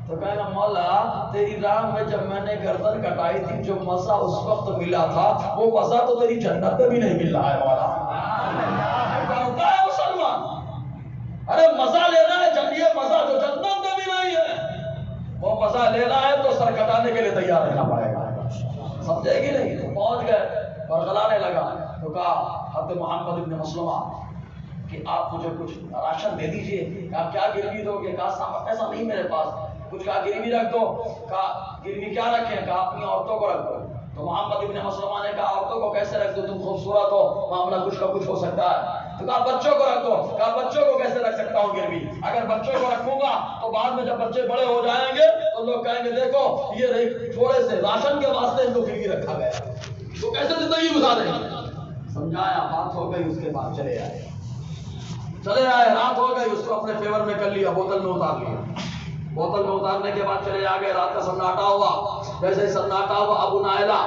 تو کہے گا مولا تیری راہ میں جب میں نے گردن کٹائی تھی جو مزہ اس وقت ملا تھا وہ مزہ تو تیری جنت میں بھی نہیں مل رہا ہے مولا. ڈرتا ہے مسلمان. ارے مزہ لینا ہے، جب یہ مزہ جو جنت میں بھی نہیں ہے وہ مزہ لینا ہے تو سر کٹانے کے لیے تیار رہنا پڑے گا. سمجھے کہ نہیں؟ تو پہنچ گئے اور غلانے لگا. تو کہا حضرت محمد ابن مسلمہ کہ آپ مجھے کچھ راشن دے دیجئے. کہا کیا گروی دو گے؟ کہا ایسا نہیں میرے پاس کچھ. کہا گروی رکھ دو. کہا گروی کیا رکھیں؟ کہا اپنی عورتوں کو رکھ دو. تو محمد ابن مسلمہ نے کہا عورتوں کو کیسے رکھ دو؟ تم خوبصورت ہو، معاملہ کچھ کا کچھ ہو سکتا ہے. تو کہا بچوں کو رکھو. کہا بچوں کو کیسے رکھ سکتا ہوں گروی؟ اگر بچوں کو رکھوں گا تو بعد میں جب بچے بڑے ہو جائیں گے تو لوگ کہیں گے دیکھو یہ تھوڑے سے راشن کے واسطے ان کو گروی رکھا گیا, تو کیسے زندگی گزاریں گے؟ سمجھایا, بات ہو گئی. اس کے بعد چلے آئے, رات ہو گئی, اس کو اپنے فیور میں کر لیا, بوتل میں اتار لیا. بوتل میں اتارنے کے بعد چلے آ گئے. رات کا سناٹا ہوا. جیسے سناٹا ہوا, ابو نائلہ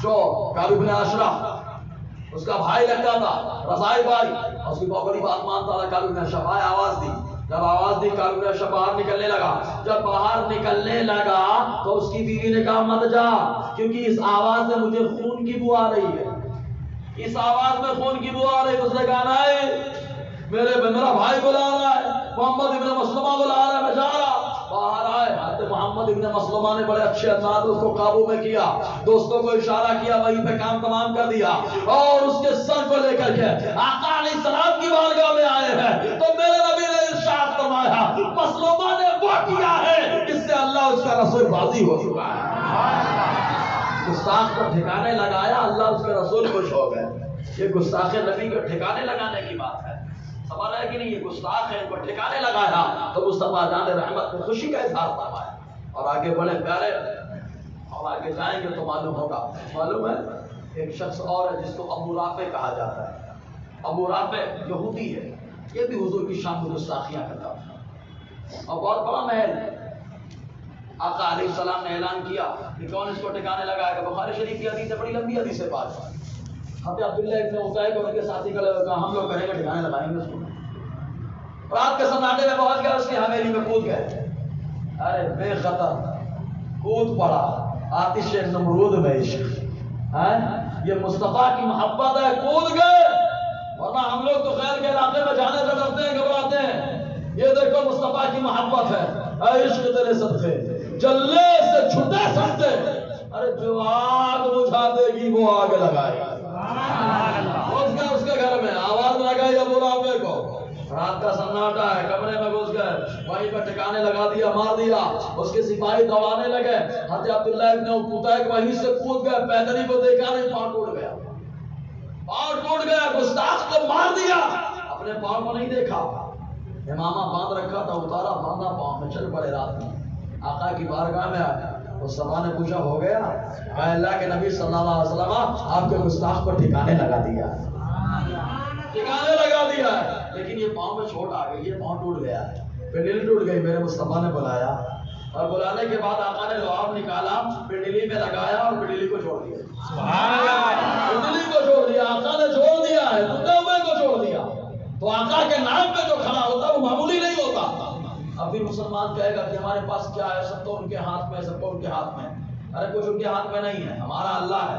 جو کعب بن اشرف اس کا بھائی لگتا تھا, رضائی بھائی, اس کی بہت بڑی بات مانتا تھا. کعب بن اشرف آئے, آواز دی. جب آواز دی کعب بن اشرف باہر نکلنے لگا. جب باہر نکلنے لگا تو اس کی بیوی نے کہا مت جا, کیونکہ اس آواز سے مجھے خون کی بو آ رہی ہے, اس آواز میں خون کی بو آ رہی ہے. اس نے کہا نہیں, میرا بھائی بلا رہا ہے, محمد ابن مسلمہ بلا رہا ہے, میں جا رہا. باہر آئے, حضرت محمد ابن مسلمہ نے بڑے اچھے انداز اس کو قابو میں کیا, دوستوں کو اشارہ کیا, وہیں پہ کام تمام کر دیا, اور اس کے سر کو لے کر کے آقا علیہ السلام کی بارگاہ میں آئے ہیں. تو میرے نبی نے ارشاد فرمایا مسلمہ نے وہ کیا ہے جس سے اللہ اس کا رسول راضی ہو چکا ہے. گستاخ کو ٹھکانے لگایا, اللہ اس کے رسول خوش ہو گئے. یہ گستاخ نبی کو ٹھکانے لگانے کی بات ہے, سوال ہے کہ نہیں؟ یہ گستاخ ہے, ان کو ٹھکانے لگایا تو مصطفیٰ جان رحمت نے خوشی کا اظہار فرمایا. اور آگے بڑے پیارے, اور آگے جائیں گے تو معلوم ہوگا. معلوم ہے ایک شخص اور ہے جس کو ابو رافع کہا جاتا ہے. ابو رافع یہودی ہے, یہ بھی حضور کی شان میں گستاخیاں کرتا ہے, اور بہت بڑا محل ہے. آقا علیہ السلام نے اعلان کیا کہ کون اس کو ٹھکانے لگائے گا. بخاری شریف کی حدیث ہے, بڑی لمبی حدیث ہے. بات حضرت عبداللہ ابن عتیق اور ان کے ساتھی کہا ہم لوگ کریں گے, ٹھکانے لگائیں گے اس کو. رات کے سناٹے میں پہنچ گئے, اس کی حویلی میں کود گئے. ارے بے خطر کود پڑا, آتش نمرود میں عشق, یہ مصطفیٰ کی محبت ہے, کود گئے. ورنہ ہم لوگ تو خیر کے علاقے میں جانے سے ڈرتے ہیں, گھبراتے ہیں. یہ دیکھو مصطفیٰ کی محبت ہے, اے عشق تیرے صدقے جلنے سے چھٹے سکتے. ارے جو آگ بجھا دے گی وہ آگ لگائے. اس کے گھر میں آواز لگائی ابو رافع کو. رات کا سناٹا ہے, کمرے میں گھس گئے, وہیں پہ ٹھکانے لگا دیا, مار دیا. اس کے سپاہی دوڑانے لگے. حضرت عبداللہ ابن عتیق وہیں سے کود گئے, پیدل ہی کو دیکھا نہیں, پاؤں ٹوٹ گیا, پاؤں ٹوٹ گیا. گستاخ کو مار دیا, اپنے پاؤں کو نہیں دیکھا. امامہ باندھ رکھا تھا, اتارا, باندھا, پاؤں میں چل پڑے. رات میں آقا کی بارگاہ میں آیا. اس سبا نے پوچھا ہو گیا؟ کہا اللہ کے نبی صلی اللہ علیہ وسلم آپ کے گستاخ کو ٹھکانے لگا دیا, ٹھکانے لگا دیا ہے. لیکن یہ پاؤں میں چوٹ آ گئی, یہ پاؤں ٹوٹ گیا ہے, پنڈلی ٹوٹ گئی. میرے مصطفیٰ نے بلایا, اور بلانے کے بعد آقا نے لعاب نکالا, پنڈلی میں لگایا اور پنڈلی کو چھوڑ دیا. پنڈلی کو چھوڑ دیا, آقا نے چھوڑ دیا ہے, ٹوٹے ہوئے کو چھوڑ دیا. تو آقا کے نام پہ جو کھڑا ہوتا ہے وہ معمولی نہیں ہوتا. اب بھی مسلمان کہے گا کہ ہمارے پاس کیا ہے, سب تو ان کے ہاتھ میں, سب کو ان کے ہاتھ میں. ارے کچھ ان کے ہاتھ میں نہیں ہے, ہمارا اللہ ہے.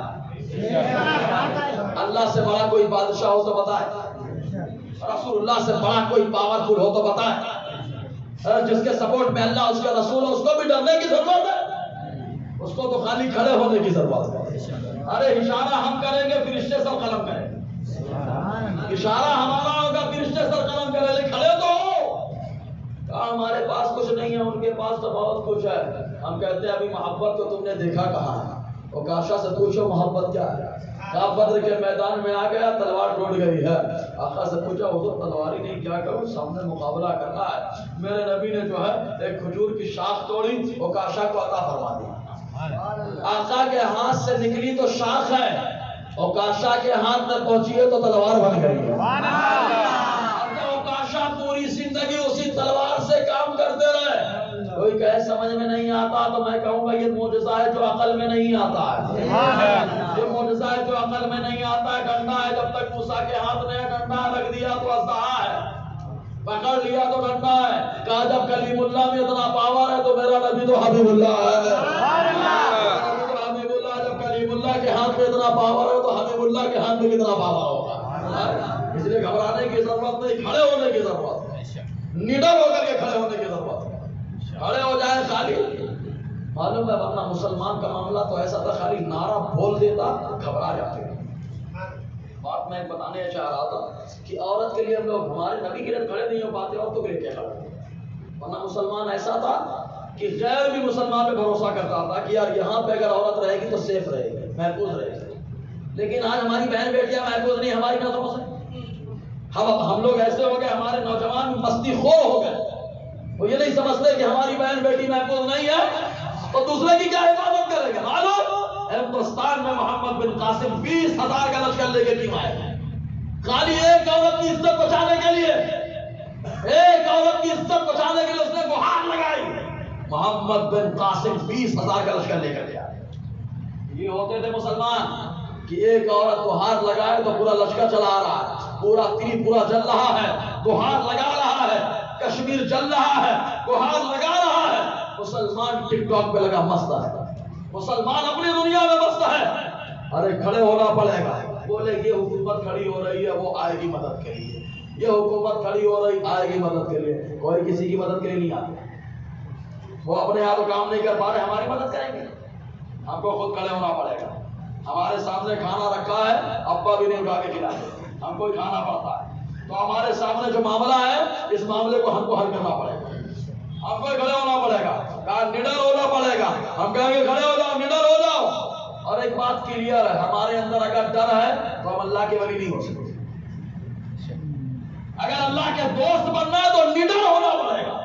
اللہ سے بڑا کوئی بادشاہ ہو تو بتائے, رسول اللہ سے بڑا کوئی پاورفل ہو تو بتائے. جس کے سپورٹ میں اللہ, اس کا رسول ہے, اس کو بھی ڈرنے کی ضرورت ہے, اس کو تو خالی کھڑے ہونے کی ضرورت ہے. ارے اشارہ ہم کریں گے, فرشتے سر قلم کریں گے. اشارہ ہمارا ہوگا, فرشتے سر قلم کریں گے. کھڑے تو ہو. کہا ہمارے پاس کچھ نہیں ہے, ان کے پاس تو بہت کچھ ہے. ہم کہتے ہیں ابھی محبت کو تم نے دیکھا کہاں ہے؟ وہ کاشا سے پوچھو محبت کیا ہے. کہا بدر کے میدان میں آ گیا, تلوار ٹوٹ گئی ہے. آقا سے پوچھا حضور تلوار ہی نہیں, کیا کروں, سامنے مقابلہ کرنا ہے. میرے نبی نے جو ہے ایک کھجور کی شاخ توڑی, وہ کاشا کو عطا فرما دی. آقا کے ہاتھ سے نکلی تو شاخ ہے, اور کاشا کے ہاتھ میں پہنچی ہے تو تلوار بن گئی ہے. کاشا پوری زندگی اسی تلوار سے کام کرتے رہے. کوئی کہے سمجھ میں نہیں آتا تو میں کہوں گا یہ معجزہ ہے جو عقل میں نہیں آتا ہے. یہ معجزہ ہے جو عقل میں نہیں آتا ہے. ڈنڈا ہے, جب تک موسیٰ کے ہاتھ میں ڈنڈا رکھ دیا تو اژدہا ہے, پکڑ لیا تو ڈنڈا ہے. کہا جب کلیم اللہ میں اتنا پاور ہے تو میرا نبی تو حبیب اللہ ہے. حبیب اللہ, جب کلیم اللہ کے ہاتھ میں اتنا پاور ہے تو حبیب اللہ کے ہاتھ میں کتنا پاور ہوگا. اس لیے گھبرانے کی ضرورت نہیں, کھڑے ہونے کی ضرورت ہے. نڈر ہو کر کے کھڑے ہونے کی ضرورت ہے. کھڑے ہو جائے خالی. معلوم ہے ورنہ مسلمان کا معاملہ تو ایسا تھا, خالی نعرہ بول دیتا گھبرا جاتے. بات میں بتانے چاہ رہا تھا کہ عورت کے لیے ہم لوگ ہمارے نبی کے لیے کھڑے نہیں ہو پاتے, عورتوں کے لیے کیا کھڑے ہوتے. ورنہ مسلمان ایسا تھا کہ غیر بھی مسلمان پہ بھروسہ کرتا تھا کہ یار یہاں پہ اگر عورت رہے گی تو سیف رہے گی, محفوظ رہے گی. لیکن آج ہماری بہن بیٹیاں محفوظ نہیں ہماری نظروں سے. ہم لوگ ایسے ہو گئے، ہمارے نوجوان مستی خور ہو گئے، وہ یہ نہیں سمجھتے کہ ہماری بہن بیٹی محفوظ نہیں ہے تو دوسرے کی کیا حفاظت کرے گا؟ معلوم ہندوستان میں محمد بن قاسم 20,000 کا لشکر لے کے کیوں آئے ہیں؟ خالی ایک عورت کی عزت بچانے کے لیے، ایک عورت کی عزت بچانے کے لیے اس نے گہار لگائی۔ محمد بن قاسم 20,000 کا لشکر لے کر گیا۔ یہ ہوتے تھے مسلمان کہ ایک عورت گہار لگائے تو پورا لشکر چلا رہا ہے، پورا تریپورہ جل رہا ہے، گہار لگا رہا ہے، کشمیر جل رہا ہے، گہار لگا رہا ہے۔ مسلمان ٹک ٹاک پہ لگا مست ہے، مسلمان اپنی دنیا میں مست ہے۔ ارے کھڑے ہونا پڑے گا، بولے یہ حکومت کھڑی ہو رہی ہے وہ آئے گی مدد کے لیے، یہ حکومت کھڑی ہو رہی آئے گی مدد کے لیے۔ کوئی کسی کی مدد کے لیے نہیں آتے، وہ اپنے آپ کام نہیں کر پا رہے، ہماری مدد کریں گے؟ ہم کو خود کھڑے ہونا پڑے گا۔ ہمارے سامنے کھانا رکھا ہے، ابا بھی نہیں اٹھا کے کھلاتے، ہم کو ہی کھانا پڑتا ہے، تو ہمارے سامنے جو معاملہ ہے اس معاملے کو ہم کو حل کرنا پڑے گا، ہم کو کھڑے ہونا پڑے گا، کہا نڈر ہونا پڑے گا۔ ہم کہیں گے کھڑے ہو جاؤ، نڈر ہو جاؤ۔ اور ایک بات کلیئر ہے، ہمارے اندر اگر ڈر ہے تو ہم اللہ کے ولی نہیں ہو سکتے۔ اگر اللہ کے دوست بننا ہے تو نڈر ہونا پڑے گا،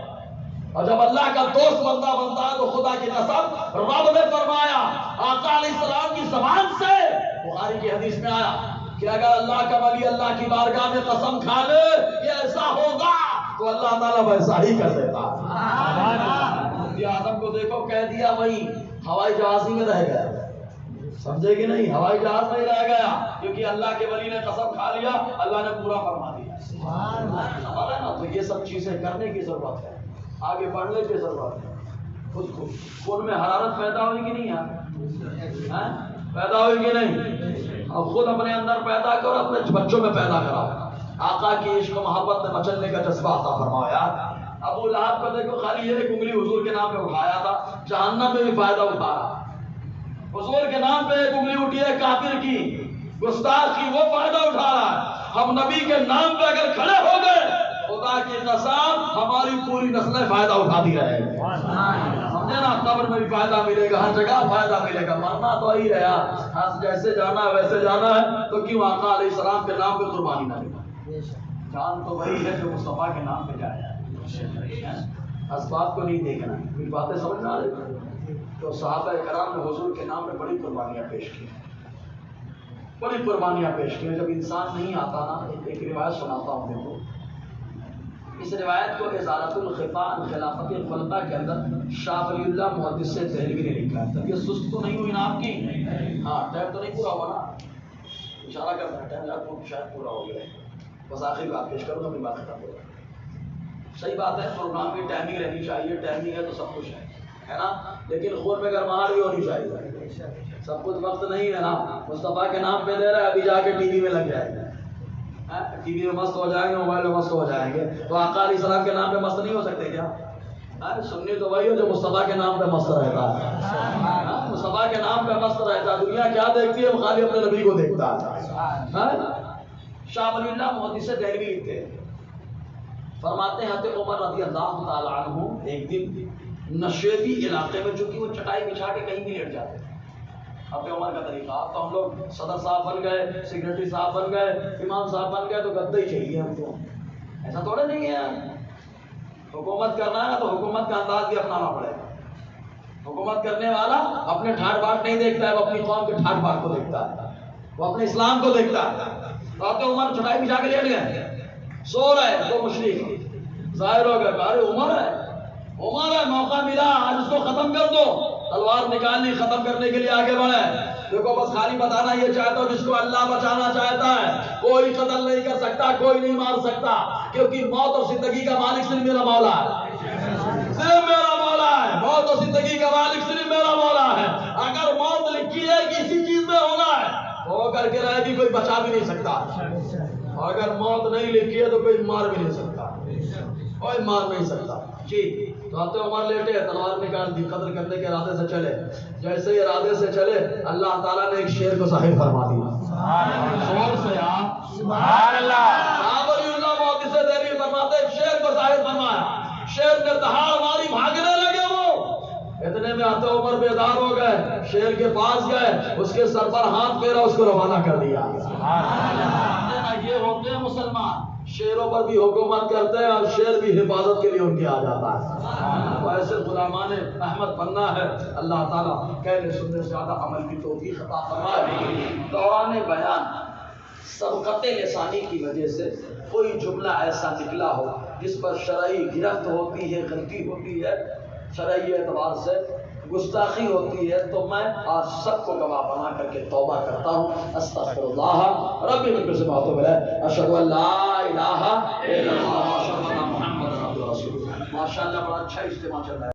اور جب اللہ کا دوست بندہ بنتا ہے تو خدا کی قسم رب نے فرمایا آقا علیہ السلام کی زبان سے، بخاری کی حدیث میں آیا کہ اگر اللہ کا ولی اللہ کی بارگاہ میں قسم کھا لے کہ ایسا ہوگا تو اللہ تعالیٰ ویسا ہی کر دیتا۔ اعظم کو دیکھو، کہہ دیا وہی ہوائی جہاز ہی میں رہ گیا، سمجھے کہ نہیں؟ ہوائی جہاز میں رہ گیا کیونکہ اللہ کے ولی نے قسم کھا لیا، اللہ نے پورا فرما دیا۔ سمجھا نا؟ تو یہ سب چیزیں کرنے کی ضرورت ہے، آگے بڑھنے کی ضرورت ہے۔ خود میں حرارت پیدا ہوئی کہ نہیں یار؟ پیدا ہوئی کہ نہیں؟ اب خود اپنے اندر پیدا کرو، اپنے بچوں میں پیدا کراؤ۔ آقا کی عشق و محبت میں مچلنے کا جذبہ عطا فرماؤ یار۔ ابو لہب کو دیکھو، خالی ایک انگلی حضور کے نام پہ اٹھایا تھا، جہنم میں بھی فائدہ اٹھا رہا۔ حضور کے نام پہ ایک انگلی اٹھی ہے کافر کی، گستاخ کی، وہ فائدہ اٹھا رہا ہے۔ ہم نبی کے نام پہ اگر کھڑے ہو گئے، خدا کی قسم ہماری پوری نسلیں فائدہ اٹھاتی رہے گی، سمجھے نا؟ قبر میں بھی فائدہ ملے گا، ہر جگہ فائدہ ملے گا۔ مرنا تو ہی ہے یار، جیسے جانا ہے ویسے جانا ہے، تو کیوں آقا علیہ السلام کے نام پہ قربانی نہ ملے؟ جان تو وہی ہے جو مصطفیٰ کے نام پہ جایا ہے، اسباب کو نہیں دیکھنا۔ کوئی باتیں سمجھ آ رہی؟ تو صحابہ کرام نے حضور کے نام پہ بڑی قربانیاں پیش کی، بڑی قربانیاں پیش کی۔ جب انسان نہیں آتا نا، ایک روایت سناتا ہوں دیکھو، اس روایت کو ازالۃ الخفا عن خلافت الخلفاء کے اندر شاہ ولی اللہ محدث دہلوی نے لکھا ہے۔ طبیعت سست تو نہیں ہوئی نا آپ کی؟ ہاں، ٹائم تو نہیں پورا ہوا نا؟ اشارہ کرنا ہے، ٹائم یار شاید پورا ہو گیا ہے، بس آخری بات پیش کروں گا، اپنی بات ختم ہو گئی۔ صحیح بات ہے، پروگرام کی ٹائمنگ رہنی چاہیے، ٹائمنگ ہے تو سب کچھ ہے نا، لیکن خون میں گرماہٹ بھی ہونی چاہیے، سب کچھ وقت نہیں ہے نا۔ مصطفیٰ کے نام پہ دے رہا ہے، ابھی جا کے ٹی وی میں لگ جائے گا، ٹی وی میں مست ہو جائیں گے، موبائل میں مست ہو جائیں گے، تو آقا علیہ السلام کے نام پہ مست نہیں ہو سکتے کیا؟ سنی تو وہی ہو جو مصطفیٰ کے نام پہ مست رہتا ہے، مصطفیٰ کے نام پہ مست رہتا ہے۔ دنیا کیا دیکھتی ہے؟ وہ خالی اپنے نبی کو دیکھتا ہے۔ شاہ ولی اللہ محدث دہلوی لکھتے ہیں، فرماتے ہیں حضرت عمر رضی اللہ تعالیٰ عنہ ایک دن نشیبی علاقے میں، چونکہ وہ چٹائی بچھا کے کہیں بھی لیٹ جاتے ہیں، حضرت عمر کا طریقہ۔ اب تو ہم لوگ صدر صاحب بن گئے، سیکرٹری صاحب بن گئے، امام صاحب بن گئے تو گدے ہی چاہیے ہم کو، ایسا تھوڑا نہیں ہے۔ حکومت کرنا ہے نا تو حکومت کا انداز بھی اپنانا پڑے گا۔ حکومت کرنے والا اپنے ٹھاٹ باٹ نہیں دیکھتا ہے، وہ اپنی قوم کے ٹھاٹ باٹ کو دیکھتا ہے، وہ اپنے اسلام کو دیکھتا ہے۔ تو حضرت عمر چٹائی بچھا کے لیٹ گئے، سو رہے تو مشرک ظاہر ہو گئے، ارے عمر ہے، عمر ہے، موقع ملا، آج اس کو ختم کر دو۔ تلوار نکالنی، ختم کرنے کے لیے آگے بڑھے۔ دیکھو بس خالی بتانا یہ چاہتا ہوں، جس کو اللہ بچانا چاہتا ہے کوئی قتل نہیں کر سکتا، کوئی نہیں مار سکتا، کیونکہ موت اور زندگی کا مالک صرف میرا مولا ہے، صرف میرا مولا ہے۔ موت اور زندگی کا مالک صرف میرا مولا ہے۔ اگر موت لکھی ہے کسی چیز میں ہونا ہے تو ہو کر کے رہے گی، کوئی بچا بھی نہیں سکتا، اور اگر موت نہیں لکھی ہے تو کوئی مار بھی نہیں سکتا، کوئی مار نہیں سکتا۔ جی تو حضرت عمر لیٹے، تلوار نکال دی، قتل کرنے کے ارادے سے چلے۔ جیسے ہی ارادے سے چلے، اللہ تعالیٰ نے ایک شیر کو ظاہر فرما دیا۔ زور سے سبحان اللہ۔ شاہ ولی اللہ محدث دہلوی فرماتے ایک شیر کو ظاہر فرمایا، شیر نے دہاڑ ماری، بھاگنے لگے وہ، اتنے میں حضرت عمر بیدار ہو گئے، شیر کے پاس گئے، اس کے سر پر ہاتھ پھیرا، اس کو روانہ کر دیا۔ یہ ہوتے ہیں مسلمان، شیروں پر بھی حکومت کرتے ہیں اور شیر بھی حفاظت کے لیے ان کے آ جاتا ہے. تو ایسے غلامان احمد بننا ہے. اللہ تعالیٰ کہنے سننے سے زیادہ عمل کی توفیق عطا فرمائے. دوران بیان سبقت لسانی کی وجہ سے کوئی جملہ ایسا نکلا ہو جس پر شرعی گرفت ہوتی ہے، غلطی ہوتی ہے، شرعی اعتبار سے گستاخی ہوتی ہے، تو میں آج سب کو گواہ بنا کر کے توبہ کرتا ہوں. استغفر اللہ ربی من سے باتوں میں اشہد ان لا الہ الا اللہ واشہد ان محمد رسول اللہ. ماشاء اللہ بڑا اچھا اجتماع چل رہا ہے.